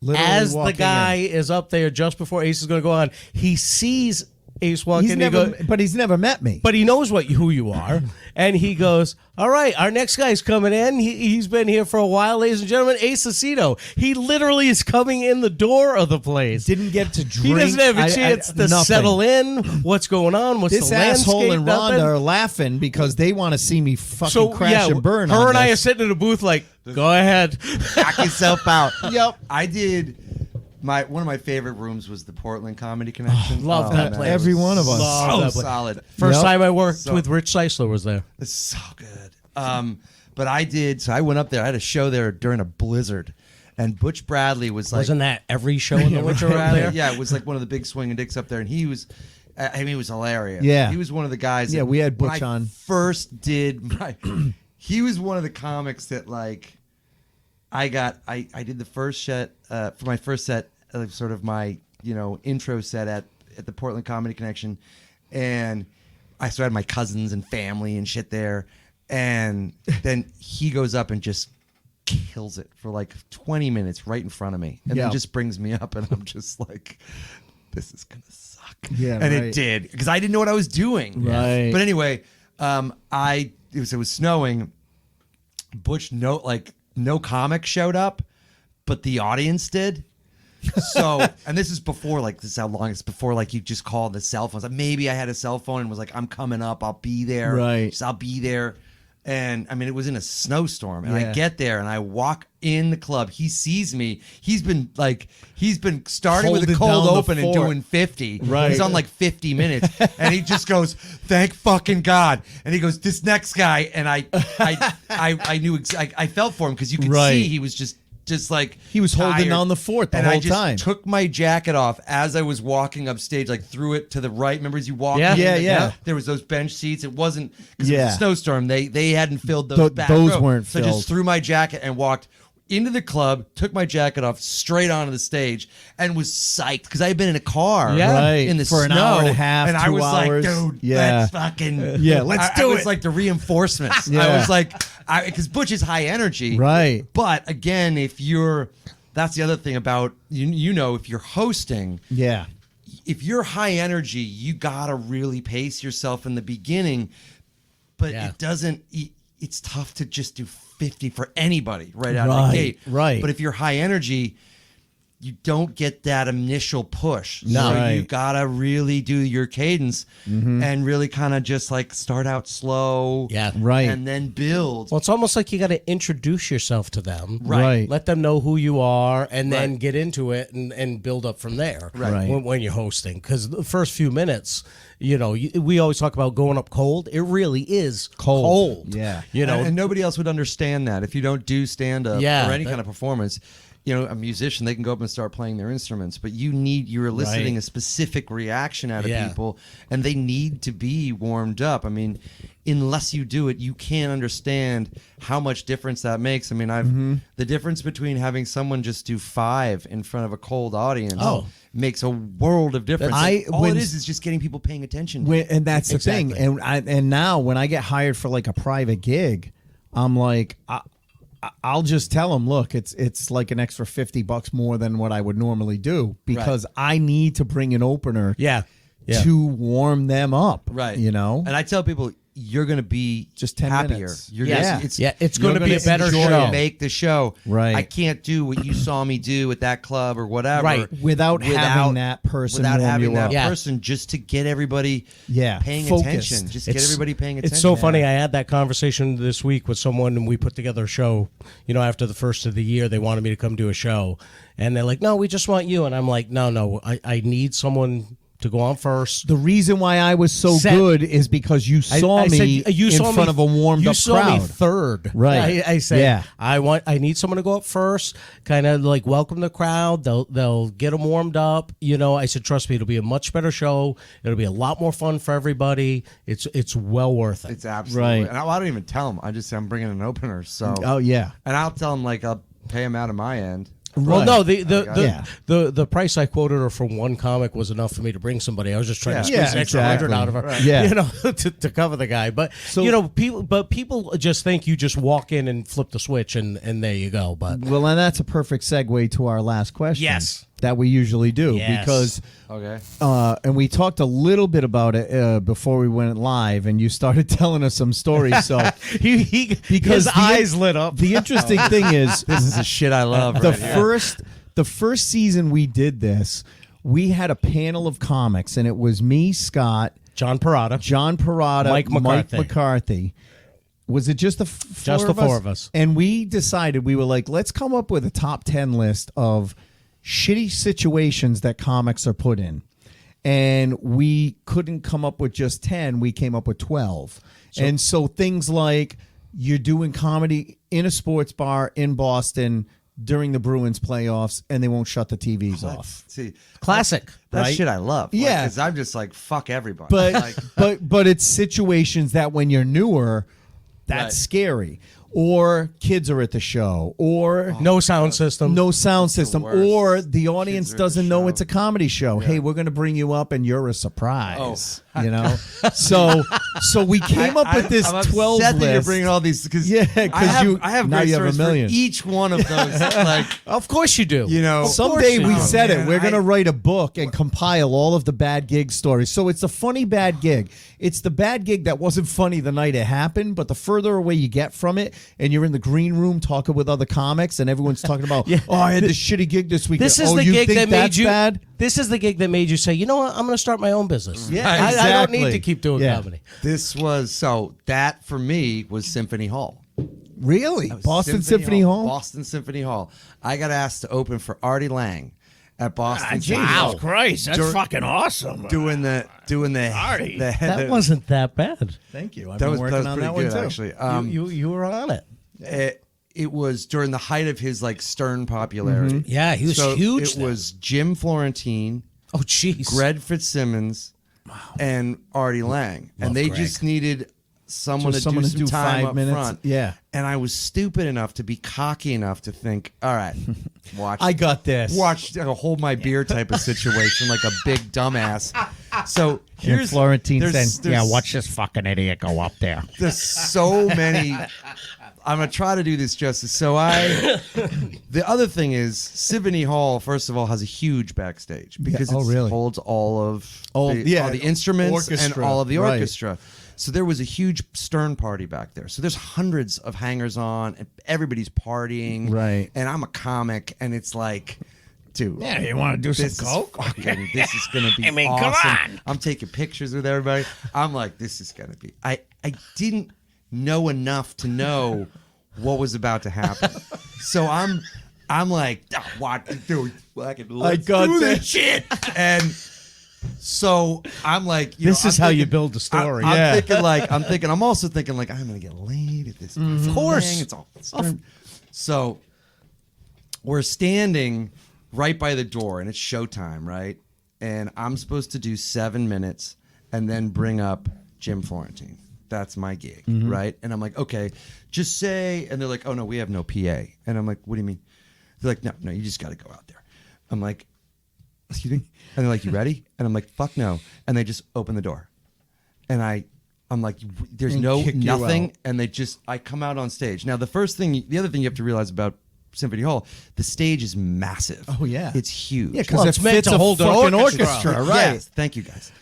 Literally as walking the guy in. is up there just before Ace is going to go on, he sees Ace walk in. But he's never met me. But he knows who you are. And he goes, all right, our next guy's coming in. He's been here for a while, ladies and gentlemen, Ace Aceto. He literally is coming in the door of the place. Didn't get to drink. He doesn't have a chance to settle in. What's going on? What's this the landscape? This asshole and Rhonda Nothing? are laughing because they want to see me fucking crash and burn. Her and I are this. sitting in a booth like, go ahead. Knock yourself out. Yep. I did one of my favorite rooms was the Portland Comedy Connection. Love that man. place. Every one of us. Love So that place. solid. First Yep. time I worked So- with Rich Seisler was there. It's so good. But I went up there. I had a show there during a blizzard, and Butch Bradley was like, Wasn't that every show in the winter around there? yeah, it was like one of the big swinging dicks up there, and he was. I mean, he was hilarious. Yeah. He was one of the guys. Yeah, that we had when Butch I on. First did my. He was one of the comics that like. I did the first set for my first set, sort of my intro set at the Portland Comedy Connection, and I still had my cousins and family and shit there, and then he goes up and just kills it for like 20 minutes right in front of me, and Yeah. then just brings me up, and I'm just like, this is gonna suck. Yeah, and right. it did, because I didn't know what I was doing. Right. But anyway, it was snowing. Butch no comic showed up, but the audience did. So, and this is before this is how long it's before you just call the cell phones. Like, maybe I had a cell phone and was like, I'm coming up, I'll be there. Right. Just, I'll be there. And I mean, it was in a snowstorm, and Yeah. I get there and I walk in the club. He sees me. He's been starting with a Holding cold down the open and fort. doing 50. Right. He's on 50 minutes, and he just goes, "Thank fucking God!" And he goes, "This next guy," and I knew I felt for him, because you could Right. see he was just like He was holding tired. down the fort the and whole I just time. took my jacket off as I was walking upstage, threw it to the right. Remember, as you walk Yeah. in, Yeah. there was those bench seats. It wasn't because it Yeah. was a snowstorm. They hadn't filled those back those row. weren't so I filled. just threw my jacket and walked into the club, took my jacket off, straight onto the stage, and was psyched because I had been in a car Yeah. Right. in the For an snow, hour and a half, and I 2 was hours. like, dude, Yeah. let's fucking Yeah, let's I do was it. like the reinforcements. Yeah. I was like, because Butch is high energy, Right. But again, that's the other thing about if you're hosting, Yeah. if you're high energy, you gotta really pace yourself in the beginning, but Yeah. it doesn't. It's tough to just do 50 for anybody right out of Right, the gate. right. But if you're high energy, you don't get that initial push. No. So Right. you gotta really do your cadence and really kind of just start out slow, Yeah. Right. and then build. Well, it's almost like you got to introduce yourself to them. Right. Let them know who you are, and then Right. get into it and build up from there. Right. When you're hosting, because the first few minutes, we always talk about going up cold. It really is cold. Yeah. And nobody else would understand that if you don't do stand up Yeah, or any kind of performance. A musician, they can go up and start playing their instruments, but you're eliciting Right. a specific reaction out of Yeah. people, and they need to be warmed up. I mean, unless you do it, you can't understand how much difference that makes. I mean, the difference between having someone just do 5 in front of a cold audience makes a world of difference. All it is just getting people paying attention. And that's the thing. And now when I get hired for a private gig, I'm like, I'll just tell them, look, it's like an extra $50 more than what I would normally do, because I need to bring an opener Yeah. to warm them up. Right. And I tell people, you're going to be Just 10 happier. minutes. You're Yeah. gonna, Yeah, it's gonna you're be a better enjoy show. and make the show. Right. I can't do what you saw me do at that club or whatever. Right. Without having that person Without warm having you that up. Yeah. person, just to get everybody paying focused. attention. Just get everybody paying attention. It's so funny. I had that conversation this week with someone, and we put together a show. After the first of the year, they wanted me to come do a show, and they're like, "No, we just want you." And I'm like, "No, I need someone to go on first." The reason why I was so good is because you saw me in front of a warmed up saw crowd. me third, Right. I said, Yeah. I need someone to go up first, kind of welcome the crowd. They'll get them warmed up. I said, trust me, it'll be a much better show. It'll be a lot more fun for everybody. It's well worth it. It's absolutely. Right. And I don't even tell them. I just say I'm bringing an opener. So. Oh, yeah. And I'll tell them I'll pay them out of my end. Well, Right. no, Yeah. the price I quoted her for one comic was enough for me to bring somebody. I was just trying to squeeze Yeah, an extra exactly. 100 out of her, Right. Yeah. to cover the guy. But So- people just think you just walk in and flip the switch and there you go. But Well, and that's a perfect segue to our last question. Yes. That we usually do. Yes. Because Okay. and we talked a little bit about it before we went live, and you started telling us some stories. So his eyes lit up. The interesting thing is, This is the shit I love. the right here. first season we did this, we had a panel of comics, and it was me, Scott, John Parada, Mike Mike McCarthy. Was it just the Just the four of us. And we decided, we were like, let's come up with a top 10 list of shitty situations that comics are put in. And we couldn't come up with just 10. We came up with 12. And so things like you're doing comedy in a sports bar in Boston during the Bruins playoffs, and they won't shut the TVs off. See, Classic. that right? shit I love. Yeah. Because I'm just like, fuck everybody. But like, but it's situations that when you're newer, that's Right. scary. Or kids are at the show, or No sound system. no sound system, worst. or the audience Kids are at the doesn't know show. it's a comedy show. Hey, we're going to bring you up, and you're a surprise. Oh. You know, so we came up with this I'm 12 upset that you're list. bringing all these because Yeah, 'cause I have, you- I have now great you have a stories million. for each one of those. Like, Of course you do. you know, Someday we Oh, said man, it. We're going to I- write a book and compile all of the bad gig stories. So it's a funny bad gig. It's the bad gig that wasn't funny the night it happened, but the further away you get from it, and you're in the green room talking with other comics, and everyone's talking about, oh, I had this shitty gig this weekend. This is oh, the you gig think that made that's you. bad? This is the gig that made you say, you know what? I'm going to start my own business. Yeah, I don't exactly. need to keep doing Yeah. comedy. this was so that for me was Symphony Hall. Really? Boston Symphony Hall? Boston Symphony Hall. I got asked to open for Artie Lang at Boston Symphony Jesus Hall. Christ, that's fucking awesome. Doing the Artie. That wasn't that bad. Thank you. I've that been was working on pretty that good one too. actually. You were on it. It was during the height of his like Stern popularity. Yeah, he was So huge. It then. was Jim Florentine, Oh, jeez. Greg Fitzsimmons, and Artie Lang, and they Greg. just needed someone, So to, someone do to some do time 5 up minutes. front. Yeah. And I was stupid enough to be cocky enough to think, all right, watch. I got this. watch a hold my beer type of situation, like a big dumbass. So here's Florentine there's- said, there's- Watch this fucking idiot go up there. There's so many. I'm gonna try to do this justice. So the other thing is Symphony Hall. First of all, has a huge backstage because oh, it really? holds all of Oh, yeah, all the instruments and orchestra, all of the right. orchestra. So there was a huge Stern party back there. So there's hundreds of hangers on, and everybody's partying. Right. And I'm a comic, and it's like, dude. Yeah, you want to do some This is coke? fucking. This is gonna be. I mean, come awesome. on. I'm taking pictures with everybody. I'm like, this is gonna be. I didn't know enough to know what was about to happen. So I'm like, oh, what, dude? I got do this. this shit. And so I'm like, This is how you build a story. I'm also thinking like, I'm gonna get laid at this. Of course. it's all. So we're standing right by the door, and it's showtime, right? And I'm supposed to do 7 minutes, and then bring up Jim Florentine. That's my gig, right? And I'm like, okay, just say. And they're like, oh no, we have no PA. And I'm like, what do you mean? They're like, no, you just got to go out there. I'm like, excuse me. And they're like, you ready? And I'm like, fuck no. And they just open the door, and I'm like, there's And no kick you nothing. out. And I come out on stage. Now the other thing you have to realize about Symphony Hall, the stage is massive. Oh, yeah. it's huge. Yeah, because Well, it it's meant fits to a hold an fucking orchestra. orchestra, right? Yes, thank you guys.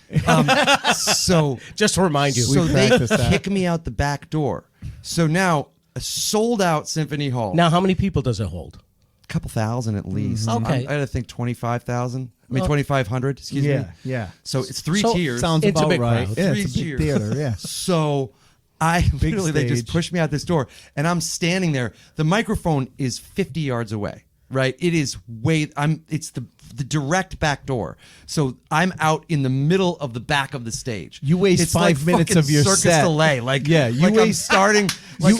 So Just to remind you. so they practiced that. kick me out the back door. So now a sold out Symphony Hall. Now, how many people does it hold? A couple thousand at least. Okay. I had to think 25,000. I mean 2,500. Excuse me. Yeah. So it's three So- tiers. Sounds It's a about big right. crowd. Yeah, Three it's a big tiers. theater, yeah. So literally they just stage. pushed me out this door, and I'm standing there. The microphone is 50 yards away. Right? It is it's the direct back door. So I'm out in the middle of the back of the stage. You waste It's 5 minutes fucking of your Circus set. Delay. Like, Yeah, you like I'm waste- starting like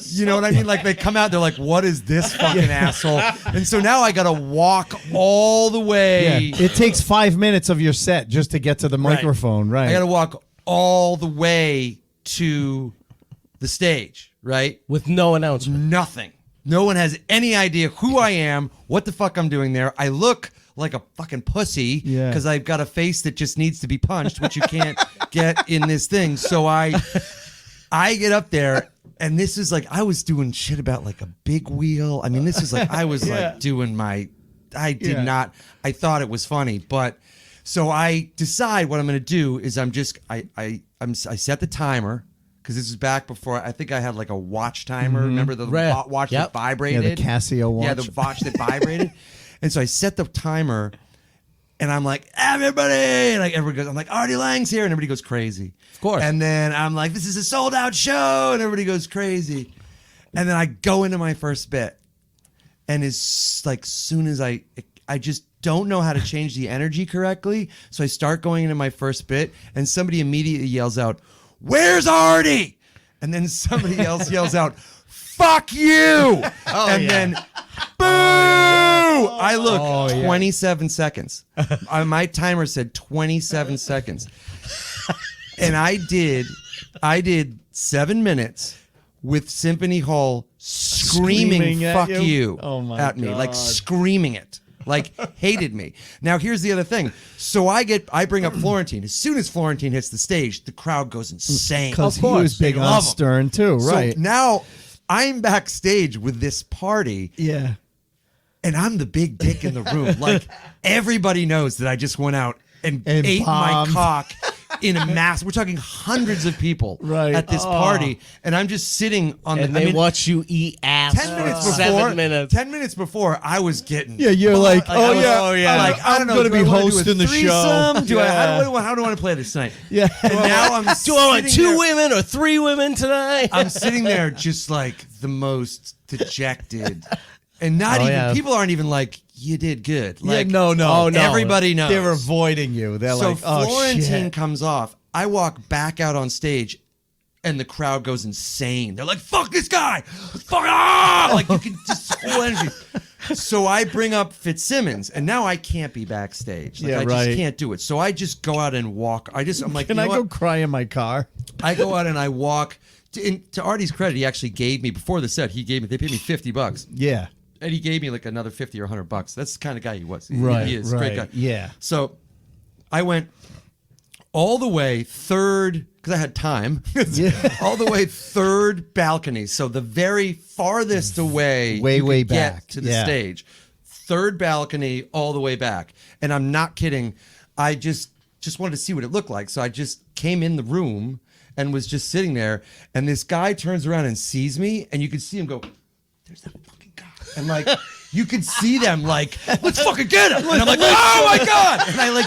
you know what I mean? Like they come out, they're like, what is this fucking asshole? And so now I gotta walk all the way. Yeah. It takes 5 minutes of your set just to get to the microphone, right? I gotta walk all the way to the stage, right? With no announcement. Nothing. No one has any idea who I am, what the fuck I'm doing there. I look like a fucking pussy Yeah. because I've got a face that just needs to be punched, which you can't get in this thing. So I get up there, and this is like I was doing shit about like a big wheel. I mean, this is like I was like doing my. I did Yeah. not. I thought it was funny, but so I decide what I'm going to do is I set the timer. Because this is back before, I think I had like a watch timer. Remember the Right. watch Yep. that vibrated? Yeah, the Casio watch. Yeah, the watch that vibrated. And so I set the timer, and I'm like, everybody! And like everybody goes, I'm like, Artie Lang's here, and everybody goes crazy. Of course. And then I'm like, this is a sold out show, and everybody goes crazy. And then I go into my first bit, and as like soon as I I just don't know how to change the energy correctly. So I start going into my first bit, and somebody immediately yells out, "Where's Artie?" And then somebody else yells out, "Fuck you!" Then, boo! I look, 27 seconds. My timer said 27 seconds. And I did 7 minutes with Symphony Hall screaming "fuck you" at me, like screaming it, like hated me. Now here's the other thing. So I bring up Florentine. As soon as Florentine hits the stage, the crowd goes insane. Because he was big on Stern too, right? So now I'm backstage with this party. Yeah. And I'm the big dick in the room. Like, everybody knows that I just went out and ate bombed. my cock in a mass. We're talking hundreds of people at this party. And I'm just sitting on and they watch you eat ass 10 minutes for before, 7 minutes. 10 minutes before, I was getting... Yeah, you're like, oh, Like, I don't know, I'm going to do I be wanna do a hosting the show. threesome? How do I want to play this night? Yeah. And now I'm Do I want 2 women or 3 women tonight? I'm sitting there just like the most dejected... And not even people aren't even like, you did good. Like, no. Everybody knows. They're avoiding you. They're so like, oh, Florentine shit. comes off. I walk back out on stage, and the crowd goes insane. They're like, fuck this guy. Fuck ah! Like, you can just full energy. So I bring up Fitzsimmons, and now I can't be backstage. Like, I just can't do it. So I just go out and walk. I'm like, can I go cry in my car? I go out and I walk. To Artie's credit, he actually gave me, before the set, they paid me $50. Yeah. And he gave me like another $50 or $100. That's the kind of guy he was. Right, He is a great guy. Yeah. So I went all the way third, because I had time, all the way third balcony. So the very farthest away way get back to the stage. Third balcony all the way back. And I'm not kidding. I just wanted to see what it looked like. So I just came in the room and was just sitting there. And this guy turns around and sees me. And you can see him go, there's that fucking guy. And like, you could see them like, let's fucking get him. And I'm like, oh my God. And I like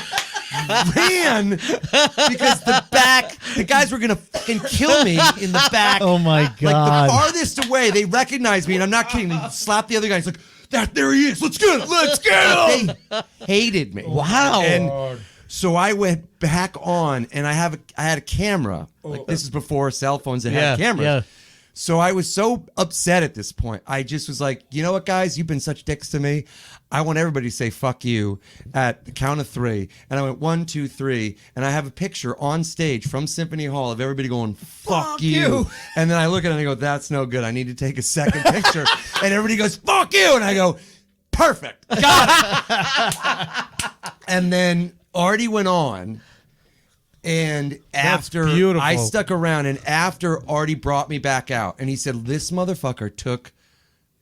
ran because the guys were going to fucking kill me in the back. Oh my God. Like the farthest away, they recognized me. And I'm not kidding. They slapped the other guy. He's like, there he is. Let's get him. Let's get him. They hated me. Wow. And so I went back on and I had a camera. Like this is before cell phones that had cameras. Yeah. So I was so upset at this point. I just was like, you know what, guys? You've been such dicks to me. I want everybody to say fuck you at the count of 3. And I went 1, 2, 3. And I have a picture on stage from Symphony Hall of everybody going, fuck you. And then I look at it and I go, that's no good. I need to take a second picture. And everybody goes, fuck you. And I go, perfect. Got it. And then Artie went on. And after I stuck around, and after Artie brought me back out, and he said, this motherfucker took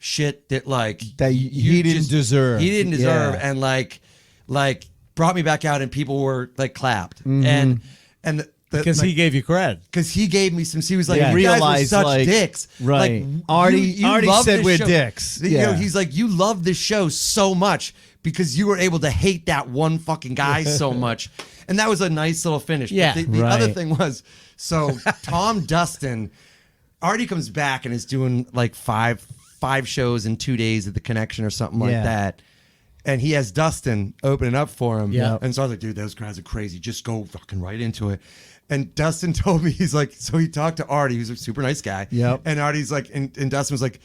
shit that he didn't deserve. He didn't deserve, and like brought me back out, and people were like clapped, and because he gave you credit. Because he gave me some. He was like, Yeah. "You guys were Realized, such like, dicks." right. Like, Artie you love said this we're show. dicks. You know, Yeah. he's like, "You love this show so much because you were able to hate that one fucking guy so much," and that was a nice little finish. Yeah. But the other thing was, so Tom Dustin, Artie comes back and is doing like five shows in 2 days at the Connection or something like that. And he has Dustin opening up for him. Yeah. And so I was like, dude, those crowds are crazy. Just go fucking right into it. And Dustin told me, he's like, so he talked to Artie, who's a super nice guy. Yep. And Artie's like, and Dustin was like,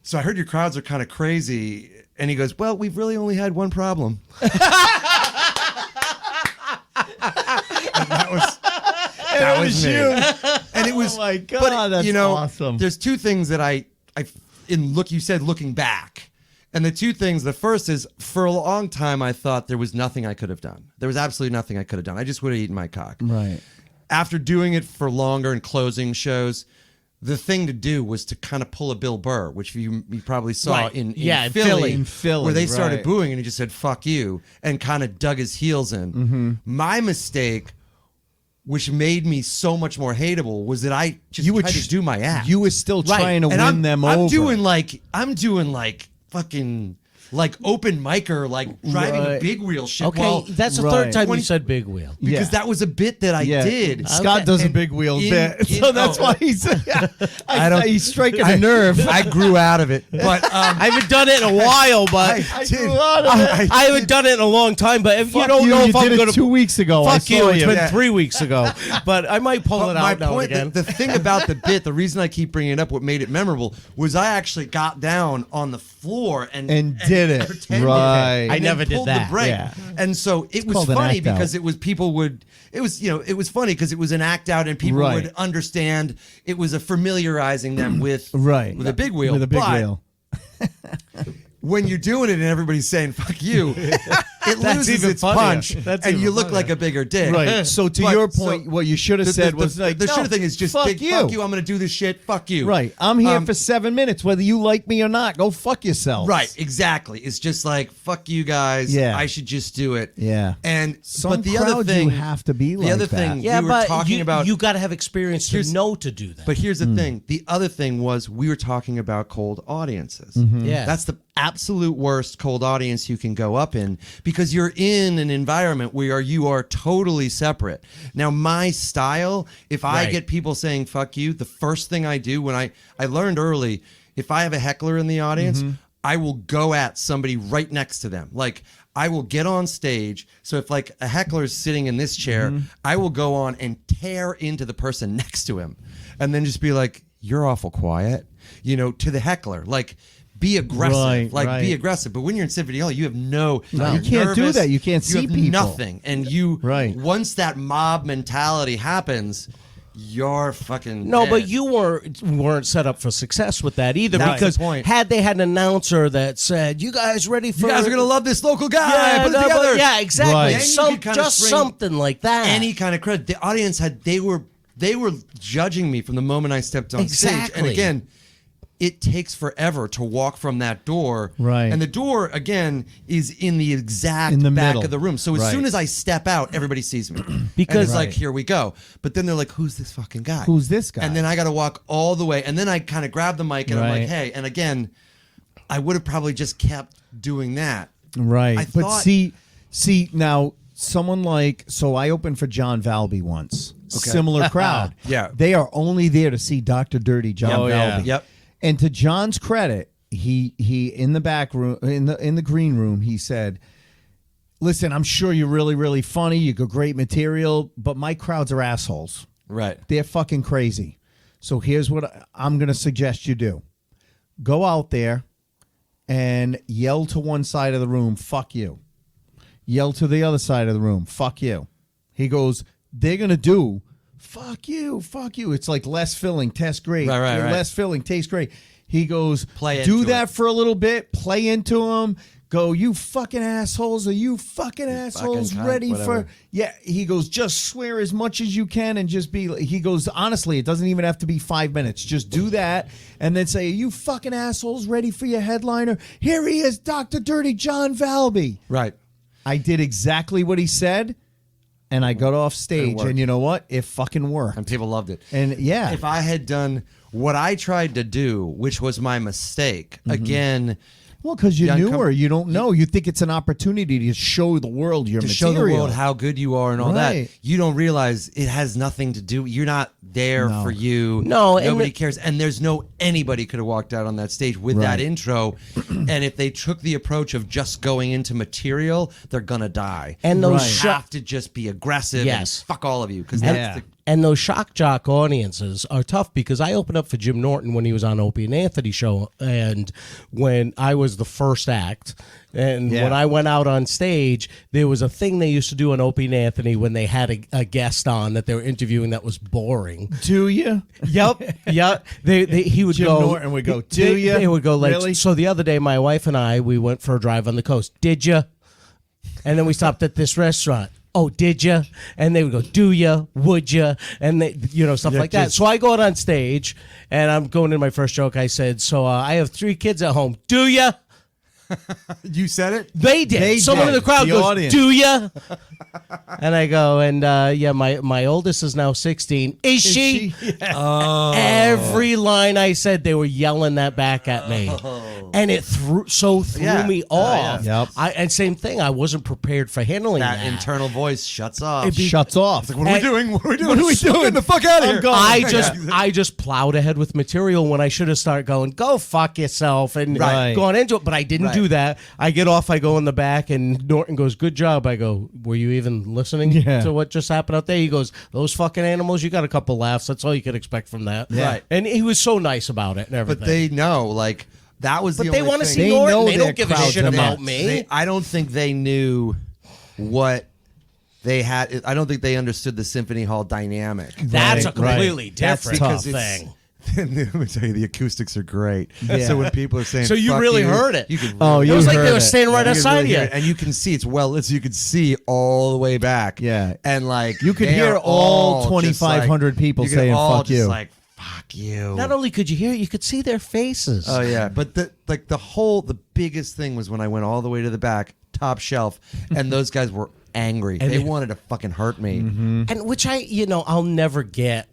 so I heard your crowds are kind of crazy. And he goes, well, we've really only had one problem. And that was me. you. And it was, Oh my God, but, that's you know, awesome. There's two things that you said looking back. And the two things, the first is, for a long time, I thought there was nothing I could have done. There was absolutely nothing I could have done. I just would have eaten my cock. Right. After doing it for longer and closing shows, the thing to do was to kind of pull a Bill Burr, which you probably saw Right. in Philly. In Philly, where they started right. booing and he just said, fuck you, and kind of dug his heels in. Mm-hmm. My mistake, which made me so much more hateable, was that I just tried to do my act. You were still trying to And win them I'm over. doing like fucking like open micer, like driving a big wheel shit. Okay, Well, that's the third time you said big wheel. because that was a bit that I did. Scott does a big wheel bit, so that's why he's. He's striking a nerve. I grew out of it, but I haven't done it in a while, but I haven't done it in a long time. But if you don't know if I'm going to 2 weeks ago. fuck you, it's been 3 weeks ago. But I might pull it out now and again. The thing about the bit, the reason I keep bringing it up, what made it memorable, was I actually got down on the floor and did it. pretended, Right. and I never then did pulled that. The brake. Yeah. And so it was called an funny act out. because it was it was funny because it was an act out and people Right. would understand. It was a familiarizing them with With a big wheel. With a big But wheel. when you're doing it and everybody's saying "fuck you," it loses even its funnier. punch, That's and even you look funnier. like a bigger dick. Right. So to But- your point, so what you should have said was like, the no, should thing is just fuck big you. fuck you. I'm going to do this shit. Fuck you. Right. I'm here for 7 minutes, whether you like me or not. Go fuck yourself. Right, exactly. It's just like fuck you guys. Yeah. I should just do it. Yeah. And Some but the other crowds thing you have to be the like other that. thing Yeah, we were but talking about. you got to have experience to know to do that. But here's the thing. The other thing was we were talking about cold audiences. Yeah. That's the absolute worst cold audience you can go up in because you're in an environment where you are totally separate. Now, my style, if I Right. get people saying fuck you, the first thing I do when I learned early, if I have a heckler in the audience, I will go at somebody right next to them. Like I will get on stage. So if like a heckler's sitting in this chair, I will go on and tear into the person next to him and then just be like, you're awful quiet, to the heckler. Like, be aggressive, Right, be right. aggressive. But when you're in Symphony Hall, you have no, You you're can't do nervous, that. You can't see have people. nothing, and you Right. once that mob mentality happens, you're fucking No, dead. but you weren't set up for success with that either. That's because the point. had they had an announcer that said, "You guys ready for? You guys are gonna love this local guy. yeah, Put it no, but- together." yeah, exactly. Right. Then you Some could kinda just string something like that. Any kind of credit. The audience they were judging me from the moment I stepped on stage. And Exactly. again, it takes forever to walk from that door. Right. And the door, again, is in the exact In the back middle. of the room. So as Right. soon as I step out, everybody sees me. Because- and it's like, Right. here we go. But then they're like, who's this fucking guy? Who's this guy? And then I got to walk all the way. And then I kind of grab the mic and I'm Right. like, hey. And again, I would have probably just kept doing that. Right. I But thought- see now someone so I opened for John Valby once. Okay. Similar crowd. Yeah. They are only there to see Dr. Dirty John Oh, yeah. Valby. Yep. And to John's credit, he in the back room in the green room, he said, "Listen, I'm sure you're really, really funny. You got great material, but my crowds are assholes. Right. They're fucking crazy. So here's what I'm going to suggest you do. Go out there and yell to one side of the room, fuck you. Yell to the other side of the room, fuck you." He goes, they're going to do, fuck you, fuck you. It's like less filling, tastes great. Right. Less filling, tastes great. He goes, Play do into that it. for a little bit, play into them. Go, you fucking assholes. Are you fucking assholes cunt, ready whatever. for... Yeah, he goes, just swear as much as you can and just be... He goes, honestly, it doesn't even have to be 5 minutes. Just do that and then say, are you fucking assholes ready for your headliner? Here he is, Dr. Dirty John Valby. Right. I did exactly what he said, and I got off stage, worked. and you know what? It fucking worked. And people loved it. And yeah. If I had done what I tried to do, which was my mistake, Mm-hmm. again, Well, because you're Yeah, newer, you don't know. You think it's an opportunity to show the world your to material. show the world how good you are and all Right. that, you don't realize it has nothing to do. You're not there No. for you. No, and nobody the- cares. And there's anybody could have walked out on that stage with that Right. intro. And if they took the approach of just going into material, they're gonna die. And those Right. you sho- have to just be aggressive. Yes. And fuck all of you because Yeah. that's the. And those shock jock audiences are tough because I opened up for Jim Norton when he was on Opie and Anthony show, and when I was the first act, and Yeah. when I went out on stage, there was a thing they used to do on Opie and Anthony when they had a guest on that they were interviewing that was boring. Do you? Yep. He would Jim go. Norton would go, "Do ya? They would go like. Really?" So the other day, my wife and I, we went for a drive on the coast. Did you? And then we stopped at this restaurant. Oh, did you? And they would go, do you? Would you? And they, stuff like that. So I go out on stage, and I'm going in my first joke. I said, so I have 3 kids at home. Do you? You said it. They did. They Someone did. in the crowd The goes, audience. do you? And I go, and yeah, my oldest is now 16. Is she? Oh. Every line I said, they were yelling that back at me. and it threw me off. Yep. And same thing, I wasn't prepared for handling that. That internal voice shuts off. Shuts off. What are we doing? What are we doing? What are we doing? Get the fuck out of here. I just plowed ahead with material when I should have started going, go fuck yourself, and gone into it. But I didn't do that. I get off, I go in the back, and Norton goes, good job. I go, were you even listening to what just happened out there? He goes, those fucking animals, you got a couple laughs. That's all you could expect from that. Yeah. Right. And he was so nice about it and everything. But they know, like, that was the But they only want to thing. see They Norton. know They their don't give a crowd's shit in about it. me. I don't think they knew what they had. I don't think they understood the Symphony Hall dynamic. That's a completely Right. That's different tough. thing. Let me tell you, the acoustics are great. Yeah. So when people are saying, So you "Fuck really you," heard it. You can Oh, It you was like they heard were it. standing right you can outside really of hear you. it. And you can see you can see all the way back. Yeah. And like You could they hear are all just 2,500 people you could saying, all "Fuck just you." like, fuck you. Not only could you hear it, you could see their faces. Oh yeah, but the biggest thing was when I went all the way to the back, top shelf, and those guys were angry. They wanted to fucking hurt me. And which I'll never get.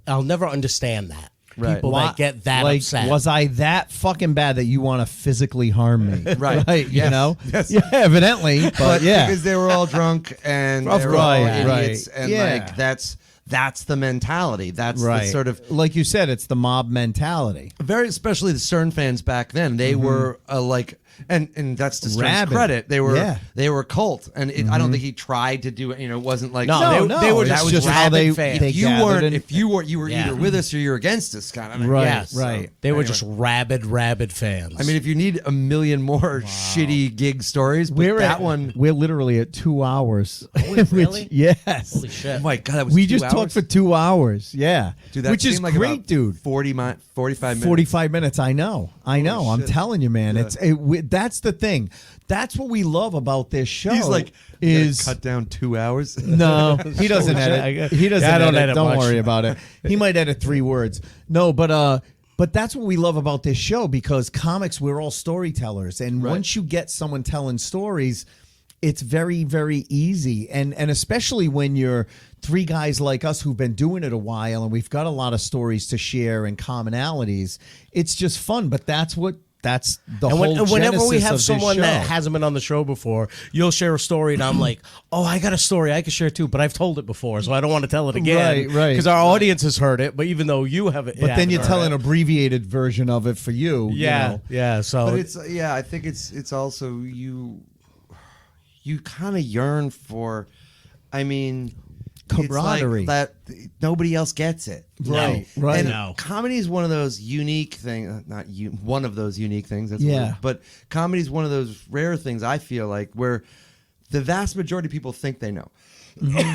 I'll never understand that. Right. People that get that like, upset. was I that fucking bad that you want to physically harm me? Right. You Yes. know? Yes. Yeah, evidently. But yeah. because they were all drunk and they were all Right, idiots, right. and Yeah. like that's the mentality. That's the sort of like you said, it's the mob mentality. very, especially the CERN fans back then. They were like, and that's to Stern's Rabid. credit. They were cult, and I don't think he tried to do it. It wasn't like No, they were it's just how they, rabid fans. they if you gathered weren't, and- if you were either with us or you're against us, kind of. Right, Yes. right. They were Anyway. just rabid fans. I mean, if you need a million more shitty gig stories, but we're literally at 2 hours. really? Yes. holy shit. Oh my god, that was We 2 just talked hours? for 2 hours. Yeah. Dude, that which is seemed like great, about dude. 45 minutes. 45 minutes. I know. I'm shit. telling you, man. That's the thing. That's what we love about this show. He's like, is cut down 2 hours. no, he doesn't edit. He doesn't. Yeah, I don't edit. edit Don't much. worry about it. He might edit 3 words. No, but that's what we love about this show, because comics, we're all storytellers, and once you get someone telling stories, it's very, very easy, and especially when you're 3 guys like us who've been doing it a while, and we've got a lot of stories to share and commonalities. It's just fun, but that's the and whole whenever we genesis have of this someone show. that hasn't been on the show before, you'll share a story, and I'm like, oh, I got a story I can share too, but I've told it before, so I don't want to tell it again. Right. Because our audience has heard it, but even though you haven't. But then you haven't tell heard an it. abbreviated version of it for you. Yeah, You know. yeah. So But it's I think it's also you kind of yearn for, I mean, Camaraderie. it's like that nobody else gets it. Right, right. And No. comedy is one of those unique things. One of those unique things. That's Yeah. weird. But comedy is one of those rare things. I feel like where the vast majority of people think they know.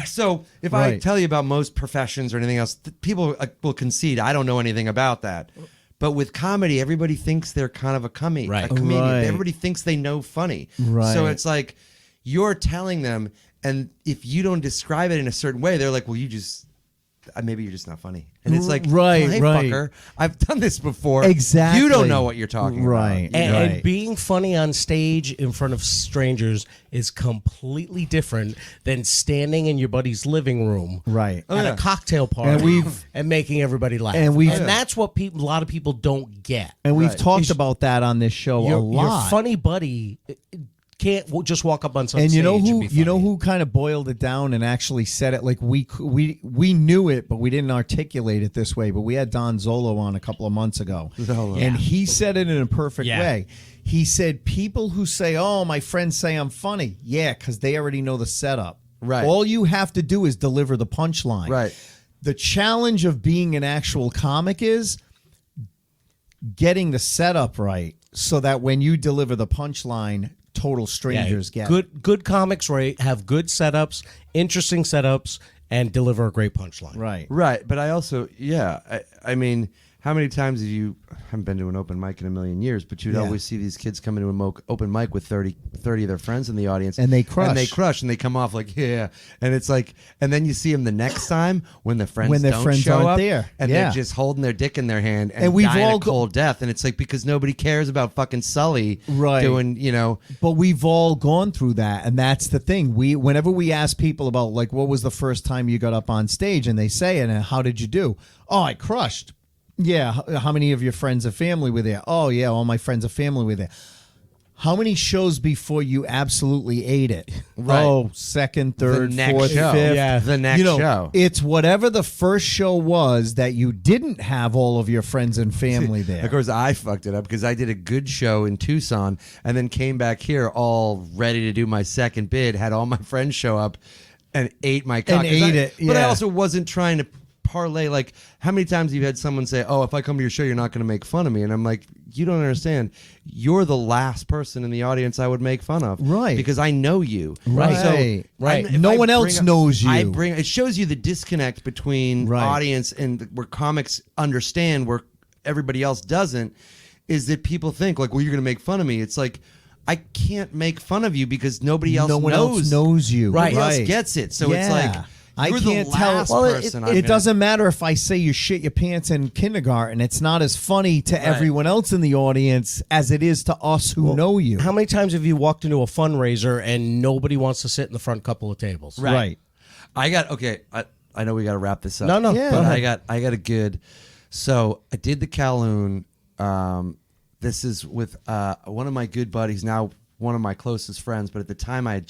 So if I Right. tell you about most professions or anything else, people will concede I don't know anything about that. But with comedy, everybody thinks they're kind of a comedian. Right. Right. Everybody thinks they know funny. Right. So it's like you're telling them, and if you don't describe it in a certain way, they're like, well, maybe you're just not funny. And it's like, Right, well, hey, right. fucker, I've done this before. Exactly. You don't know what you're talking Right. about. And being funny on stage in front of strangers is completely different than standing in your buddy's living room, Right. at a cocktail party, and making everybody laugh. And we've- that's what a lot of people don't get. And we've Right. talked about that on this show a Your lot. funny buddy can't just walk up on some And stage you know and who be you know funny. who kind of boiled it down and actually said it, like we knew it, but we didn't articulate it this way. But we had Don Zolo on a couple of months ago, and he said it in a perfect Yeah. way. He said, people who say, "Oh, my friends say I'm funny," yeah, because they already know the setup. Right. All you have to do is deliver the punchline. Right. The challenge of being an actual comic is getting the setup right, so that when you deliver the punchline, total strangers get it. good comics have good setups, interesting setups, and deliver a great punchline. Right. Right. But I also, I mean, how many times have you, I haven't been to an open mic in a million years, but you'd Yeah. always see these kids come into an open mic with 30 of their friends in the audience. And they crush. And they come off like, yeah. And it's like, and then you see them the next time when the friends When their don't friends show aren't up, there. and Yeah. they're just holding their dick in their hand and we've dying all a cold death. And it's like, because nobody cares about fucking Sully Right. doing, you know. But we've all gone through that, and that's the thing. Whenever we ask people about, like, what was the first time you got up on stage, and they say it, and how did you do? Oh, I crushed. Yeah, how many of your friends and family were there? Oh, yeah, all my friends and family were there. How many shows before you absolutely ate it? Right. Oh, second, third, The next fourth, show. fifth. Yeah. The next show. It's whatever the first show was that you didn't have all of your friends and family there. Of course, I fucked it up because I did a good show in Tucson and then came back here all ready to do my second bid, had all my friends show up and ate my cock. And ate it, But I yeah. also wasn't trying to parlay. Like, how many times have you had someone say, oh, if I come to your show, you're not going to make fun of me? And I'm like, you don't understand. You're the last person in the audience I would make fun of. Right. Because I know you. Right. So, Right. if No I one bring else up- knows you. It shows you the disconnect between Right. audience and where comics understand where everybody else doesn't, is that people think like, well, you're going to make fun of me. It's like, I can't make fun of you because nobody else No one knows. else knows you. Nobody Right. else gets it. So it's Yeah. like, I you're can't the tell- last Well, person I'm It gonna- doesn't matter if I say you shit your pants in kindergarten. It's not as funny to everyone else in the audience as it is to us who know you. How many times have you walked into a fundraiser and nobody wants to sit in the front couple of tables? Right. I know we got to wrap this up. No, Yeah. go But ahead. I got a good. So I did the Calhoun. This is with one of my good buddies, now one of my closest friends. But at the time, I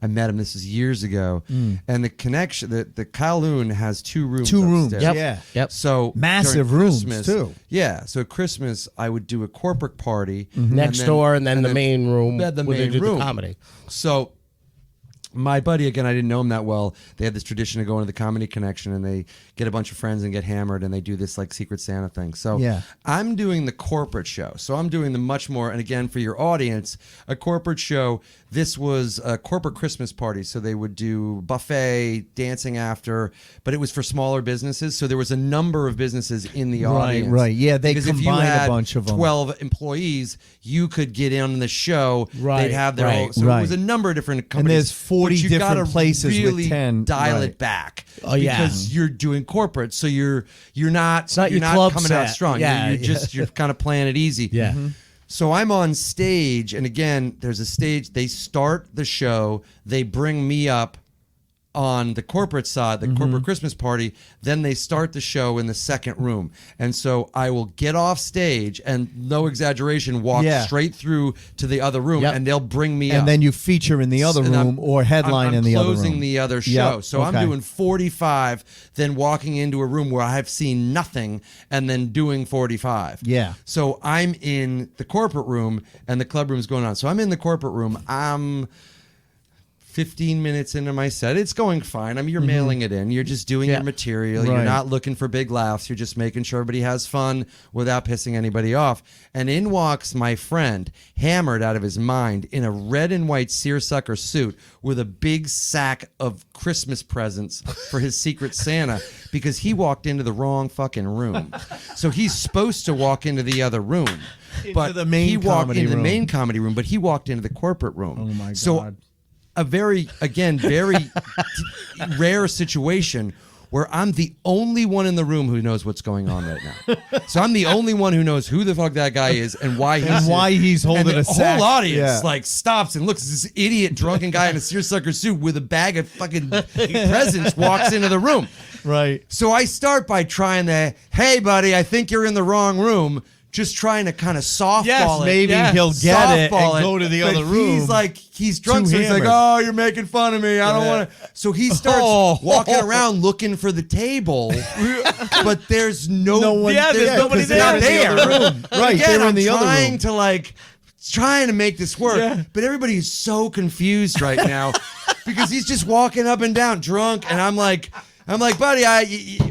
met him. This is years ago, and the connection. The Calhoun has 2 rooms. Two rooms, upstairs. yeah. Yep. So Massive during rooms, Christmas- too. Yeah. So at Christmas, I would do a corporate party Next door, and then the main room The where they main do room. the comedy. So my buddy, again, I didn't know him that well. They had this tradition of going to the Comedy Connection, and they get a bunch of friends and get hammered, and they do this like Secret Santa thing. So Yeah. I'm doing the corporate show. So I'm doing the much more, and again, for your audience, a corporate show. This was a corporate Christmas party. So they would do buffet, dancing after, but it was for smaller businesses. So there was a number of businesses in the audience. right. Yeah, they Because if you combined a had bunch of 'em. 12 employees, you could get in on the show. Right, They'd have their right, own. So right. it was a number of different companies. there's 40 but you different gotta places with really 10, dial right. it back. Oh, yeah. Because you're doing corporate, so you're not not you're your not club coming out set. strong. Yeah, You're kind of playing it easy. Yeah. So I'm on stage, and again, there's a stage. They start the show. They bring me up on the corporate side, the corporate Christmas party. Then they start the show in the second room. And so I will get off stage and, no exaggeration, walk Yeah. straight through to the other room, Yep. and they'll bring me up. And then you feature in the other And room or headline I'm in the other room. closing the other show. Yep, So I'm okay. doing 45, then walking into a room where I've seen nothing, and then doing 45. Yeah. So I'm in the corporate room, and the club room's going on. So I'm in the corporate room. I'm 15 minutes into my set. It's going fine. I mean, you're mailing it in. You're just doing your material. You're Right. not looking for big laughs. You're just making sure everybody has fun without pissing anybody off. And in walks my friend, hammered out of his mind, in a red and white seersucker suit with a big sack of Christmas presents for his Secret Santa, because he walked into the wrong fucking room. So he's supposed to walk into the other room. But the main he walked comedy into the room. main comedy room, but he walked into the corporate room. Oh, my So God. a very rare situation where I'm the only one in the room who knows what's going on right now. So I'm the only one who knows who the fuck that guy is and why he's holding and a the sack. whole audience Yeah. like stops and looks at this idiot drunken guy in a seersucker suit with a bag of fucking presents walks into the room. Right. So I start by trying to, hey buddy, I think you're in the wrong room. Just trying to kind of softball Yes, it. maybe he'll get it and Softball go to the but other room. He's like, he's drunk, Too so he's like, hammered. oh, you're making fun of me. I don't want to. So he starts walking around looking for the table, but there's no one yeah, there. there's nobody 'cause they're in the there. other room. Right, Again, they're in I'm the other trying room. to trying to make this work, but everybody's so confused right now because he's just walking up and down drunk, and I'm like, buddy,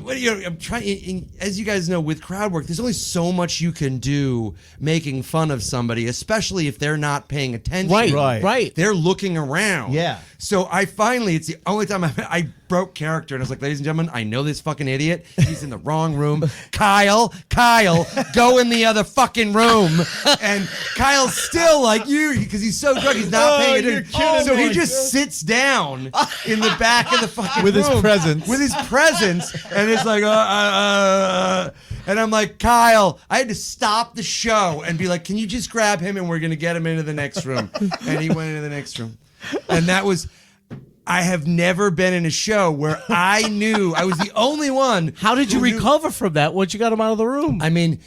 what are you? I'm trying. As you guys know, with crowd work, there's only so much you can do making fun of somebody, especially if they're not paying attention. Right. They're looking around. Yeah. So it's the only time I broke character, and I was like, ladies and gentlemen, I know this fucking idiot. He's in the wrong room. Kyle, go in the other fucking room. And Kyle's still like because he's so drunk, he's not paying attention. So he just sits down in the back of the fucking With his room presents. With his presents, and it's like, and I'm like, Kyle, I had to stop the show and be like, can you just grab him and we're gonna get him into the next room? And he went into the next room, and that was. I have never been in a show where I knew I was the only one. How did you who knew- recover from that once you got him out of the room? I mean,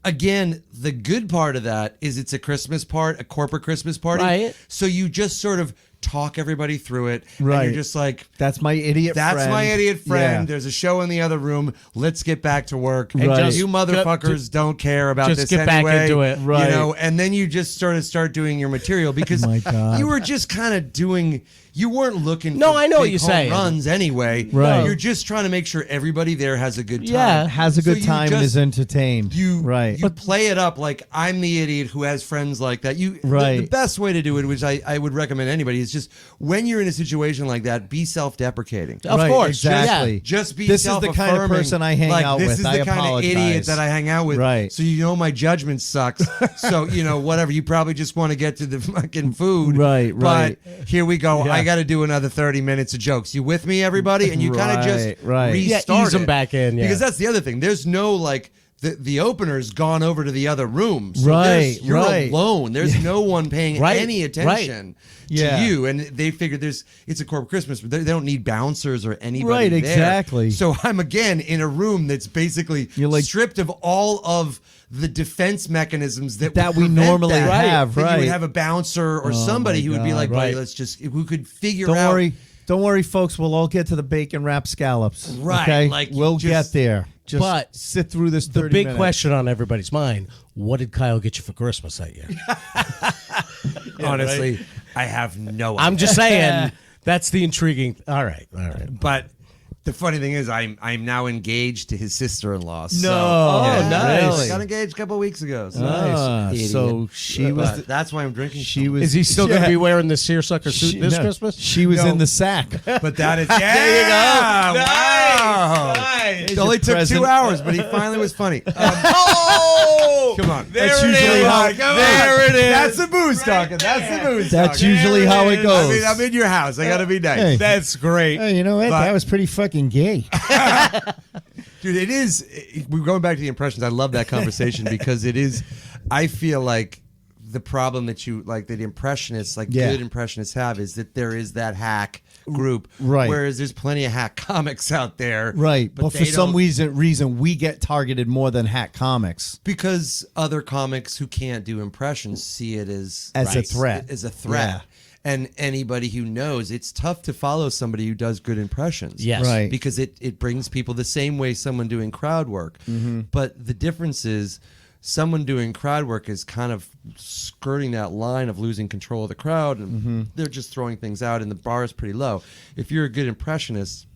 again, the good part of that is it's a corporate Christmas party. Right. So you just sort of talk everybody through it. Right. And you're just like, That's my idiot friend. that's my idiot friend. Yeah. There's a show in the other room. Let's get back to work. Right. And you motherfuckers don't care about just this get back anyway. into it. Right. You know, and then you just sort of start doing your material because My God. you were just kind of doing. You weren't looking No, for I know what big you're home saying. runs anyway. Right. You're just trying to make sure everybody there has a good time. Yeah. Has a So good you time and just- is entertained. You right. You play it up like I'm the idiot who has friends like that. Right. The best way to do it, which I would recommend anybody, is just when you're in a situation like that, be self-deprecating. Of Right, course, exactly. Just be This is the self-affirming. kind of person I hang like, out this with. is I the kind apologize. of idiot that I hang out with. Right. So you know my judgment sucks. So whatever. You probably just want to get to the fucking food. Right, right. But here we go. Yeah. I got to do another 30 minutes of jokes. You with me, everybody? And you kind of just Right. Yeah, restart ease them it. back in, yeah. Because that's the other thing. There's no like. The opener's gone over to the other room. So Right, you're right. alone. There's no one paying Right, any attention to Yeah. you. And they figure it's a corporate Christmas. But they don't need bouncers or anybody Right, there. exactly. So I'm again in a room that's basically You're like- stripped of all of the defense mechanisms that we prevent normally that. have, That you right. would have a bouncer or somebody my who would be God, like, buddy, right. let's just, who could figure Don't out. worry, folks. We'll all get to the bacon wrapped scallops. Right, Okay? like, we'll just- get there. Just But sit through this 30 the big minutes. question on everybody's mind: what did Kyle get you for Christmas that year? Honestly, I have no idea. I'm just saying that's the intriguing. All right. But the funny thing is, I'm now engaged to his sister-in-law. So, Oh, nice. I got engaged a couple weeks ago. So, Ah, Idiot. so she was. But that's why I'm drinking. She so was. Is he still going to yeah. be wearing the seersucker suit She- this no, Christmas? She was No. in the sack. much. But that is yeah. Wow. It only took present. 2 hours, but he finally was funny. Oh! Come on. There That's it usually is. how- There it is. That's the booze talking. That's the booze That's talking. usually how it goes. I'm in your house. I got to be nice. Hey. That's great. Oh, you know what? But- That was pretty fucking gay. Dude, it is. We're going back to the impressions. I love that conversation because it is. I feel like the problem that the impressionists, Yeah. good impressionists have, is that there is that hack group, Right. Whereas there's plenty of hack comics out there, Right, but for they some don't- reason, we get targeted more than hack comics. because other comics who can't do impressions see it as As a threat. as a threat. Yeah. And anybody who knows, it's tough to follow somebody who does good impressions. Yes. Right. Because it brings people the same way someone doing crowd work. Mm-hmm. But the difference is someone doing crowd work is kind of skirting that line of losing control of the crowd, and Mm-hmm. they're just throwing things out, and the bar is pretty low. If you're a good impressionist,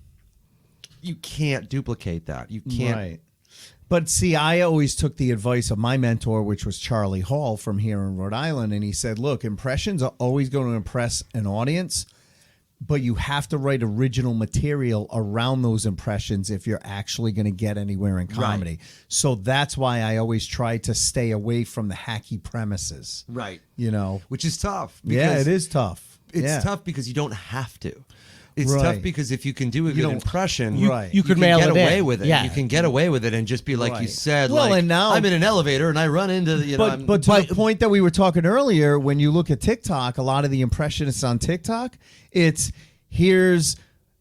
you can't duplicate that. You can't. Right. But see, I always took the advice of my mentor, which was Charlie Hall from here in Rhode Island. And he said, look, impressions are always going to impress an audience, but you have to write original material around those impressions if you're actually going to get anywhere in comedy. So that's why I always try to stay away from the hacky premises. Right. You know? Which is tough. Yeah, because it is tough. It's Yeah. tough because you don't have to. It's Right. tough because if you can do a good don't- impression, Right. you could mail get it away in. with it. Yeah. You can get away with it and just be like you Right. said. Well, like, and now- I'm in an elevator and I run into But to the point that we were talking earlier, when you look at TikTok, a lot of the impressionists on TikTok, it's here's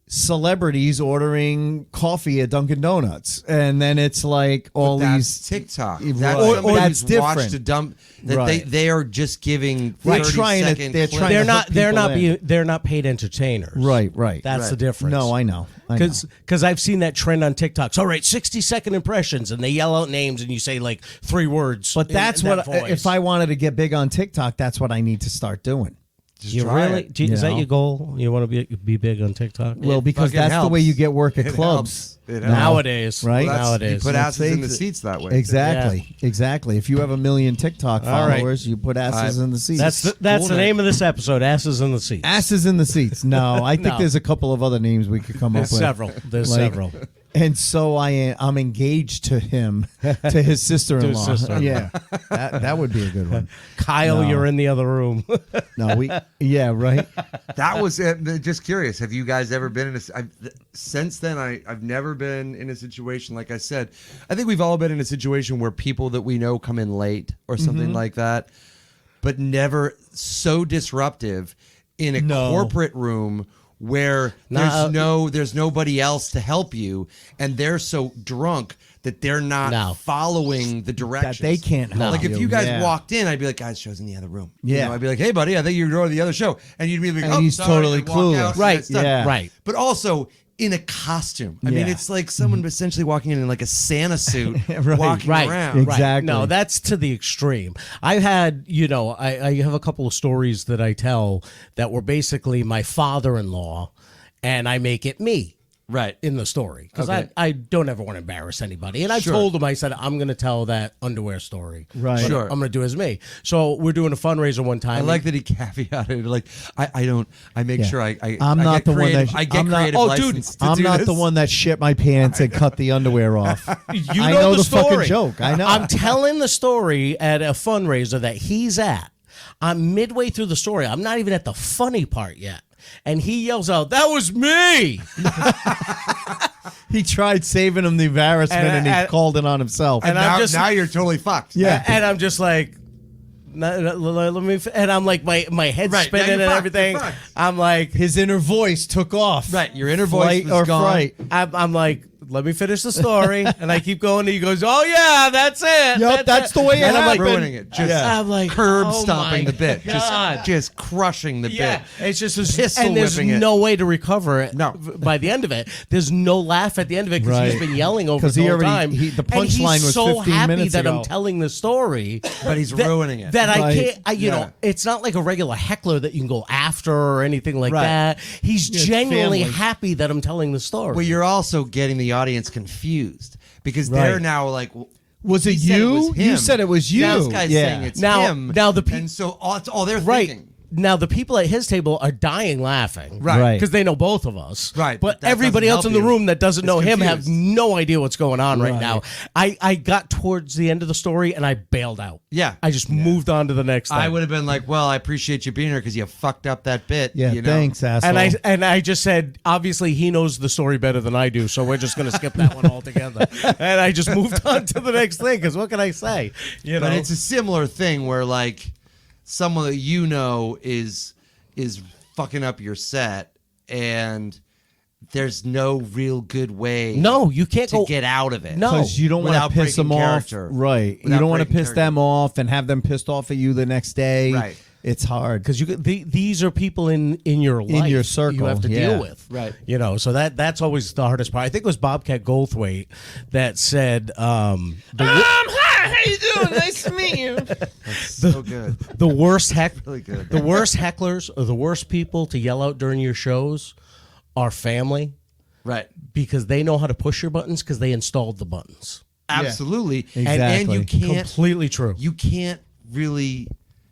celebrities ordering coffee at Dunkin' Donuts, and then it's like all that's these TikTok. Right. That's Or somebody that's who's watched different. a dump that Right. they are just giving They're 30 trying to- second they're clips. trying to They're not people in. they're not paid entertainers. right. That's Right. the difference. No, I know. Because I've seen that trend on TikTok. So, all right, 60-second impressions, and they yell out names, and you say like 3 words. But that's in that what voice. if I wanted to get big on TikTok, that's what I need to start doing. You try really it, is that know? your goal? You want to be big on TikTok? Well, because fucking that's the way helps. you get work at It clubs. helps. It helps. Nowadays, Right? Well, that's- nowadays, you put Let's asses in the face it. seats that way. Exactly. If you have 1 million TikTok All right. followers, you put asses in the seats. that's the name of this episode. Asses in the seat. Asses in the seats. No, I think No. there's a couple of other names we could come up There's with. several. There's Like- several. And so I'm engaged to him, to his sister-in-law. To his sister-in-law. Yeah, that would be a good one. Kyle, No. you're in the other room. No, yeah, right. That was it. Just curious. Have you guys ever been in since then? I've never been in a situation like I said. I think we've all been in a situation where people that we know come in late or something like that, but never so disruptive in a No. corporate room where there's nobody else to help you, and they're so drunk that they're not following the directions. That they can't help Like if you guys Yeah. walked in, I'd be like, guys, show's in the other room. Yeah. You know, I'd be like, hey buddy, I think you're going to the other show, and you'd be like, And oh, he's sorry, totally and walk out, clueless. and Right. it's done. Yeah. Right. But also in a costume. I mean, Yeah. it's like someone essentially walking in like a Santa suit, Right. walking Right. around. Exactly. Right. No, that's to the extreme. I've had, I have a couple of stories that I tell that were basically my father-in-law, and I make it me. Right. In the story, because Okay. I don't ever want to embarrass anybody, and I told him, I said, I'm going to tell that underwear story, Right. Sure. I'm going to do as me. So we're doing a fundraiser one time. I like that he caveated like I make sure I I'm not get the one creative, that I get I'm not- creative oh, dude, license to I'm do not this. the one that shit my pants and cut the underwear off. You I know the story. fucking joke. I know. I'm telling the story at a fundraiser that he's at. I'm midway through the story. I'm not even at the funny part yet. And he yells out, "That was me!" He tried saving him the embarrassment and, he called it on himself. And I'm now, just- now you're totally fucked. Yeah. And I'm just like, let me. And I'm like, my head's Right, now spinning and you're fucked, everything. you're fucked. I'm like, His inner voice took off. Right, your inner voice Flight was or gone. fright. I'm like, let me finish the story. And I keep going. And he goes, "Oh yeah, that's it. Yup, that's the way it And I'm like, happened. Ruining it. Just I'm like, curb oh stomping my the bit. God. Just crushing the Yeah, bit. it's just Pistol and there's whipping it. no way to recover it. No. By the end of it, there's no laugh at the end of it because he's Right. been yelling over 'Cause the he whole already- time. the And he's punchline was so 15 happy minutes that ago. I'm telling the story, But he's ruining it. That I Right. can't. It's not like a regular heckler that you can go after or anything like Right. that. He's it's genuinely family. happy that I'm telling the story. Well, you're also getting the audience confused because Right. they're now like, Was it he said you? was him. You said it was you. Now this guy's Yeah. saying it's Now- him. now the and so that's all they're right. thinking. Now, the people at his table are dying laughing. Right. Because they know both of us. Right, But but that everybody doesn't else in help the you. room that doesn't It's know him have confused. no idea what's going on right Right. now. I got towards the end of the story and I bailed out. Yeah. I just moved on to the next thing. I would have been like, well, I appreciate you being here because you fucked up that bit. Yeah, you know? thanks, asshole. And I just said, obviously he knows the story better than I do, so we're just going to skip that one altogether. And I just moved on to the next thing because what can I say? You know, But it's a similar thing where like someone that you know is fucking up your set and there's no real good way no, you can't to go. get out of it. No. Because you don't want Without to piss breaking them character. off. Right. You Without don't want to breaking piss them character. off and have them pissed off at you the next day. Right. It's hard. Because these are people in your life, your circle, you have to yeah. deal with, Right. You know, so that's always the hardest part. I think it was Bobcat Goldthwait that said, Hi, how you doing? Nice to meet you. So good. the worst Really good. the worst hecklers or the worst people to yell out during your shows are family Right. because they know how to push your buttons because they installed the buttons. Absolutely. Exactly. And you can't Completely true. you can't really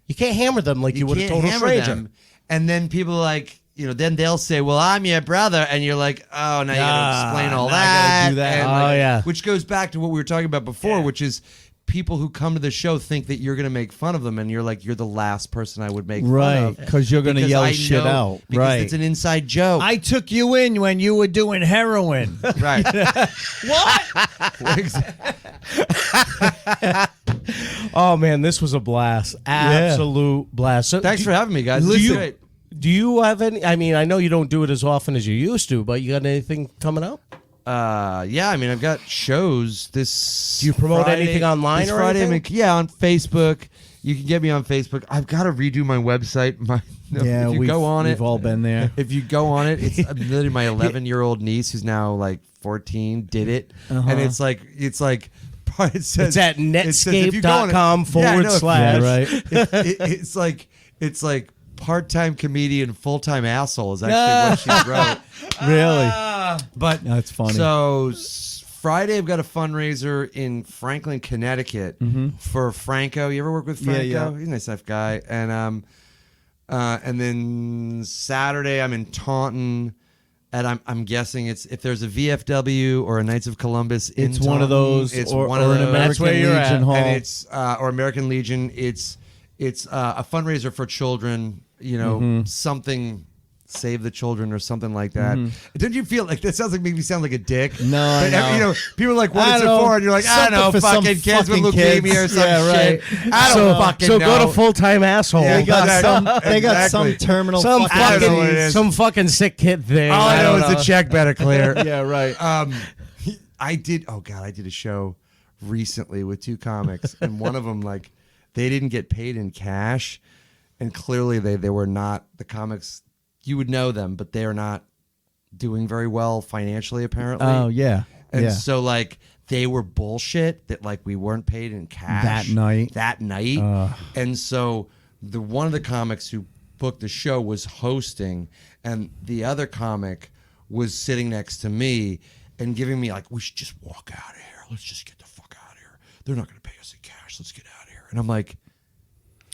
You can't hammer them like you would a can't total hammer stranger. them. And then people are like, you know, then they'll say, "Well, I'm your brother," and you're like, "Oh, now you gotta explain all now I that." gotta do that. And Oh, like, yeah. Which goes back to what we were talking about before, which is people who come to the show think that you're gonna make fun of them, and you're like, "You're the last person I would make fun Right. of," Because you're going to because yell I shit know- out. Because Right. it's an inside joke. I took you in when you were doing heroin. Right. Oh man, this was a blast, absolute blast. So Thanks do- for having me, guys. Do This is you, great. do you have any? I mean, I know you don't do it as often as you used to, but you got anything coming up? Yeah, I mean, I've got shows this. Do you promote Friday- anything online this or Friday? anything? I mean, yeah, on Facebook. You can get me on Facebook. I've got to redo my website. Yeah, if you we've, go on we've it, all been there. if you go on it, it's literally my 11-year-old niece who's now like 14 did it, and it's like it says It's at it says if you go on it- netscape.com Yeah, no, if- / Yeah, right. it's like part-time comedian, full-time asshole is actually what she wrote. Really? But That's funny. So Friday, I've got a fundraiser in Franklin, Connecticut for Franco. You ever work with Franco? Yeah, yeah. He's a nice enough guy. And then Saturday, I'm in Taunton. And I'm guessing it's if there's a VFW or a Knights of Columbus in It's one of Taunton, those, It's or, one or of an those. American That's where you're Legion at. Hall. And it's or American Legion. It's a fundraiser for children. You know, something save the children or something like that. Don't you feel like that sounds like make me sound like a dick? No, but, I know. You know, people are like, what I is it know. for? And you're like, I don't know, Something for some fucking kids with fucking leukemia kids. or some Yeah, right. shit. I don't fucking so know. go to full-time asshole. Yeah, They got exactly. they got some terminal some fucking I don't know what it fucking is. some fucking sick kid thing. All I know is don't the check better clear. Yeah, right. I did a show recently with two comics, and one of them, like, they didn't get paid in cash, and clearly they were not, the comics, you would know them, but they are not doing very well financially, apparently. Oh yeah. And yeah. so, like, they were bullshit that, like, we weren't paid in cash That night. and so one of the comics who booked the show was hosting, and the other comic was sitting next to me and giving me, like, we should just walk out of here. Let's just get the fuck out of here. They're not going to pay us in cash. Let's get out of here. And I'm like,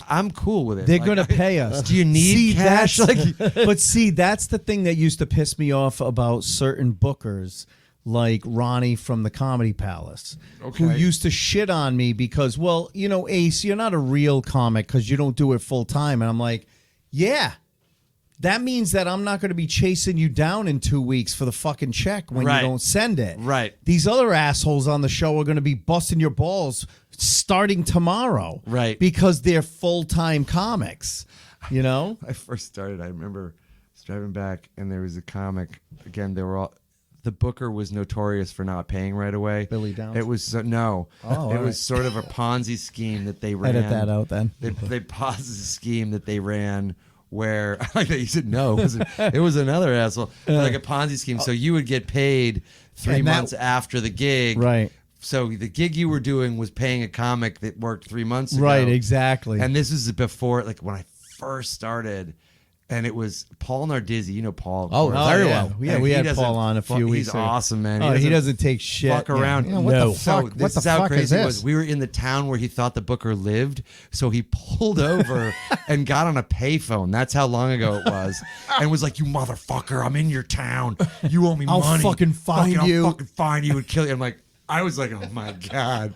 I'm cool with it. They're Like, going to pay us. Do you need cash? But see, that's the thing that used to piss me off about certain bookers, like Ronnie from the Comedy Palace, who used to shit on me because, well, you know, Ace, you're not a real comic because you don't do it full time. And I'm like, yeah. That means that I'm not going to be chasing you down in 2 weeks for the fucking check when Right. you don't send it. Right. These other assholes on the show are going to be busting your balls starting tomorrow. Right. Because they're full-time comics, you know? I first started, I remember I was driving back, and there was a comic. Again, they were all. The booker was notorious for not paying right away. Billy Downs? It was no. Oh, it all was sort of a Ponzi scheme that they ran. Edit that out then. They paused the scheme that they ran where I like that you said no. It was another asshole. Like a Ponzi scheme. So you would get paid 3 And that- months after the gig. Right. So the gig you were doing was paying a comic that worked 3 months ago. Right, exactly. And this was before, like, when I first started, and it was Paul Nardizzi. You know Paul. of course. very yeah. well. Yeah, And we he had doesn't Paul on a few weeks He's ago. awesome, man. Oh, he doesn't take shit. Fuck around. Yeah, what the So fuck? this What the is how fuck crazy is it this? was. We were in the town where he thought the booker lived, so he pulled over and got on a payphone. That's how long ago it was, and was like, "You motherfucker, I'm in your town. You owe me I'll money. fucking find you." I'll fucking find you and kill you." I'm like, I was like, "Oh my god,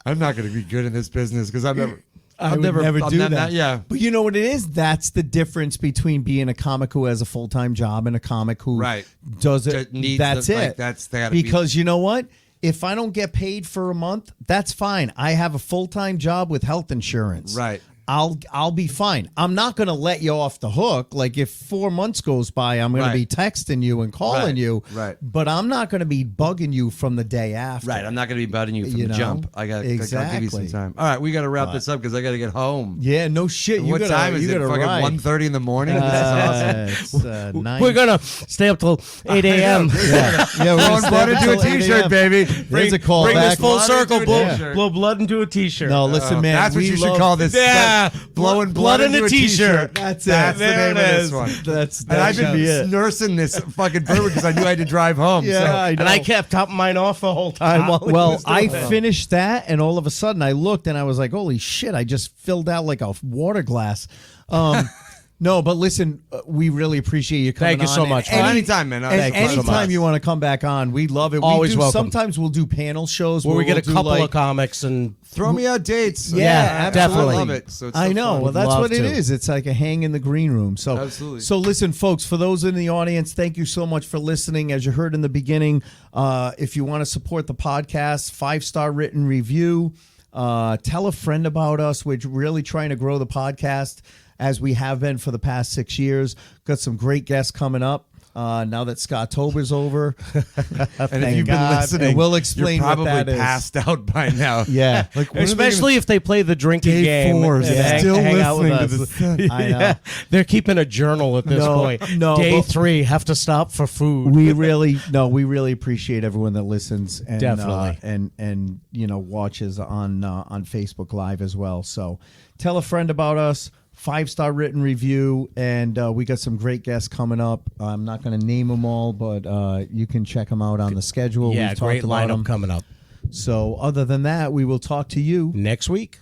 I'm not going to be good in this business because I've never." I would never I'm do not- that. Yeah. But you know what it is? That's the difference between being a comic who has a full-time job and a comic who Right. does it. Needs That's the- it. like, that's- they gotta be- because you know what? If I don't get paid for a month, that's fine. I have a full-time job with health insurance. Right. I'll be fine. I'm not going to let you off the hook. Like if 4 months goes by, I'm going to be texting you and calling Right, you. right. But I'm not going to be bugging you from the day after. Right, I'm not going to be butting you from You the know? jump. I'll give you some Exactly. time. All right, we got to wrap this up because I got to get home. Yeah, no shit. What time is it? Fucking 1:30 in the morning. This is awesome. It's 9. We're gonna stay up till 8 a.m. Yeah, we're Blowing gonna blood stay into a until 8 T-shirt, a.m. baby. There's a call Bring back. this full Blood circle. into a T-shirt. Blow blood into a t-shirt. No, listen, man. That's what we you should love- call this. Yeah. Blowing Blood in into a T-shirt. That's it. That's the There name it of this is. one. That's And I've should be been it. nursing this fucking bourbon because I knew I had to drive home. Yeah, so. I know. And I kept topping mine off the whole time. while he Well, was doing I it. finished that, and all of a sudden I looked and I was like, "Holy shit!" I just filled out like a water glass. No, but listen, we really appreciate you coming Thank you on. so much, And man. Anytime, man. And Thank you so anytime much. you want to come back on, we love it. Always we do, welcome. Sometimes we'll do panel shows where we get we'll a do, couple like, of comics and Throw me out dates. Yeah, definitely. I love it. So it's I so know. fun. Well, that's Love what it to. is. It's like a hang in the green room. So, Absolutely. So listen, folks, for those in the audience, thank you so much for listening. As you heard in the beginning, if you want to support the podcast, 5-star written review, tell a friend about us. We're really trying to grow the podcast as we have been for the past 6 years. Got some great guests coming up. Now that Scottober's over, And if you've been listening, and we'll explain you're probably what that is. passed out by now. Yeah. Like, when are they especially if they play the drinking Day game. four, and still hang out with listening to us. this. I know. Yeah. They're keeping a journal at this No, point. no, Day but- 3, have to stop for food. we really appreciate everyone that listens and Definitely. and watches on Facebook Live as well. So tell a friend about us. 5-star written review, and we got some great guests coming up. I'm not going to name them all, but you can check them out on the schedule. Yeah, We've great talked about lineup them. coming up So other than that, we will talk to you next week.